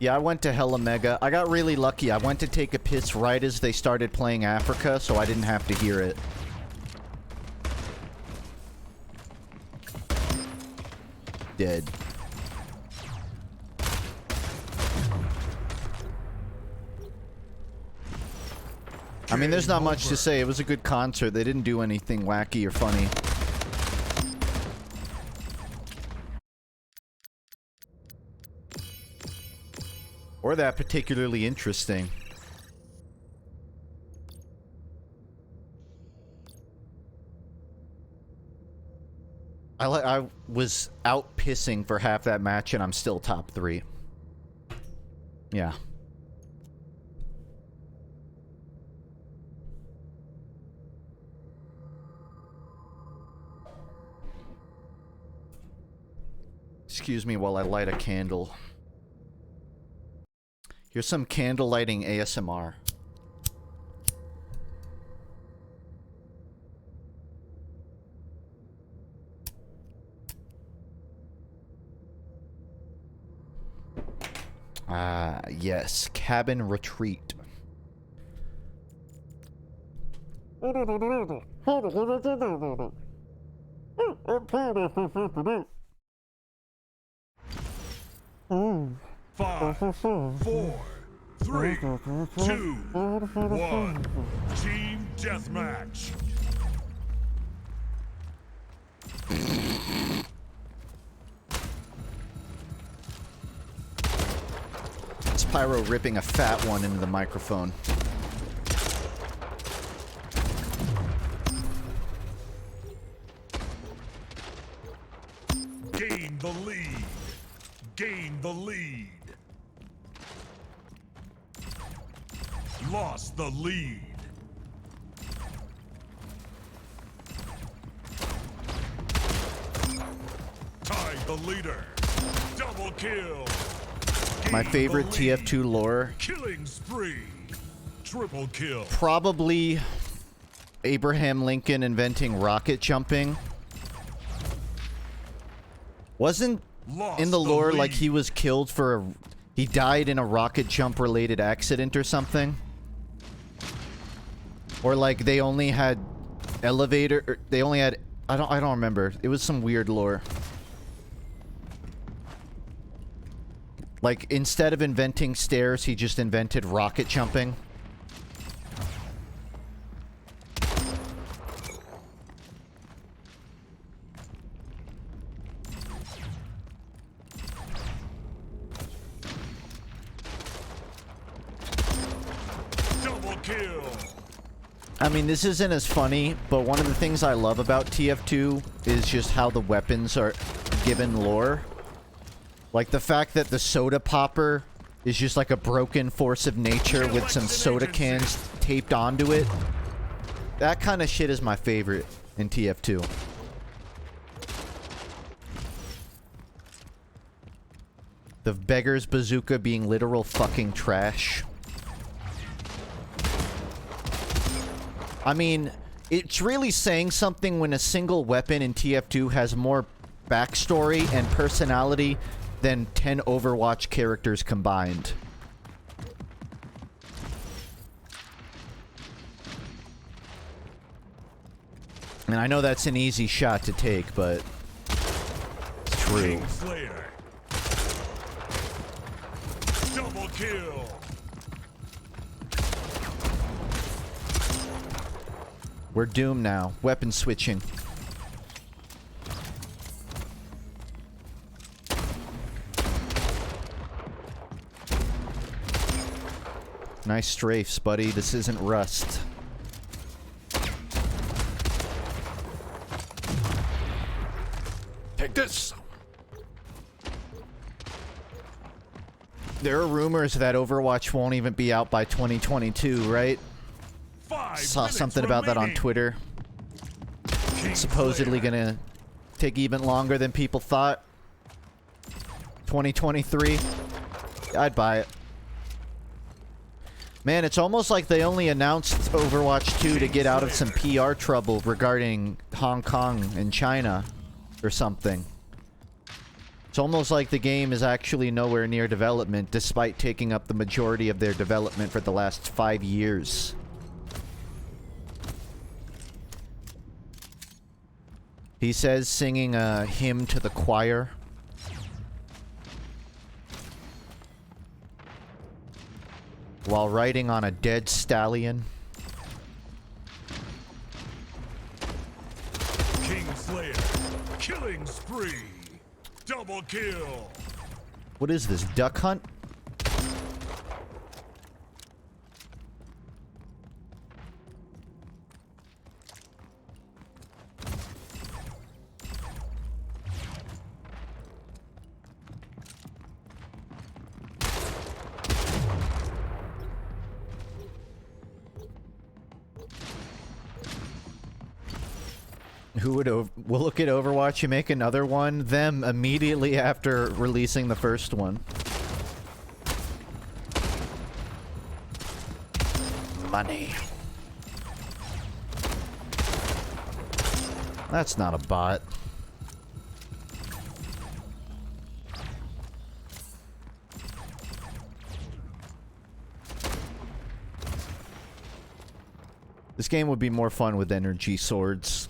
Yeah, I went to Hella Mega. I got really lucky. I went to take a piss right as they started playing Africa, so I didn't have to hear it. Dead. mean, there's not much over. to say. It was a good concert. They didn't do anything wacky or funny. Or that particularly interesting. I was out pissing for half that match and I'm still top 3. Yeah. Excuse me while I light a candle. Here's some candle lighting ASMR. Ah, yes. Cabin retreat. Five, 4, 3, 2, 1. Team deathmatch. It's Pyro ripping a fat one into the microphone. Gain the lead. Gain the lead. Lost the lead. Tied the leader. Double kill. My Gain favorite the lead. TF2 lore, Killing spree. Triple kill. probably Abraham Lincoln inventing rocket jumping. Wasn't Lost in the lore like lead. he was killed for a... He died in a rocket jump related accident or something? Or like they only had elevator... Or they only had... I don't remember. It was some weird lore. Like, instead of inventing stairs, he just invented rocket jumping. Double kill. I mean, this isn't as funny, but one of the things I love about TF2 is just how the weapons are given lore. Like the fact that the soda popper is just like a broken force of nature with some soda cans taped onto it. That kind of shit is my favorite in TF2. The beggar's bazooka being literal fucking trash. I mean, it's really saying something when a single weapon in TF2 has more backstory and personality than 10 Overwatch characters combined. And I know that's an easy shot to take, but it's true. Slayer. Double kill. We're doomed now. Weapon switching. Nice strafes, buddy. This isn't Rust. Take this. There are rumors that Overwatch won't even be out by 2022, right? 5 Saw minutes something about that on remaining. Twitter. It's supposedly gonna take even longer than people thought. 2023. I'd buy it. Man, it's almost like they only announced Overwatch 2 to get out of some PR trouble regarding Hong Kong and China or something. It's almost like the game is actually nowhere near development, despite taking up the majority of their development for the last 5 years. He says, singing a hymn to the choir. While riding on a dead stallion. Killing spree. Double kill. What is this, duck hunt? Who would we'll look at Overwatch and make another one, them immediately after releasing the first one. Money. That's not a bot. This game would be more fun with energy swords.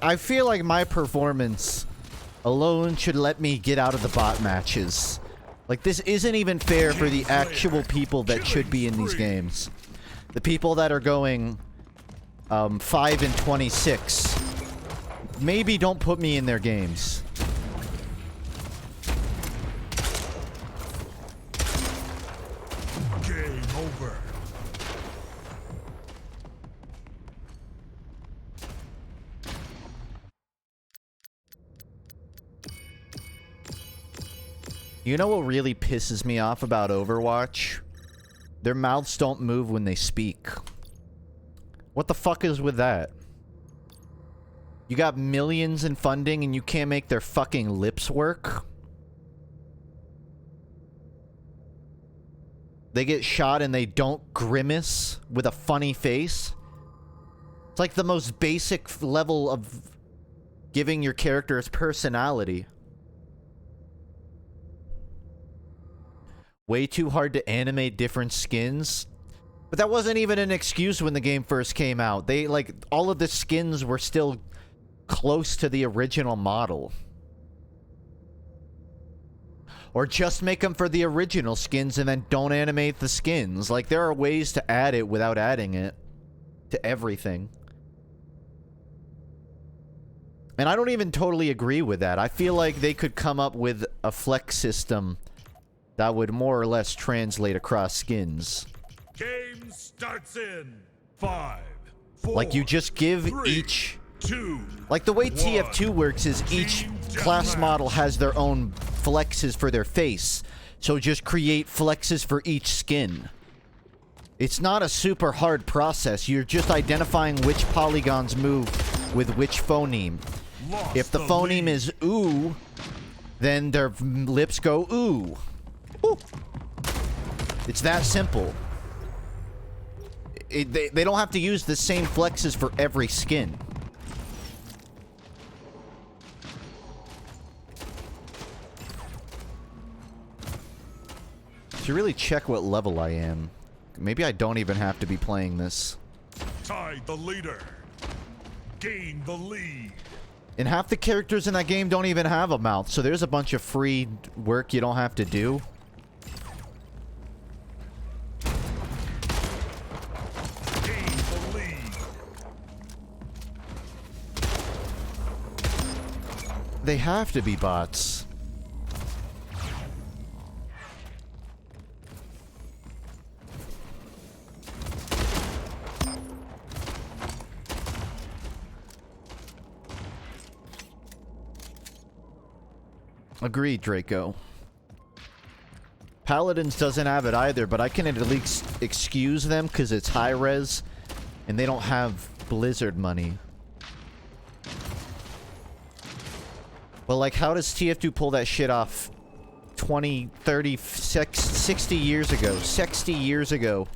I feel like my performance alone should let me get out of the bot matches. Like, this isn't even fair for the actual people that should be in these games. The people that are going 5 and 26. Maybe don't put me in their games. Game over. You know what really pisses me off about Overwatch? Their mouths don't move when they speak. What the fuck is with that? You got millions in funding and you can't make their fucking lips work? They get shot and they don't grimace with a funny face? It's like the most basic level of giving your character its personality. Way too hard to animate different skins. But that wasn't even an excuse when the game first came out. They, like, all of the skins were still close to the original model. Or just make them for the original skins and then don't animate the skins. Like, there are ways to add it without adding it to everything. And I don't even totally agree with that. I feel like they could come up with a flex system that would more or less translate across skins. Game starts in 5, 4. Like, you just give 3, each... 2. Like, the way 1. TF2 works is each class model has their own flexes for their face. So just create flexes for each skin. It's not a super hard process. You're just identifying which polygons move with which phoneme. Lost If the phoneme lead. is ooh, then their lips go ooh. Ooh. It's that simple. They don't have to use the same flexes for every skin. Should really check what level I am. Maybe I don't even have to be playing this. Tied the leader. Gain the lead. And half the characters in that game don't even have a mouth, so there's a bunch of free work you don't have to do. Gain the lead. They have to be bots. Agreed, Draco. Paladins doesn't have it either, but I can at least excuse them because it's high res and they don't have Blizzard money. But like, how does TF2 pull that shit off 20, 30, 60 years ago? 60 years ago.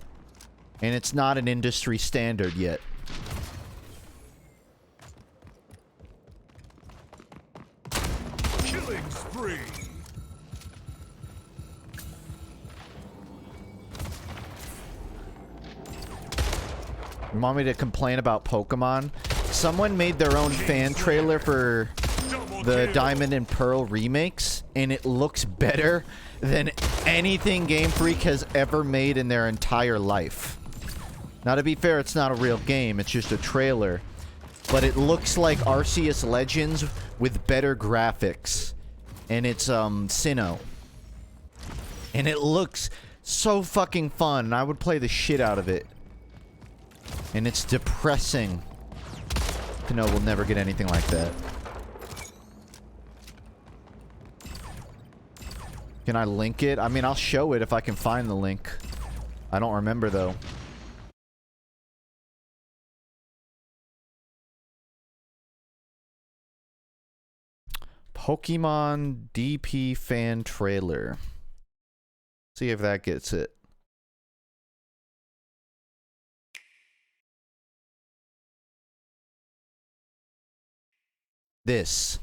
And it's not an industry standard yet. Killing spree. You want me to complain about Pokemon? Someone made their own fan trailer for the Diamond and Pearl remakes, and it looks better than anything Game Freak has ever made in their entire life. Now, to be fair, it's not a real game, it's just a trailer. But it looks like Arceus Legends with better graphics. And it's, Sinnoh. And it looks so fucking fun. I would play the shit out of it. And it's depressing to know we'll never get anything like that. Can I link it? I mean, I'll show it if I can find the link. I don't remember, though. Pokemon DP fan trailer. See if that gets it. This.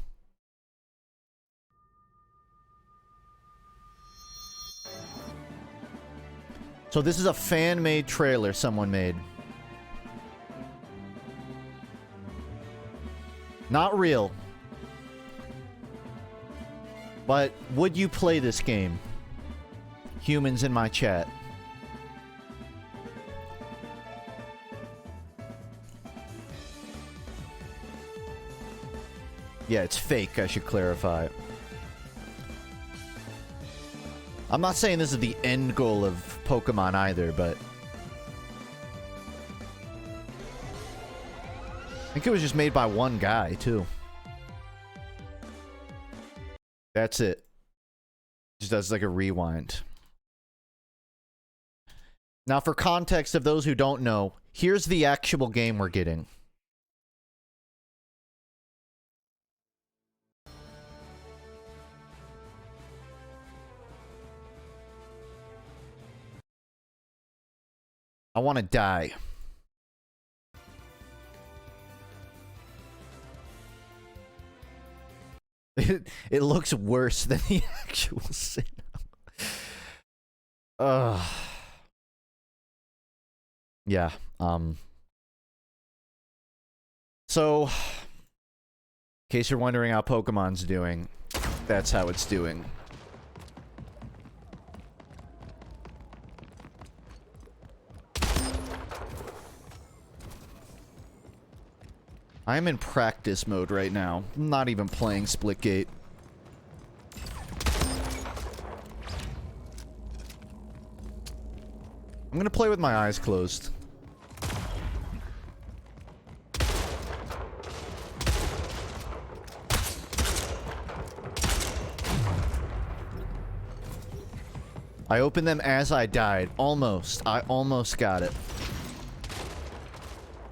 So this is a fan-made trailer someone made. Not real. But would you play this game? Humans in my chat. Yeah, it's fake, I should clarify. I'm not saying this is the end goal of Pokemon either, but I think it was just made by one guy, too. That's it. Just does like a rewind. Now, for context of those who don't know, here's the actual game we're getting. I want to die. It looks worse than the actual Sinnoh. Yeah, so, in case you're wondering how Pokemon's doing, that's how it's doing. I'm in practice mode right now. I'm not even playing Splitgate. I'm gonna play with my eyes closed. I opened them as I died. Almost. I almost got it.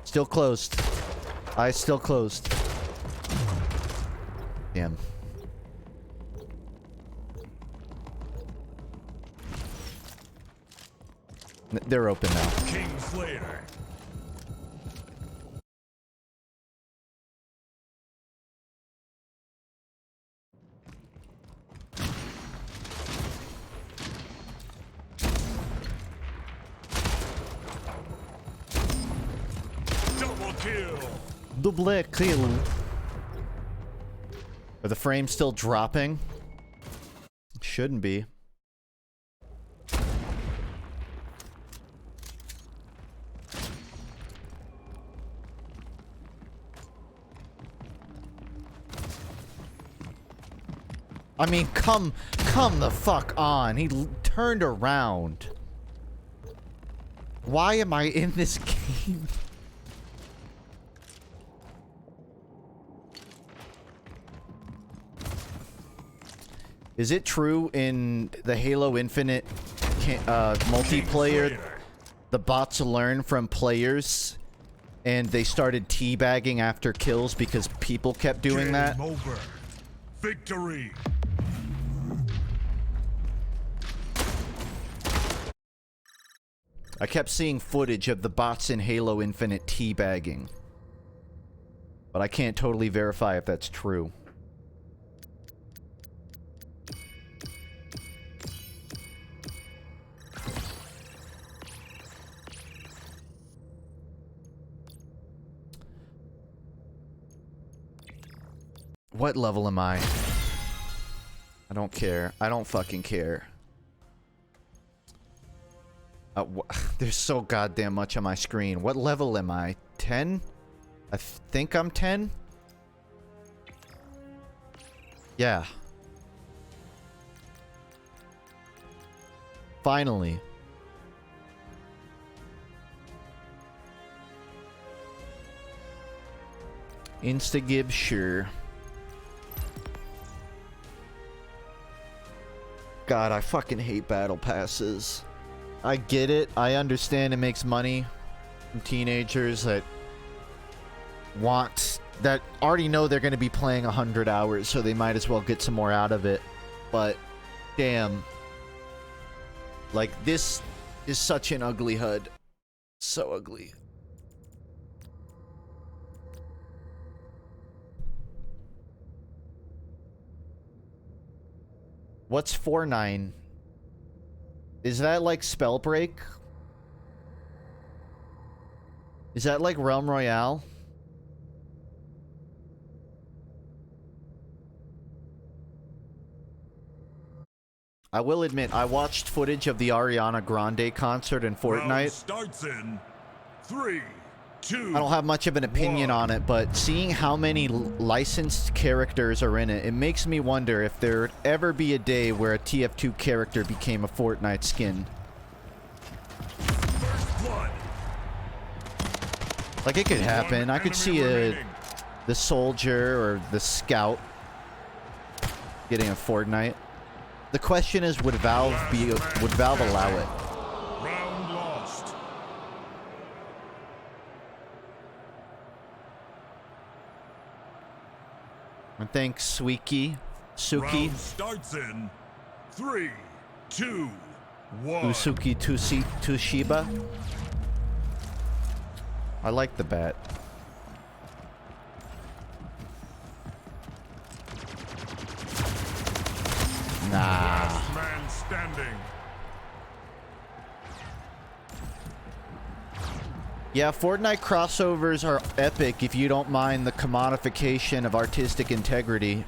Still closed. Eyes still closed. Damn. They're open now. King Slayer. Double kill. Double kill. Are the frames still dropping? Shouldn't be. I mean, come the fuck on. He turned around. Why am I in this game? Is it true in the Halo Infinite multiplayer, the bots learn from players and they started teabagging after kills because people kept doing that? Game over. Victory. I kept seeing footage of the bots in Halo Infinite teabagging, but I can't totally verify if that's true. What level am I? I don't care. I don't fucking care. There's so goddamn much on my screen. What level am I? 10? I think I'm 10? Yeah. Finally. Instagib, sure. God, I fucking hate battle passes. I get it. I understand it makes money from teenagers that already know they're going to be playing 100 hours, so they might as well get some more out of it. But damn. Like, this is such an ugly HUD. So ugly. What's 4-9? Is that like Spellbreak? Is that like Realm Royale? I will admit, I watched footage of the Ariana Grande concert in Round Fortnite. starts in 3, 2. I don't have much of an opinion on it, but seeing how many licensed characters are in it, it makes me wonder if there would ever be a day where a TF2 character became a Fortnite skin. First blood. Like, it could happen. I could see the soldier or the scout getting a Fortnite. The question is, would Valve allow it? Round lost. And thanks, Suki. Round starts in 3, 2, 1. Usuki Tushiba. I like the bat. Nah. Last man standing. Yeah, Fortnite crossovers are epic if you don't mind the commodification of artistic integrity.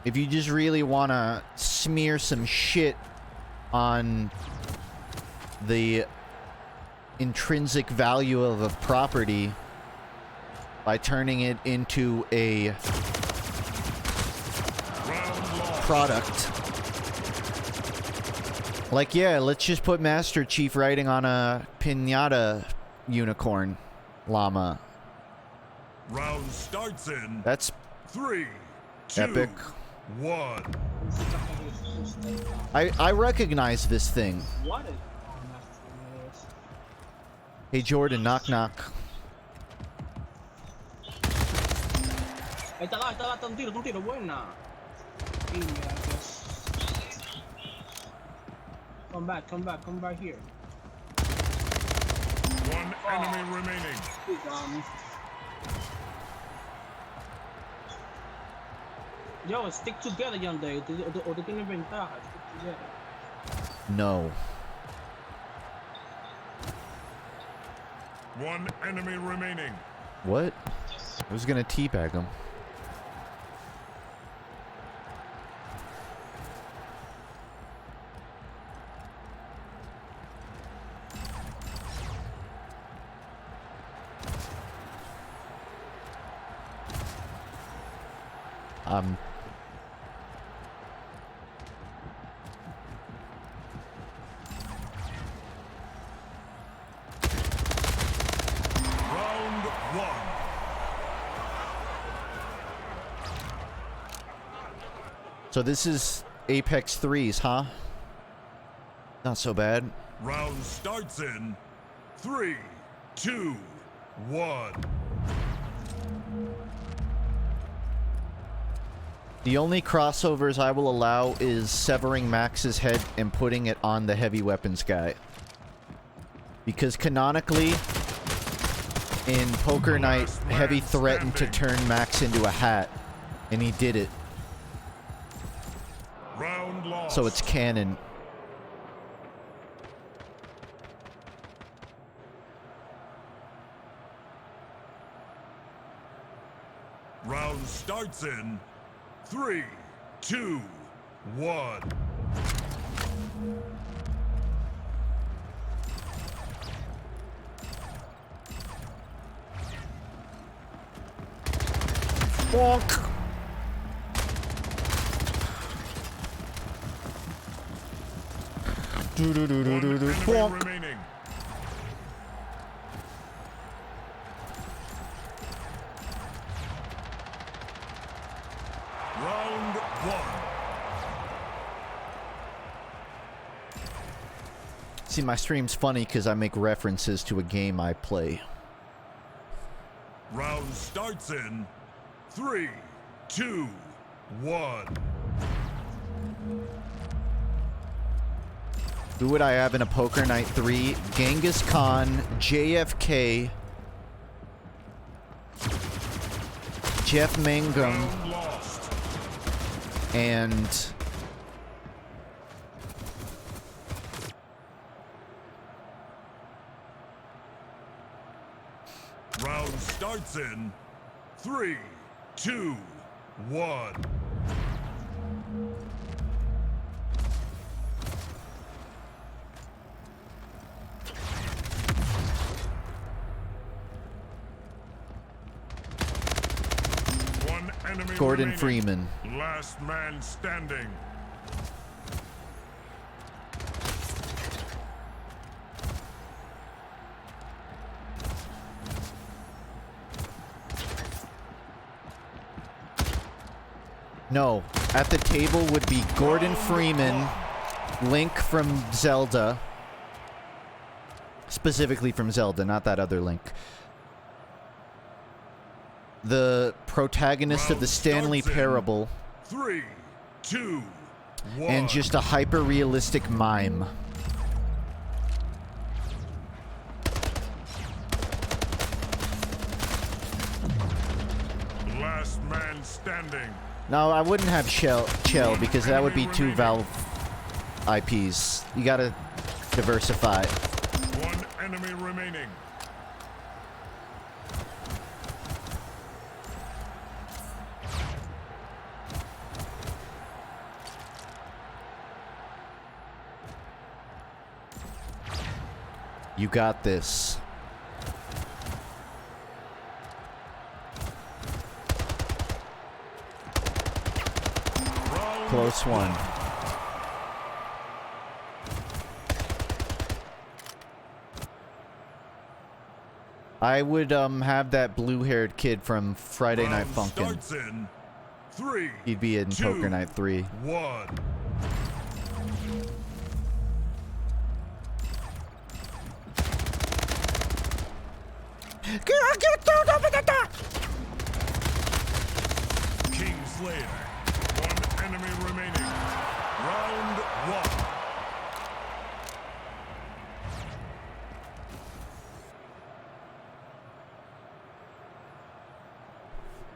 If you just really want to smear some shit on the intrinsic value of a property by turning it into a product. Like, yeah, let's just put Master Chief riding on a pinata unicorn llama. Round starts in That's 3, 2, epic. 1. I recognize this thing. Hey Jordan, knock knock. Ahí está, un tiro, buena. Come back here. One enemy remaining. Yo, stick together, young day. O te tienes ventaja. Stick together. No. One enemy remaining. What? I was gonna teabag him. Round 1. So this is Apex 3's, huh? Not so bad. Round starts in 3, 2, 1. The only crossovers I will allow is severing Max's head and putting it on the heavy weapons guy. Because canonically, in Poker Night, Heavy threatened to turn Max into a hat, and he did it. Round lost. So it's canon. Round starts in 3, 2, 1. Bonk. Do do do do do do. Bonk. Remaining. Round 1. See, my stream's funny because I make references to a game I play. Round starts in 3, 2, 1. Who would I have in a Poker Night 3? Genghis Khan, JFK, Jeff Mangum, Round lost. and Round starts in 3, 2, 1. One enemy Gordon remaining. Freeman. Last man standing. No, at the table would be Gordon Freeman, Link from Zelda. Specifically from Zelda, not that other Link. The protagonist of the Stanley Parable, 3, 2, 1. and just a hyper-realistic mime. Last man standing. No, I wouldn't have Chell because that would be two Valve IPs. You gotta diversify. One enemy remaining. You got this. Round Close one. I would have that blue-haired kid from Friday Night round Funkin'. starts in 3, He'd be in 2, Poker Night 3. 1. Kingslayer. One enemy remaining. Round 1.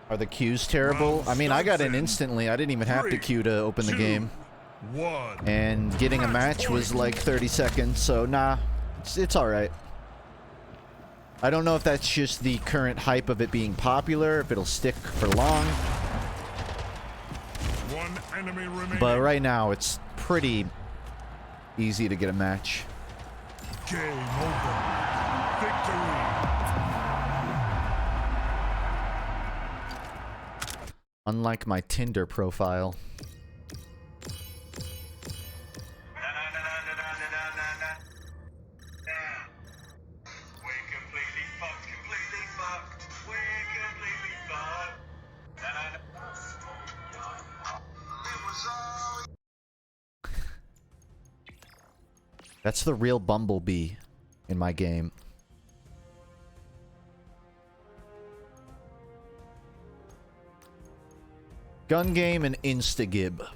Are the queues terrible? I mean, I got in instantly. I didn't even have to queue to open the game. 1. And getting a match was like 30 seconds, so nah, it's alright. I don't know if that's just the current hype of it being popular, if it'll stick for long. One enemy remaining. But right now, it's pretty easy to get a match. Game over. Victory. Unlike my Tinder profile. That's the real Bumblebee in my game. Gun game and Instagib.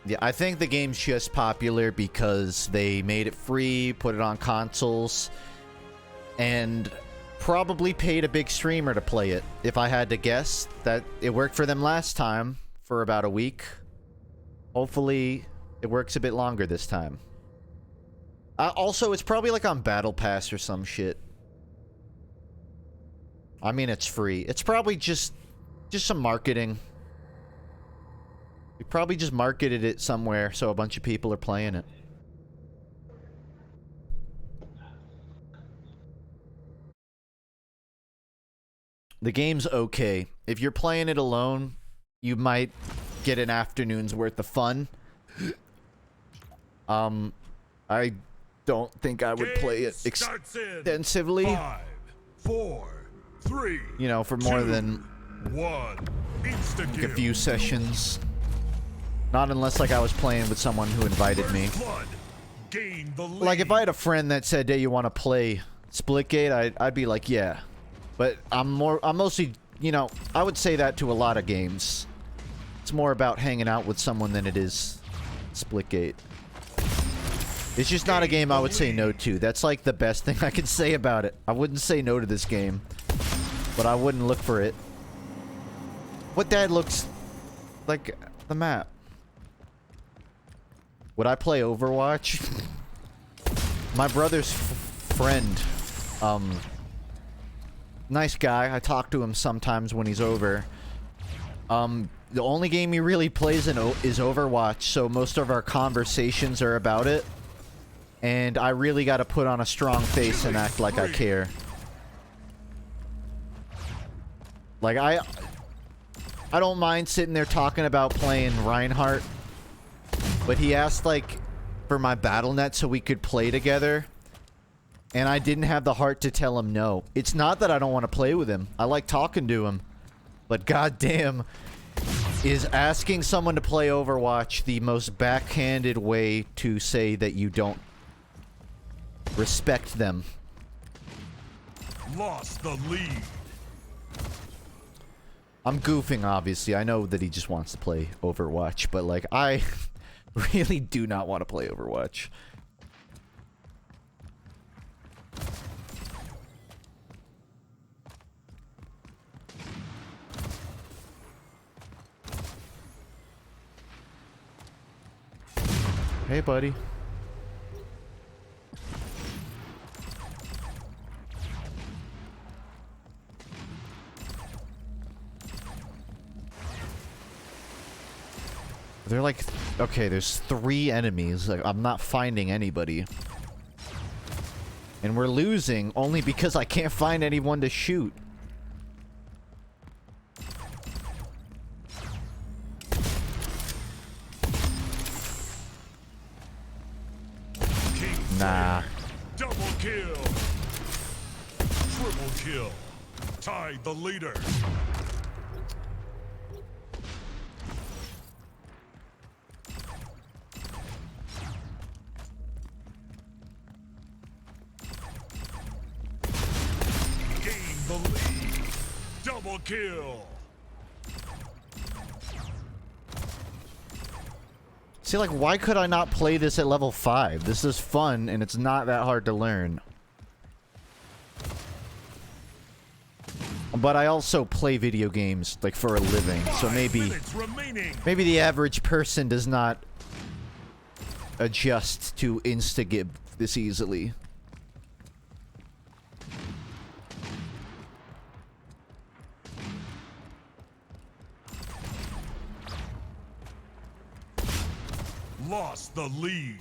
Yeah, I think the game's just popular because they made it free, put it on consoles, and probably paid a big streamer to play it. If I had to guess, that it worked for them last time for about a week. Hopefully, it works a bit longer this time. Also, it's probably like on Battle Pass or some shit. I mean, it's free. It's probably just some marketing. We probably just marketed it somewhere so a bunch of people are playing it. The game's okay. If you're playing it alone, you might get an afternoon's worth of fun. I don't think I would play it extensively. 5, 4, 3. You know, for more 2, than 1. like a few sessions. Not unless like I was playing with someone who invited me. Blood. Gain the lead. Like if I had a friend that said, "Hey, you want to play Splitgate?" I'd be like, "Yeah." But I'm mostly, you know, I would say that to a lot of games. It's more about hanging out with someone than it is Splitgate. It's just not a game I would say no to. That's like the best thing I can say about it. I wouldn't say no to this game, but I wouldn't look for it. What that looks like the map. Would I play Overwatch? My brother's friend, nice guy. I talk to him sometimes when he's over. The only game he really plays is Overwatch, so most of our conversations are about it. And I really gotta put on a strong face and act like I care. Like, I don't mind sitting there talking about playing Reinhardt. But he asked, like, for my BattleNet so we could play together. And I didn't have the heart to tell him no. It's not that I don't want to play with him. I like talking to him. But goddamn, is asking someone to play Overwatch the most backhanded way to say that you don't respect them. Lost the lead. I'm goofing, obviously. I know that he just wants to play Overwatch, but like, I really do not want to play Overwatch. Hey, buddy. They're like, okay, there's 3 enemies. Like, I'm not finding anybody. And we're losing only because I can't find anyone to shoot. Nah. Double kill. Triple kill. Tied the leader. Gain the lead. Double kill. See, like, why could I not play this at level 5? This is fun, and it's not that hard to learn. But I also play video games, like, for a living, so maybe the average person does not adjust to insta-gib this easily. Lost the lead.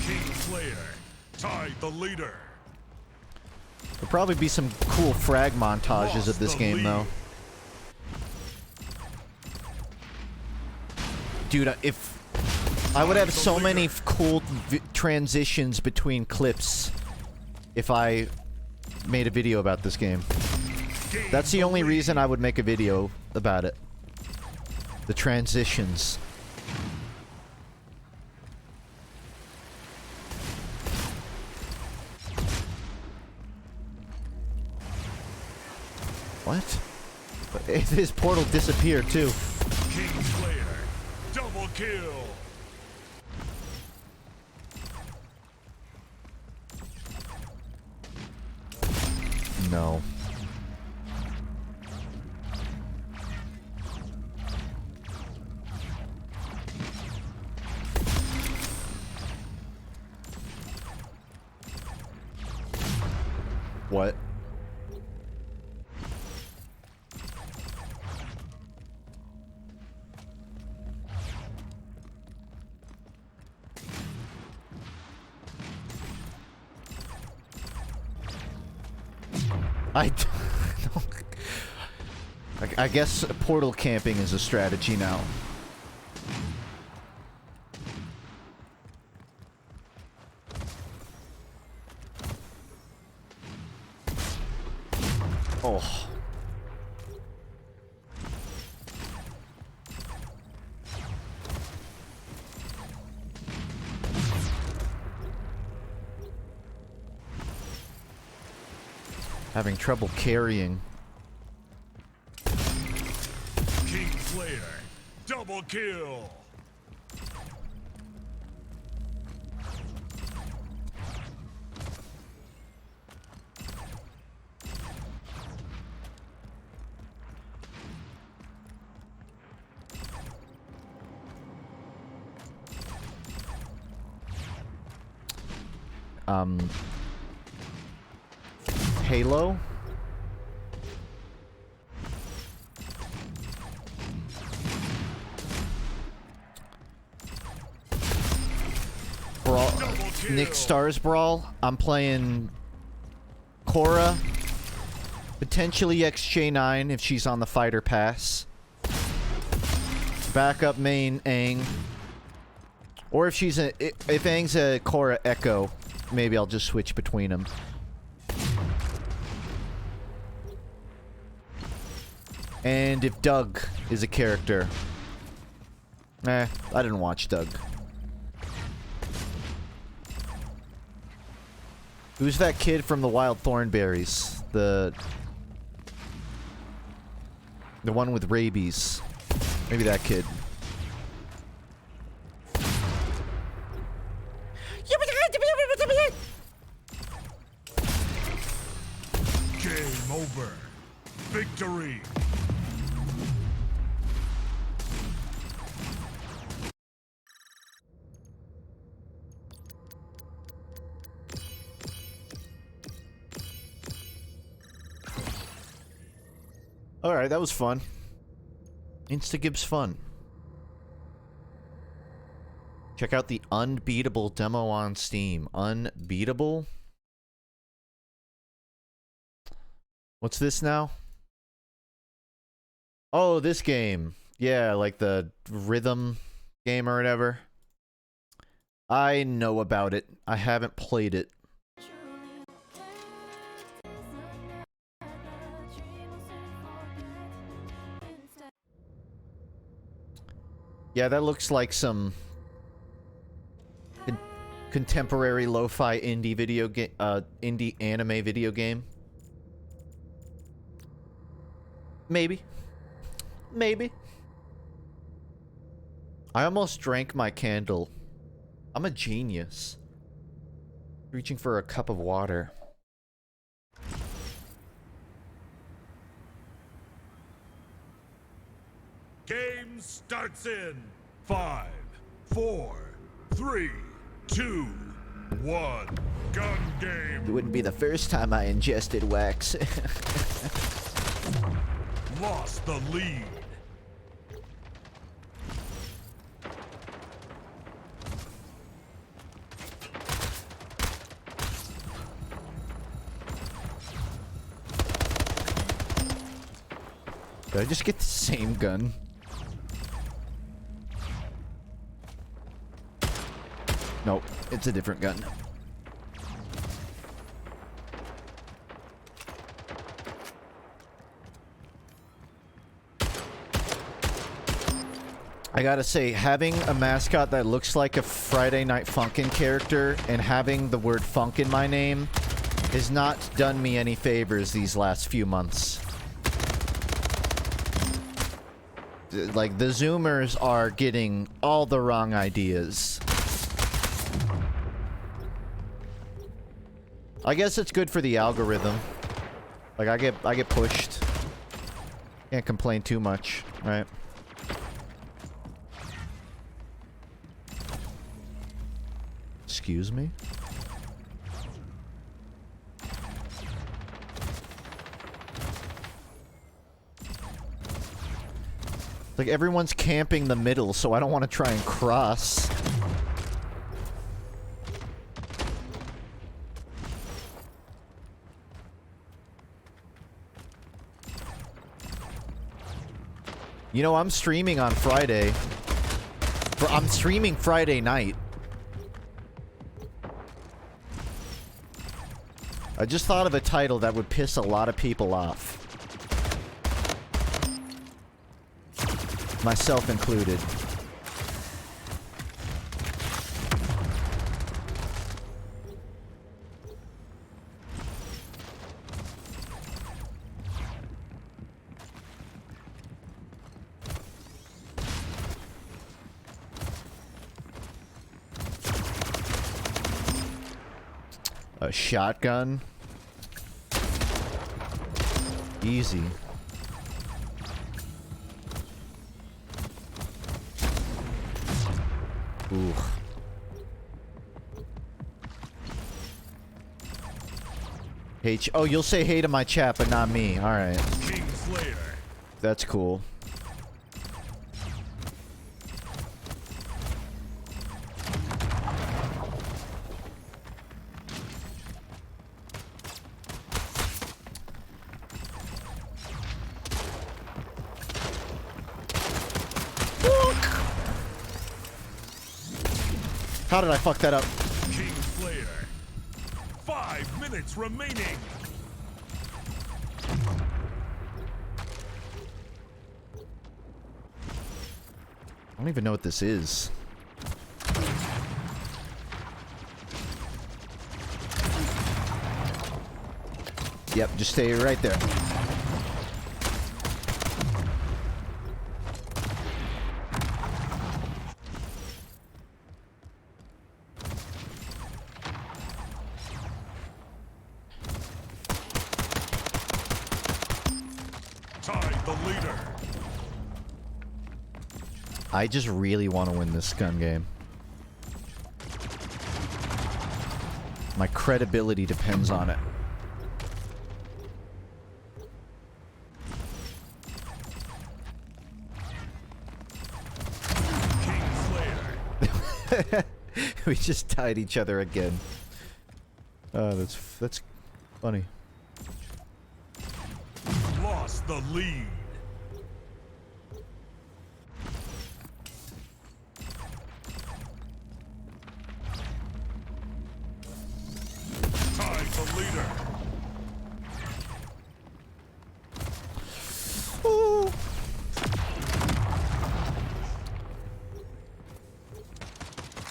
King Slayer tied the leader. There'll probably be some cool frag montages of this game, though. Dude, if I would have so many cool transitions between clips if I made a video about this game. That's the only reason I would make a video about it. The transitions. What? But his portal disappeared too. King Slayer, double kill. No. What? I guess portal camping is a strategy now. Oh. Having trouble carrying. Kingslayer, double kill. Halo? Brawl. Nick Stars Brawl. I'm playing Korra. Potentially XJ9 if she's on the fighter pass. Backup main Aang. Or if she's a... If Aang's a Korra Echo, maybe I'll just switch between them. And if Doug is a character... I didn't watch Doug. Who's that kid from the Wild Thornberries? The one with rabies. Maybe that kid. Game over. Victory. Alright, that was fun. Instagib's fun. Check out the Unbeatable demo on Steam. Unbeatable? What's this now? Oh, this game. Yeah, like the rhythm game or whatever. I know about it. I haven't played it. Yeah, that looks like some contemporary lo-fi indie video game, indie anime video game. Maybe. Maybe. I almost drank my candle. I'm a genius. Reaching for a cup of water. Game starts in 5, 4, 3, 2, 1. Gun game. It wouldn't be the first time I ingested wax. Lost the lead. Did I just get the same gun? Nope, it's a different gun. I gotta say, having a mascot that looks like a Friday Night Funkin' character and having the word funk in my name has not done me any favors these last few months. Like, the Zoomers are getting all the wrong ideas. I guess it's good for the algorithm. Like, I get pushed. Can't complain too much, right? Excuse me? Like, everyone's camping the middle, so I don't want to try and cross. You know, I'm streaming on Friday. I'm streaming Friday night. I just thought of a title that would piss a lot of people off. Myself included. A shotgun? Easy. Ooh. Oh, you'll say hey to my chat, but not me. Alright. Kingslayer. That's cool. How did I fuck that up? Kingslayer. 5 minutes remaining. I don't even know what this is. Yep, just stay right there. Tied the leader. I just really want to win this gun game. My credibility depends on it. Kingslayer. We just tied each other again. Oh, that's funny. Lost the lead. Tied the leader. Ooh.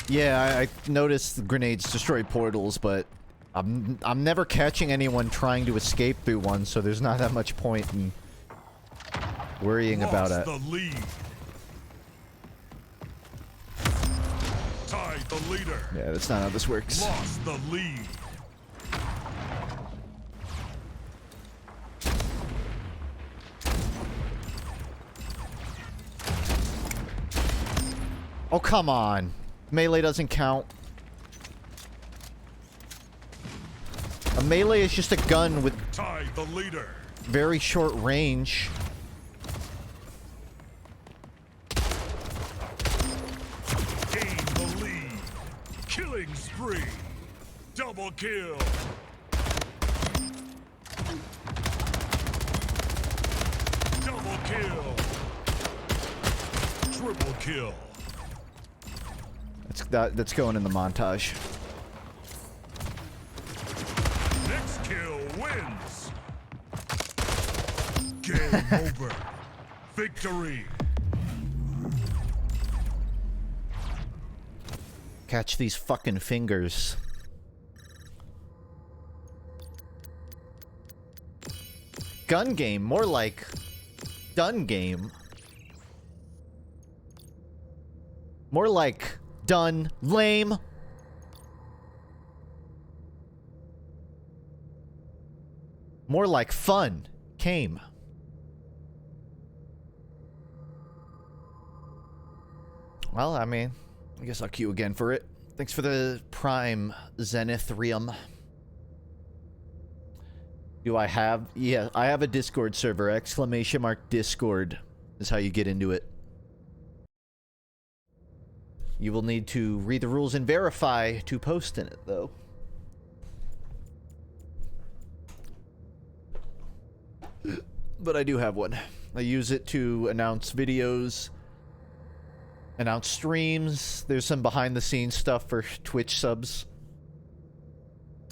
Yeah, I noticed grenades destroy portals, but I'm never catching anyone trying to escape through one, so there's not that much point in worrying about it. Lost the lead. Tied the leader. Yeah, that's not how this works. Lost the lead. Oh, come on. Melee doesn't count. A melee is just a gun with Tied the leader. very short range. Gain the lead. Killing spree. Double kill. Double kill. Triple kill. That's going in the montage. Next kill wins. Game over. Victory. Catch these fucking fingers. Gun game, more like done game. More like done lame. More like fun came. Well, I mean, I guess I'll queue again for it. Thanks for the Prime Zenithrium. Do I have? Yeah, I have a Discord server. !Discord is how you get into it. You will need to read the rules and verify to post in it, though. But I do have one. I use it to announce videos, announce streams. There's some behind-the-scenes stuff for Twitch subs.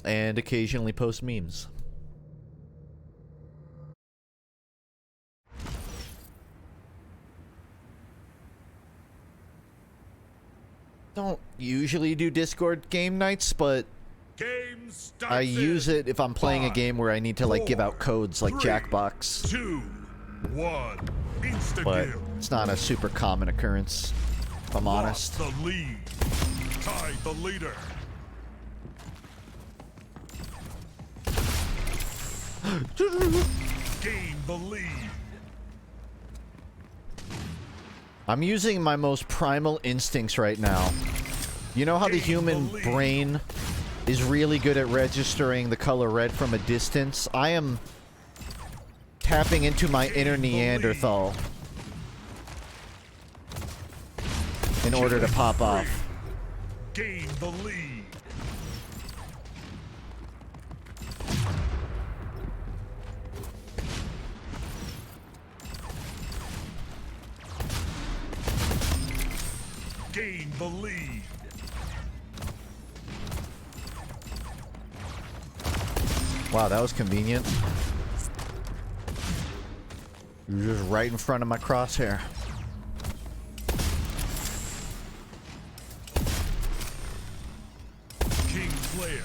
And occasionally post memes. Don't usually do Discord game nights, but Game starts I use it if I'm playing a 5, game where I need to like give out codes like 3, Jackbox. 2, 1. Insta But kill. it's not a super common occurrence, if I'm honest. Lost the lead. Tied the leader. Gain the lead. I'm using my most primal instincts right now. You know how the human brain is really good at registering the color red from a distance? I am tapping into my inner Neanderthal in order to pop off. Gain the lead. Gain the lead. Wow, that was convenient. You're just right in front of my crosshair. King Slayer.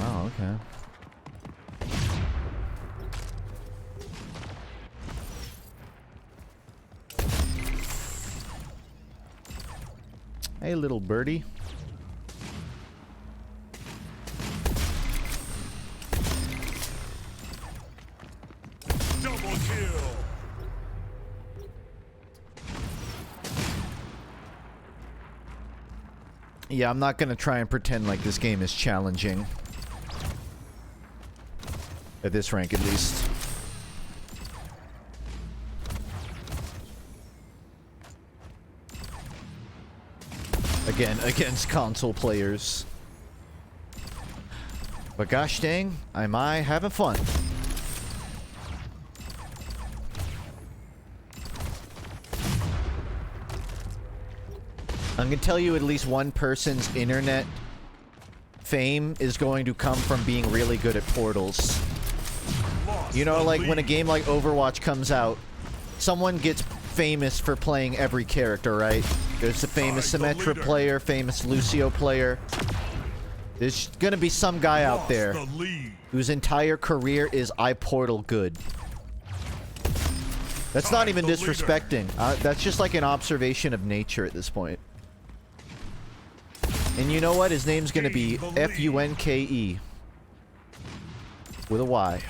Oh, okay. Hey, little birdie. Double kill. Yeah, I'm not gonna try and pretend like this game is challenging. At this rank, at least. Again, against console players. But gosh dang, am I having fun. I'm gonna tell you at least one person's internet fame is going to come from being really good at portals. Lost You know, the like when a lead. game like Overwatch comes out, someone gets famous for playing every character, right? There's a famous Tied the Symmetra leader. player, famous Lucio player. There's gonna be some guy out Lost there the lead. whose entire career is I Portal good. That's not Tied even the leader. disrespecting. That's just like an observation of nature at this point. And you know what? His name's gonna be Gain the lead. FUNKE. With a Y.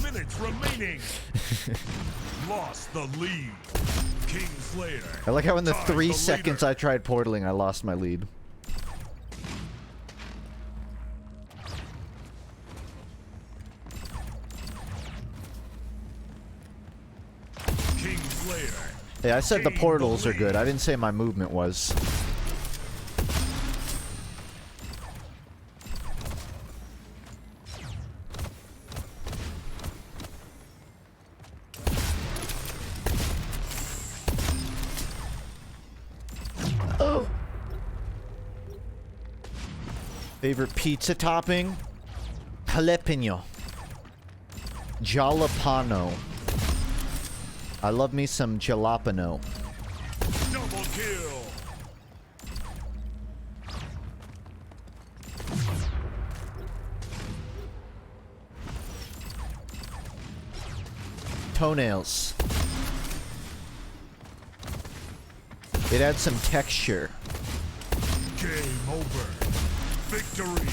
Minutes remaining. Lost the lead. King Slayer. I like how in the tied 3 the seconds leader. I tried portaling, I lost my lead. King Slayer. Hey, I said the Gain the portals are lead. good. I didn't say my movement was. Oh. Favorite pizza topping? Jalapeno. Jalapeno. I love me some jalapeno. Double kill. Toenails. It adds some texture. Game over. Victory.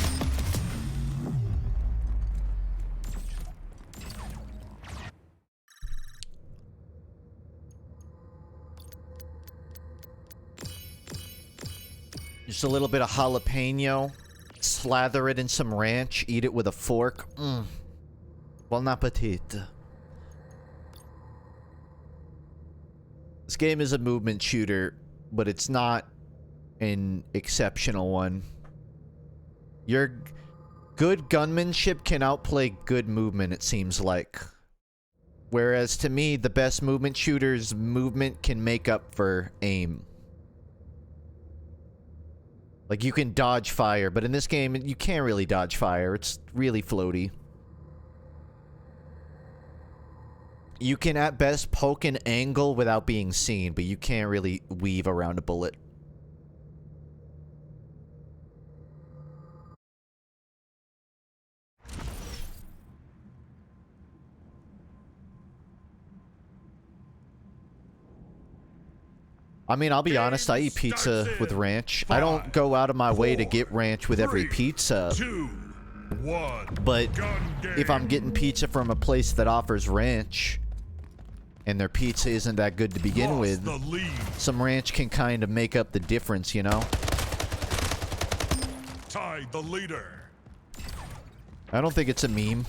Just a little bit of jalapeno. Slather it in some ranch. Eat it with a fork. Bon appetit. This game is a movement shooter, but it's not an exceptional one. Your good gunmanship can outplay good movement, it seems like. Whereas to me, the best movement shooters' movement can make up for aim. Like, you can dodge fire, but in this game, you can't really dodge fire. It's really floaty. You can, at best, poke an angle without being seen, but you can't really weave around a bullet. I mean, I'll be honest, I eat pizza with ranch. I don't go out of my way to get ranch with every pizza. But if I'm getting pizza from a place that offers ranch, and their pizza isn't that good to begin with, some ranch can kind of make up the difference, you know? Tied the leader. I don't think it's a meme.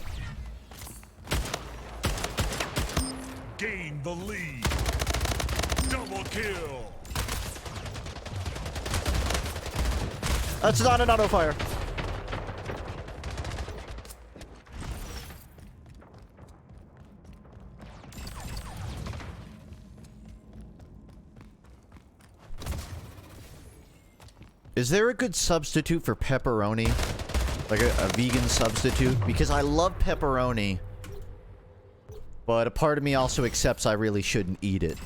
Gain the lead. Double kill. That's not an auto fire. Is there a good substitute for pepperoni? Like a vegan substitute? Because I love pepperoni. But a part of me also accepts I really shouldn't eat it.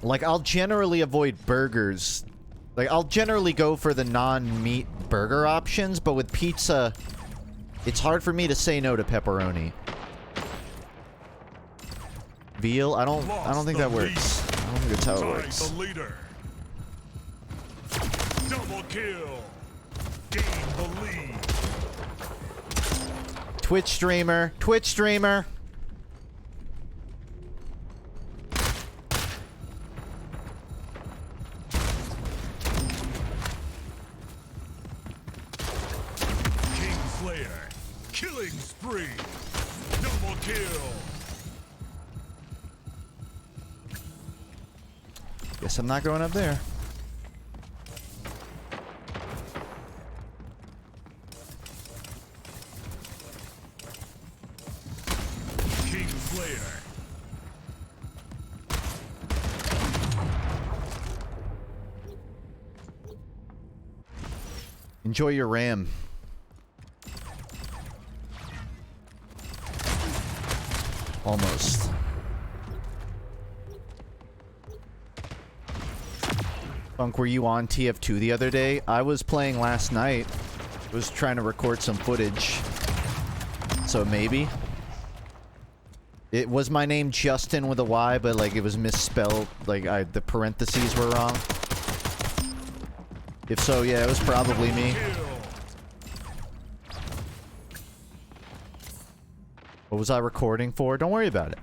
Like, I'll generally avoid burgers. Like, I'll generally go for the non-meat burger options, but with pizza, it's hard for me to say no to pepperoni. Veal? I don't think that works. I don't think that's how it works. The leader. Double kill. Gain the lead. Twitch streamer. Twitch streamer. Killing spree. Double kill. Guess I'm not going up there. King Slayer. Enjoy your ram. Almost. Funk, were you on TF2 the other day? I was playing last night. I was trying to record some footage. So maybe. It was my name Justin with a Y, but like it was misspelled. Like the parentheses were wrong. If so, yeah, it was probably me. What was I recording for? Don't worry about it.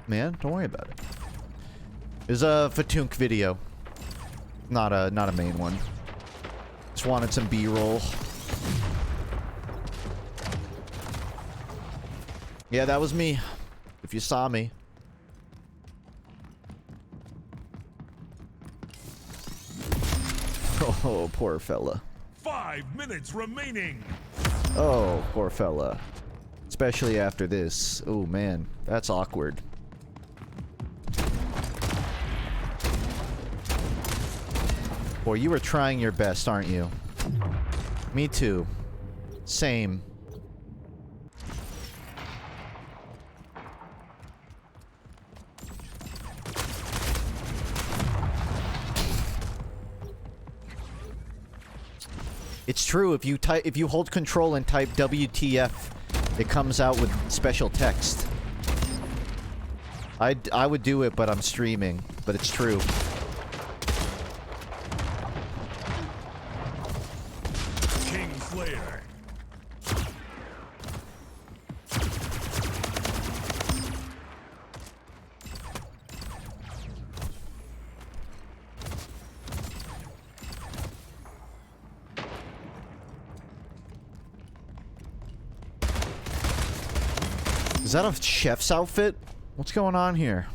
Man, don't worry about it. It was a FUNKe video. Not a main one. Just wanted some B-roll. Yeah, that was me. If you saw me. Oh, poor fella. 5 minutes remaining. Oh, poor fella. Especially after this. Oh, man. That's awkward. Boy, you were trying your best, aren't you? Me too. Same. It's true. If you hold control and type WTF, it comes out with special text. I would do it, but I'm streaming. But it's true. King Slayer. Is that a chef's outfit? What's going on here?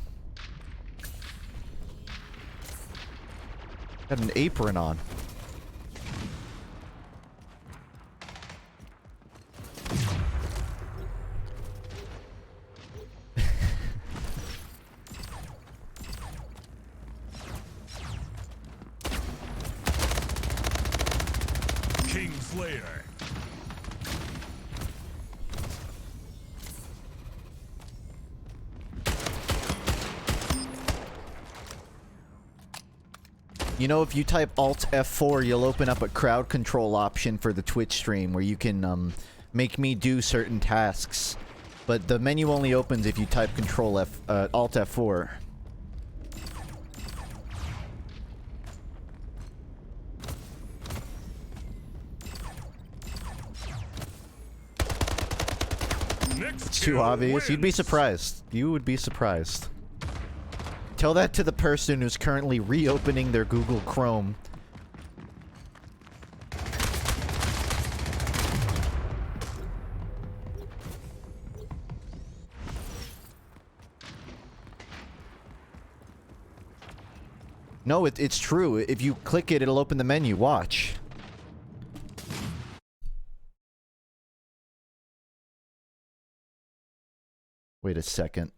Got an apron on. Kingslayer. You know, if you type Alt F4, you'll open up a crowd control option for the Twitch stream where you can make me do certain tasks. But the menu only opens if you type Alt F4. It's too obvious. You'd be surprised. You would be surprised. Tell that to the person who's currently reopening their Google Chrome. No, it's true. If you click it, it'll open the menu. Watch. Wait a second.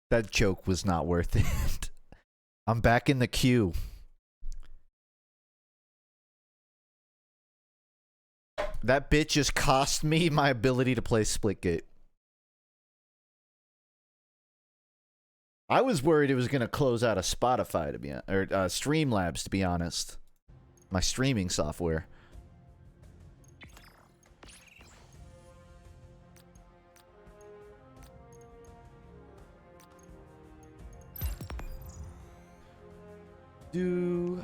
That joke was not worth it. I'm back in the queue. That bit just cost me my ability to play Splitgate. I was worried it was going to close out of Spotify, to be or Streamlabs, to be honest. My streaming software. Do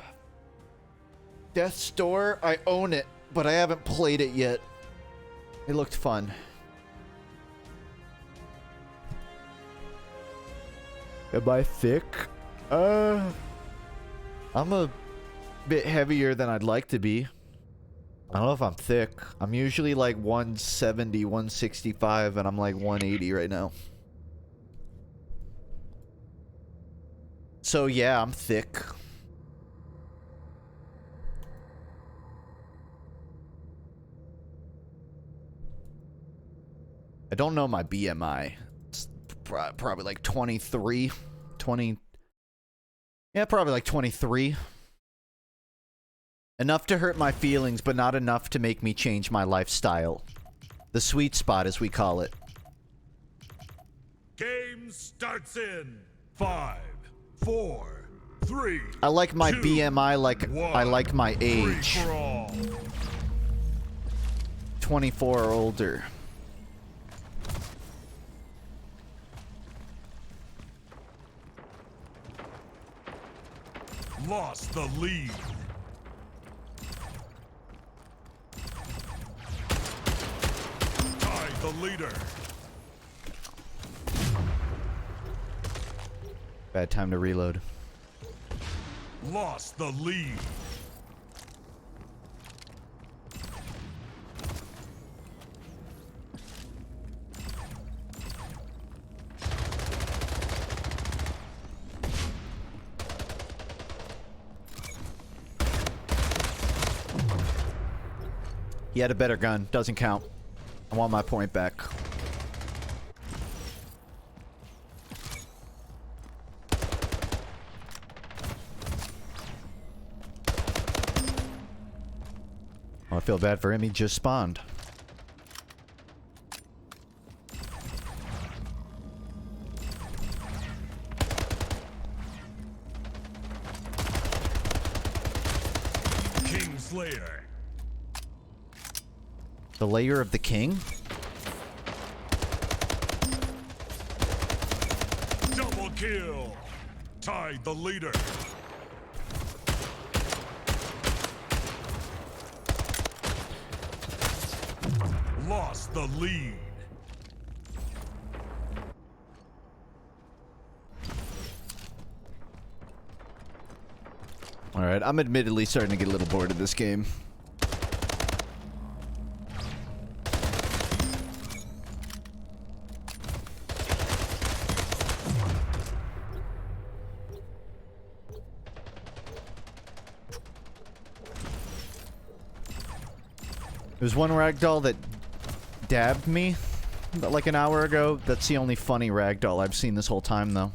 Death's Door? I own it, but I haven't played it yet. It looked fun. Am I thick? I'm a bit heavier than I'd like to be. I don't know if I'm thick. I'm usually like 170, 165, and I'm like 180 right now. So yeah, I'm thick. I don't know my BMI. It's probably like 23. 20. Yeah, probably like 23. Enough to hurt my feelings, but not enough to make me change my lifestyle. The sweet spot, as we call it. Game starts in 5, 4, 3. I like my 2, BMI like 1. I like my age. 24 or older. Lost the lead. Tied the leader. Bad time to reload. Lost the lead. He had a better gun. Doesn't count. I want my point back. Oh, I feel bad for him. He just spawned. Kingslayer. The layer of the king? Double kill. Tied the leader. lost the lead. Alright, I'm admittedly starting to get a little bored of this game. There's one ragdoll that dabbed me like an hour ago. That's the only funny ragdoll I've seen this whole time, though.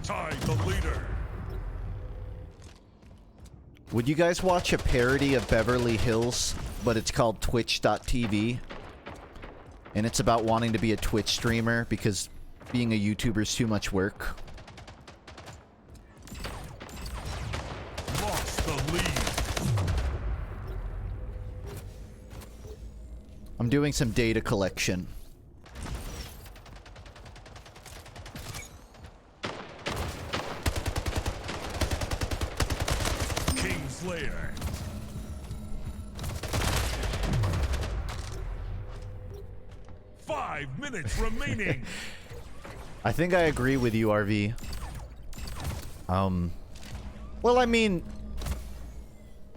Tied the leader. Would you guys watch a parody of Beverly Hills, but it's called Twitch.tv? And it's about wanting to be a Twitch streamer because being a YouTuber is too much work. Lost the lead. I'm doing some data collection. Kingslayer. Five minutes remaining. I think I agree with you, RV. Well, I mean,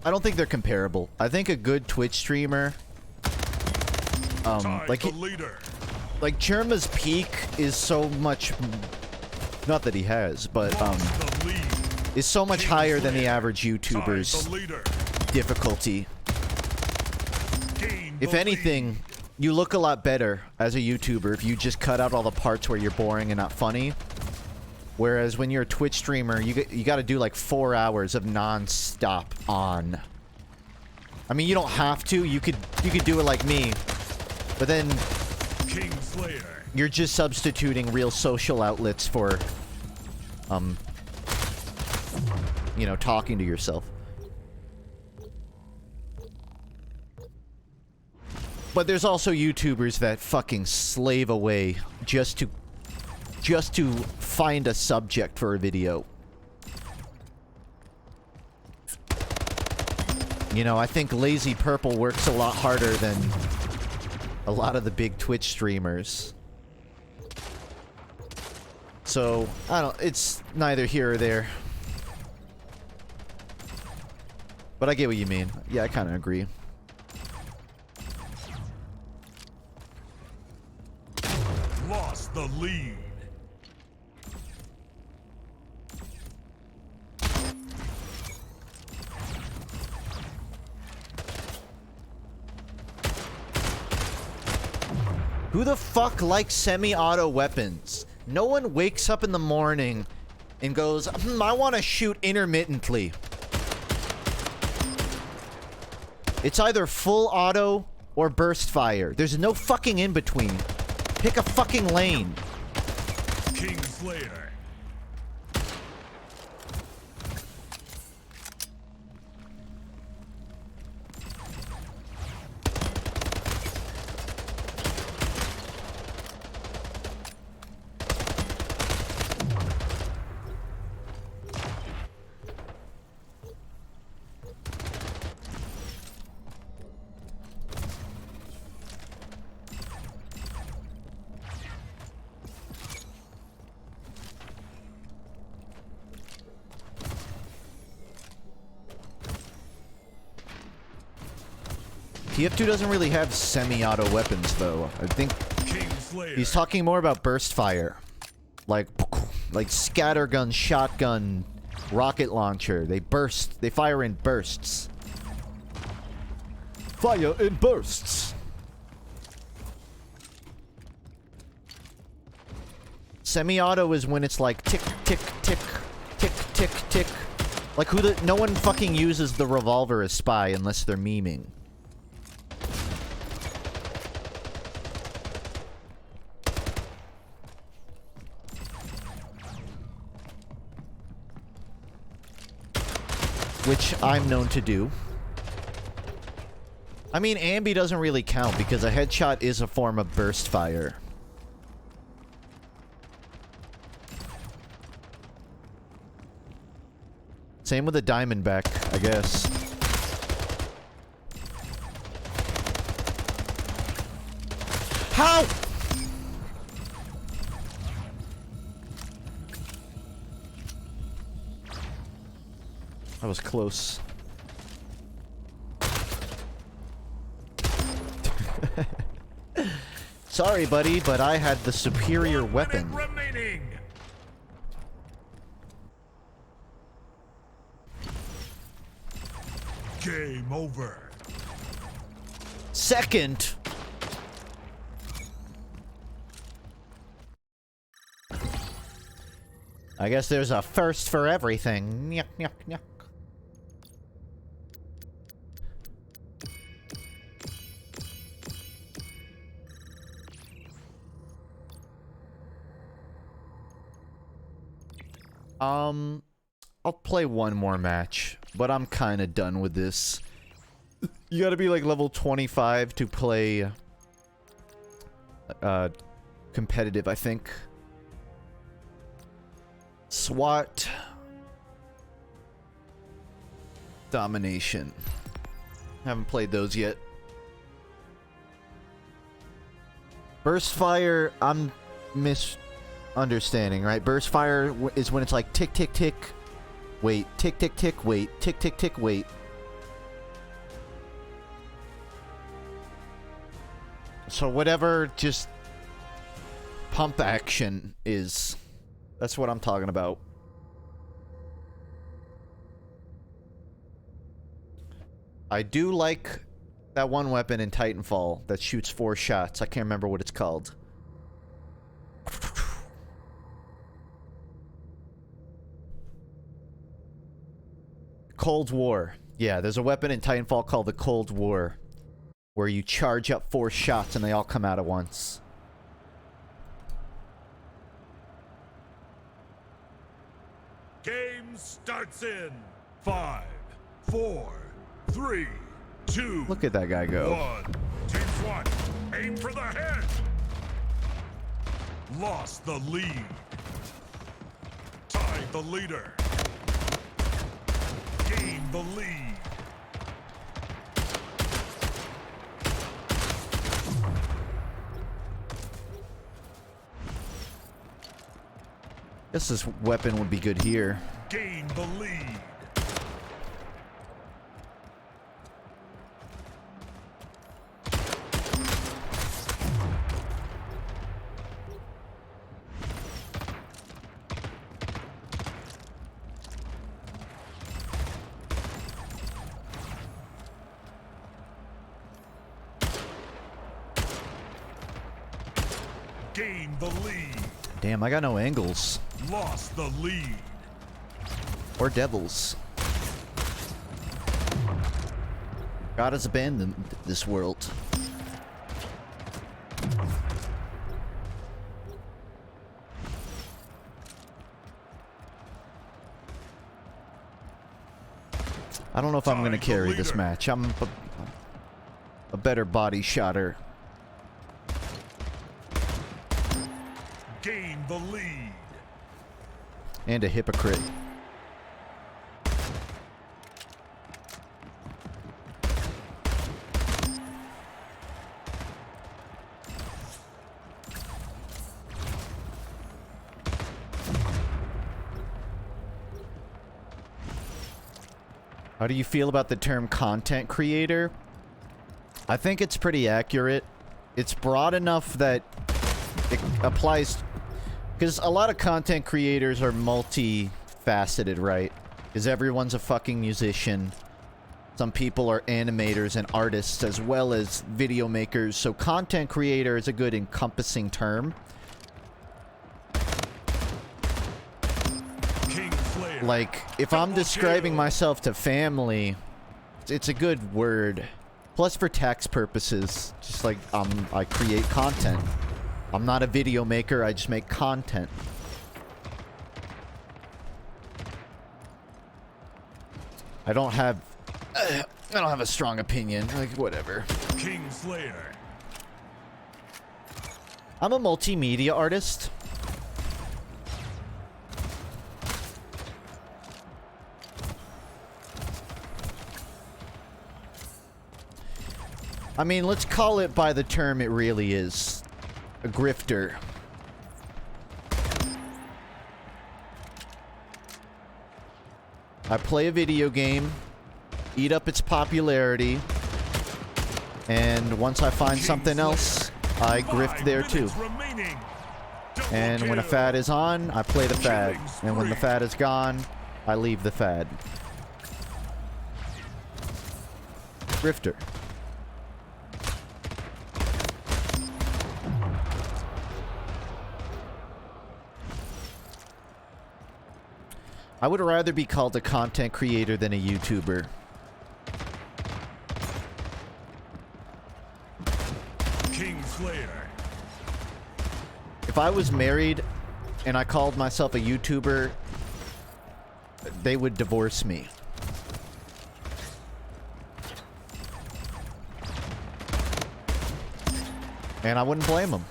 I don't think they're comparable. I think a good Twitch streamer, like Cherma's peak is so much, not that he has, but is so much higher than the average YouTuber's difficulty. If anything, you look a lot better as a YouTuber if you just cut out all the parts where you're boring and not funny. Whereas when you're a Twitch streamer, you got to do like 4 hours of non-stop on. I mean, you don't have to. You could do it like me, but then you're just substituting real social outlets for, you know, talking to yourself. But there's also YouTubers that fucking slave away just to find a subject for a video. You know, I think Lazy Purple works a lot harder than a lot of the big Twitch streamers. So, it's neither here or there. But I get what you mean. Yeah, I kind of agree. Lost the lead. Who the fuck likes semi-auto weapons? No one wakes up in the morning and goes, I want to shoot intermittently. It's either full auto or burst fire. There's no fucking in between. Pick a fucking lane. Kingslayer. TF2 doesn't really have semi-auto weapons, though. I think he's talking more about burst fire. Like scattergun, shotgun, rocket launcher. They burst. They fire in bursts. Fire in bursts. Semi-auto is when it's like tick, tick, tick, tick, tick, tick. Like no one fucking uses the revolver as spy unless they're memeing. Which I'm known to do. I mean, ambi doesn't really count because a headshot is a form of burst fire. Same with the Diamondback, I guess. How? That was close. Sorry, buddy, but I had the superior weapon. Remaining. Game over. Second. I guess there's a first for everything. Nyuk, nyuk, nyuk. I'll play one more match, but I'm kind of done with this. You gotta be like level 25 to play competitive, I think. SWAT. Domination. Haven't played those yet. Burst fire, I'm misunderstanding, right? Burst fire is when it's like tick, tick, tick. Wait, tick, tick, tick, wait. Tick, tick, tick, wait. So whatever just pump action is, that's what I'm talking about. I do like that one weapon in Titanfall that shoots 4 shots. I can't remember what it's called. Cold War. Yeah, there's a weapon in Titanfall called the Cold War, where you charge up 4 shots and they all come out at once. Game starts in 5, 4, 3, 2. Look at that guy go. 1. Team SWAT, aim for the head. Lost the lead. Tied the leader. Gained the lead. Guess this weapon would be good here. Gained the lead. Gained the lead. Damn, I got no angles. Lost the lead. Or devils. God has abandoned this world. I don't know if I'm gonna carry this match. I'm a better body shotter. Gained the lead. And a hypocrite. How do you feel about the term content creator? I think it's pretty accurate. It's broad enough that it applies, because a lot of content creators are multifaceted, right? Because everyone's a fucking musician. Some people are animators and artists as well as video makers, so content creator is a good encompassing term. Like, if I'm describing myself to family, it's a good word. Plus for tax purposes, just like I create content. I'm not a video maker, I just make content. I don't have a strong opinion, like whatever. Kingslayer. I'm a multimedia artist. I mean, let's call it by the term it really is. A grifter. I play a video game, eat up its popularity, and once I find something else, I grift there too. And when a fad is on, I play the fad. And when the fad is gone, I leave the fad. Grifter. I would rather be called a content creator than a YouTuber. Kingslayer. If I was married and I called myself a YouTuber, they would divorce me. And I wouldn't blame them.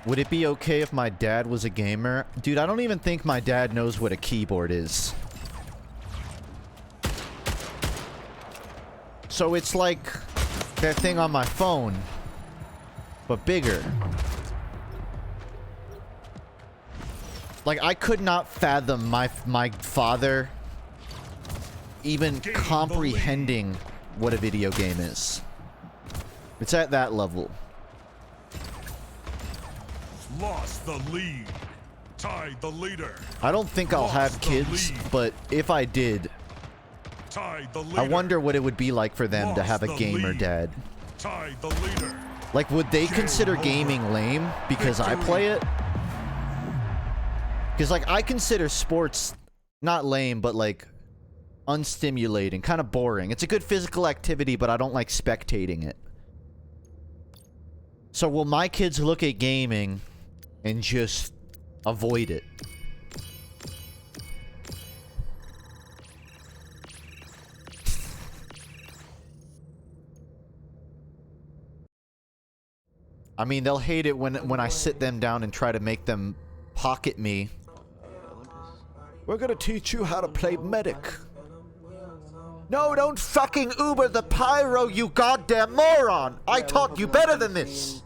Would it be okay if my dad was a gamer? Dude, I don't even think my dad knows what a keyboard is. So it's like that thing on my phone, but bigger. Like, I could not fathom my father even comprehending what a video game is. It's at that level. Lost the lead. Tied the leader. I don't think I'll have kids, but if I did, Tied the leader. I wonder what it would be like for them to have a gamer dad. Tied the leader. Like, would they consider gaming lame because I play it? Because, like, I consider sports not lame, but, like, unstimulating, kind of boring. It's a good physical activity, but I don't like spectating it. So will my kids look at gaming and just avoid it? I mean, they'll hate it when I sit them down and try to make them pocket me. We're gonna teach you how to play medic. No, don't fucking Uber the pyro, you goddamn moron! I taught you better than this!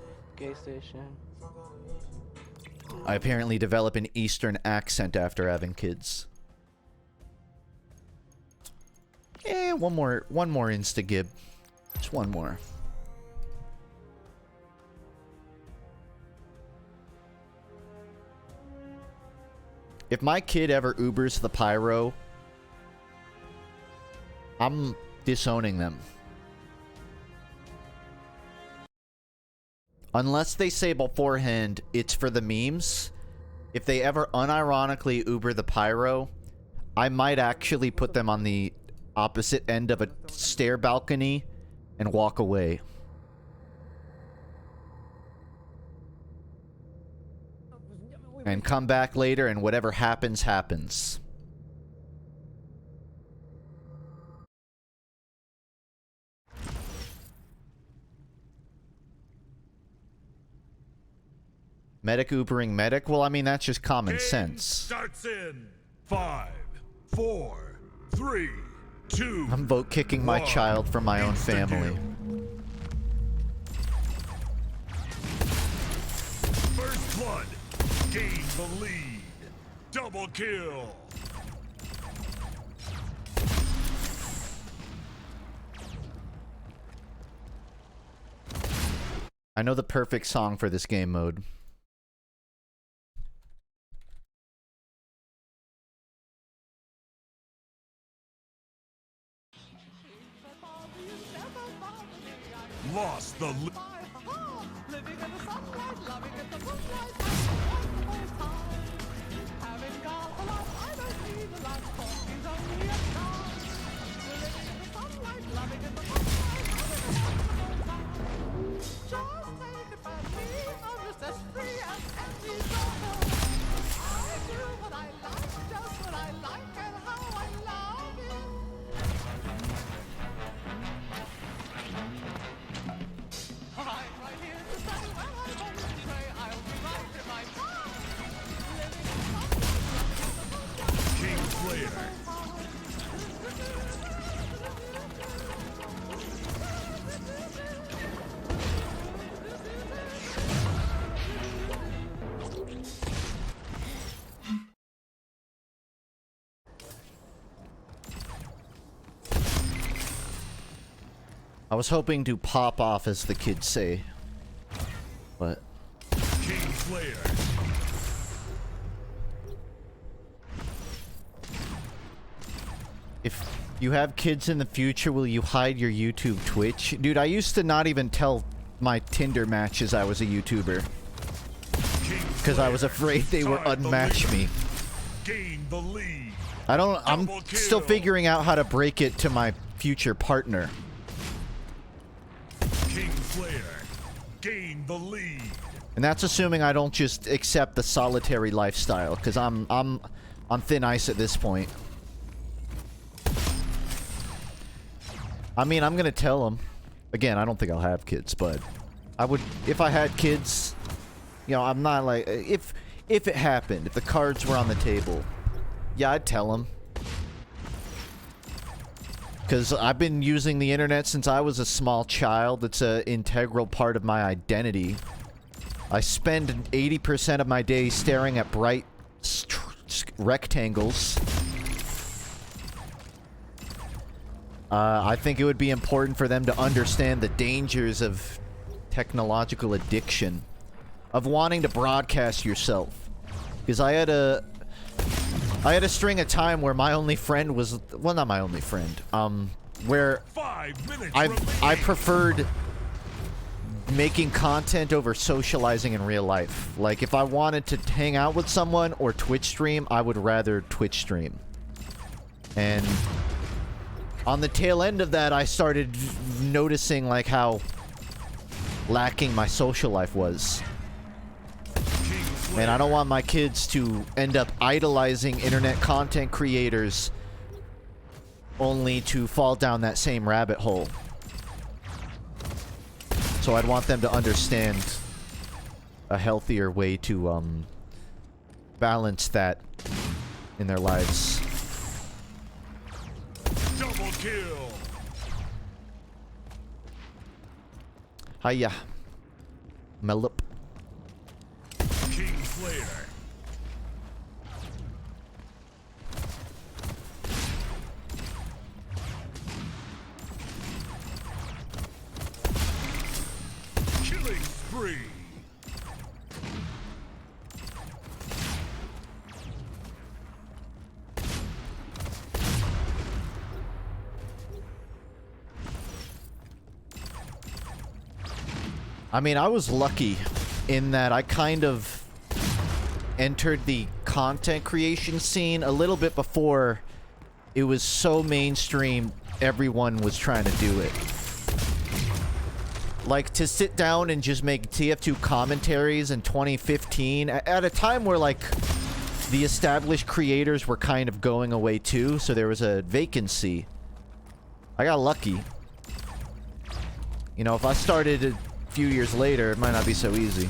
I apparently develop an Eastern accent after having kids. One more insta-gib. Just one more. If my kid ever Ubers the pyro, I'm disowning them. Unless they say beforehand it's for the memes, if they ever unironically Uber the pyro, I might actually put them on the opposite end of a stair balcony and walk away. And come back later and whatever happens, happens. Medic Ubering medic? Well, I mean, that's just common sense. Starts in 5, 4, 3, 2. I'm vote kicking my child from my own family. First blood. Gain the lead. Double kill. I know the perfect song for this game mode. Lost the lead. I was hoping to pop off, as the kids say. But... King Slayer. If you have kids in the future, will you hide your YouTube Twitch? Dude, I used to not even tell my Tinder matches I was a YouTuber. Because I was afraid they would unmatch me. Gain the lead. I'm still figuring out how to break it to my future partner. King Slayer. Gain the lead. And that's assuming I don't just accept the solitary lifestyle, because I'm on thin ice at this point. I mean, I'm gonna tell them. Again, I don't think I'll have kids, but I would, if I had kids, you know, I'm not like, if it happened, if the cards were on the table, yeah, I'd tell them. Because I've been using the internet since I was a small child. It's an integral part of my identity. I spend 80% of my day staring at bright rectangles. I think it would be important for them to understand the dangers of technological addiction. Of wanting to broadcast yourself. Because I had a string of time where my only friend was... Well, not my only friend. Where 5 minutes I preferred making content over socializing in real life. Like, if I wanted to hang out with someone or Twitch stream, I would rather Twitch stream. And on the tail end of that, I started noticing, like, how lacking my social life was. And I don't want my kids to end up idolizing internet content creators only to fall down that same rabbit hole. So I'd want them to understand a healthier way to balance that in their lives. Double kill. Hiya. Melup. King Slayer. Killing spree. I mean, I was lucky in that I kind of entered the content creation scene a little bit before it was so mainstream everyone was trying to do it. Like, to sit down and just make TF2 commentaries in 2015 at a time where, like, the established creators were kind of going away too, so there was a vacancy. I got lucky. You know, if I started a few years later, it might not be so easy.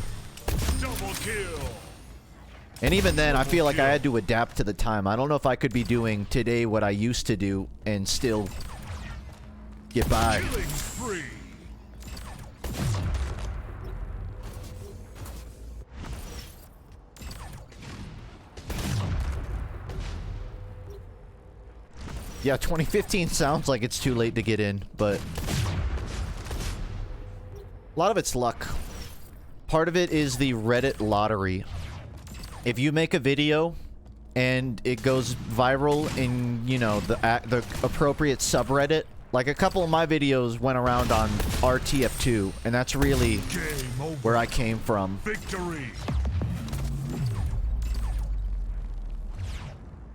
Double kill. And even then, I feel like I had to adapt to the time. I don't know if I could be doing today what I used to do and still get by. Killing spree. Yeah, 2015 sounds like it's too late to get in, but a lot of it's luck. Part of it is the Reddit lottery. If you make a video and it goes viral in, you know, the appropriate subreddit, like a couple of my videos went around on RTF2, and that's really where I came from. Victory.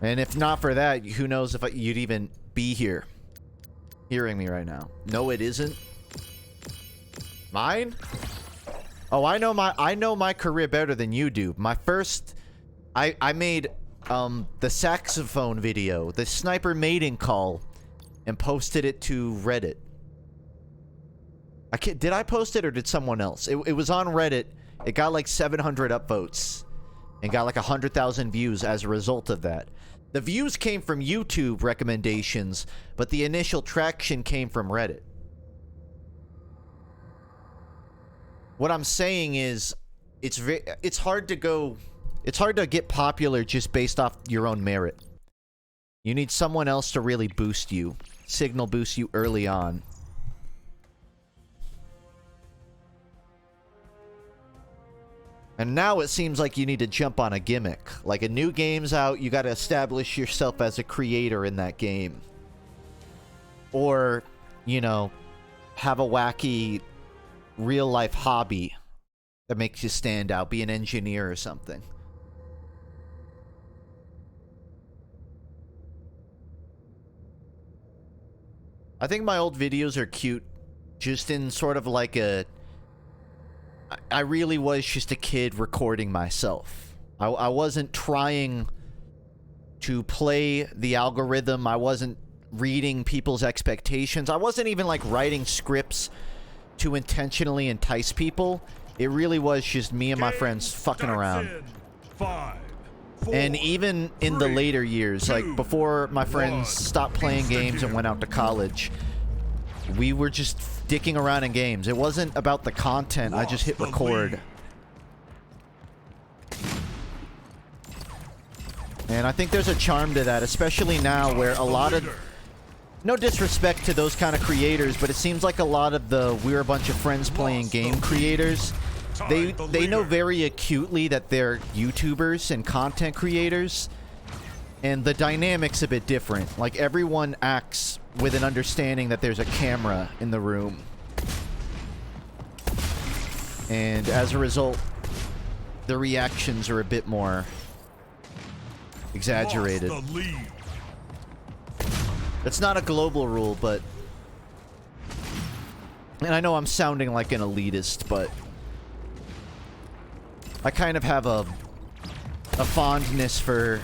And if not for that, who knows if you'd even be here, hearing me right now. No, it isn't. Mine? Oh, I know my career better than you do. My first, I made the saxophone video, the sniper mating call, and posted it to Reddit. Did I post it or did someone else? It was on Reddit. It got like 700 upvotes and got like 100,000 views as a result of that. The views came from YouTube recommendations, but the initial traction came from Reddit. What I'm saying is, it's hard to get popular just based off your own merit. You need someone else to really boost you, signal boost you early on. And now it seems like you need to jump on a gimmick. Like a new game's out, you gotta establish yourself as a creator in that game. Or, you know, have a wacky real-life hobby that makes you stand out. Be an engineer or something. I think my old videos are cute, just in sort of like a... I really was just a kid recording myself. I wasn't trying to play the algorithm. I wasn't reading people's expectations. I wasn't even like writing scripts to intentionally entice people. It really was just me and my friends fucking around. 5, 4, And even in the later years, like before my friends stopped playing games and went out to college, we were just dicking around in games. It wasn't about the content. I just hit record. And I think there's a charm to that, especially now where a lot of... No disrespect to those kind of creators, but it seems like a lot of the we're a bunch of friends playing game creators, they know very acutely that they're YouTubers and content creators, and the dynamic's a bit different. Like, everyone acts with an understanding that there's a camera in the room. And as a result, the reactions are a bit more exaggerated. It's not a global rule, but... And I know I'm sounding like an elitist, but... I kind of have a fondness for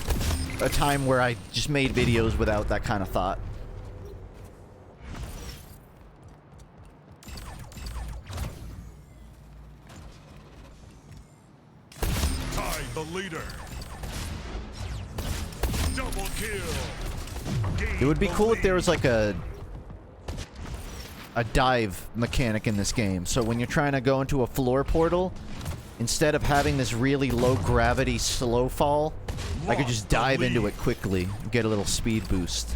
a time where I just made videos without that kind of thought. Tie the leader. Double kill. It would be cool if there was like a dive mechanic in this game. So when you're trying to go into a floor portal, instead of having this really low gravity slow fall, I could just dive into it quickly and get a little speed boost.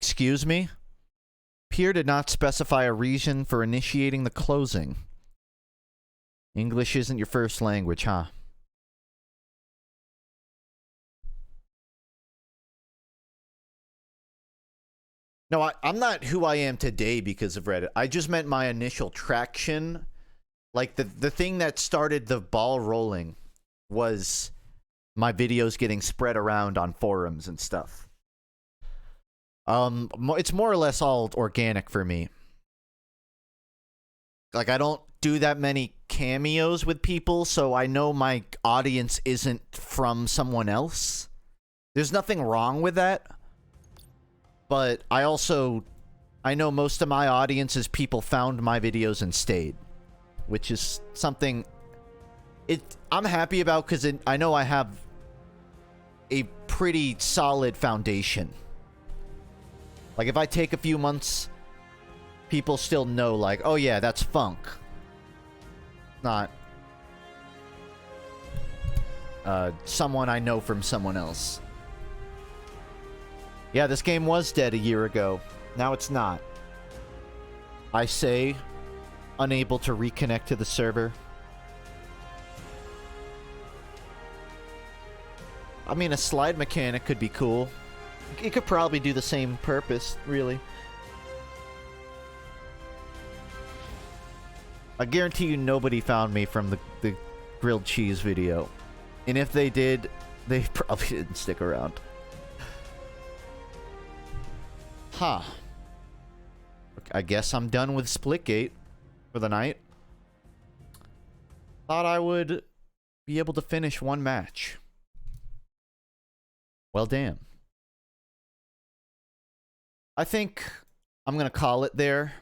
Excuse me? Pierre did not specify a reason for initiating the closing. English isn't your first language, huh? No, I'm not who I am today because of Reddit. I just meant my initial traction. Like, the thing that started the ball rolling was my videos getting spread around on forums and stuff. It's more or less all organic for me. Like, I don't do that many cameos with people, so I know my audience isn't from someone else. There's nothing wrong with that. But I know most of my audience is people found my videos and stayed. Which is something I'm happy about because I know I have a pretty solid foundation. Like, if I take a few months, people still know, like, oh yeah, that's Funk. Not someone I know from someone else. Yeah, this game was dead a year ago. Now it's not. I say, unable to reconnect to the server. I mean, a slide mechanic could be cool. It could probably do the same purpose, really. I guarantee you nobody found me from the grilled cheese video. And if they did, they probably didn't stick around. Huh. I guess I'm done with Splitgate for the night. Thought I would be able to finish one match. Well, damn. I think I'm gonna call it there.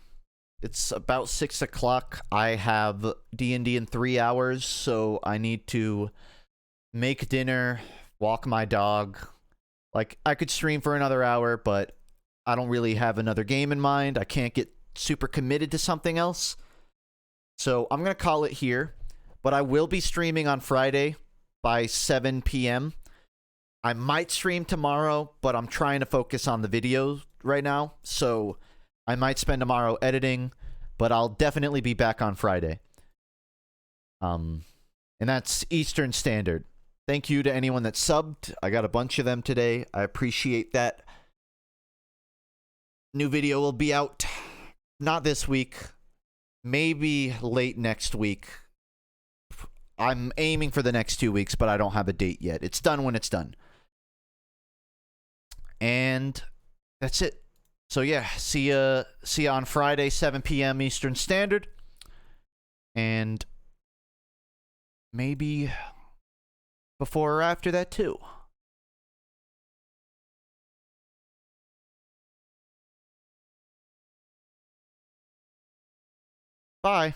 It's about 6 o'clock. I have D&D in 3 hours, so I need to make dinner, walk my dog. Like, I could stream for another hour, but I don't really have another game in mind. I can't get super committed to something else. So I'm going to call it here. But I will be streaming on Friday by 7 p.m. I might stream tomorrow, but I'm trying to focus on the videos right now. So I might spend tomorrow editing, but I'll definitely be back on Friday. And that's Eastern Standard. Thank you to anyone that subbed. I got a bunch of them today. I appreciate that. New video will be out not this week, maybe late next week. I'm aiming for the next 2 weeks, but I don't have a date yet. It's done when it's done. And that's it. So yeah, see ya on Friday, 7 p.m. Eastern Standard. And maybe before or after that too. Bye.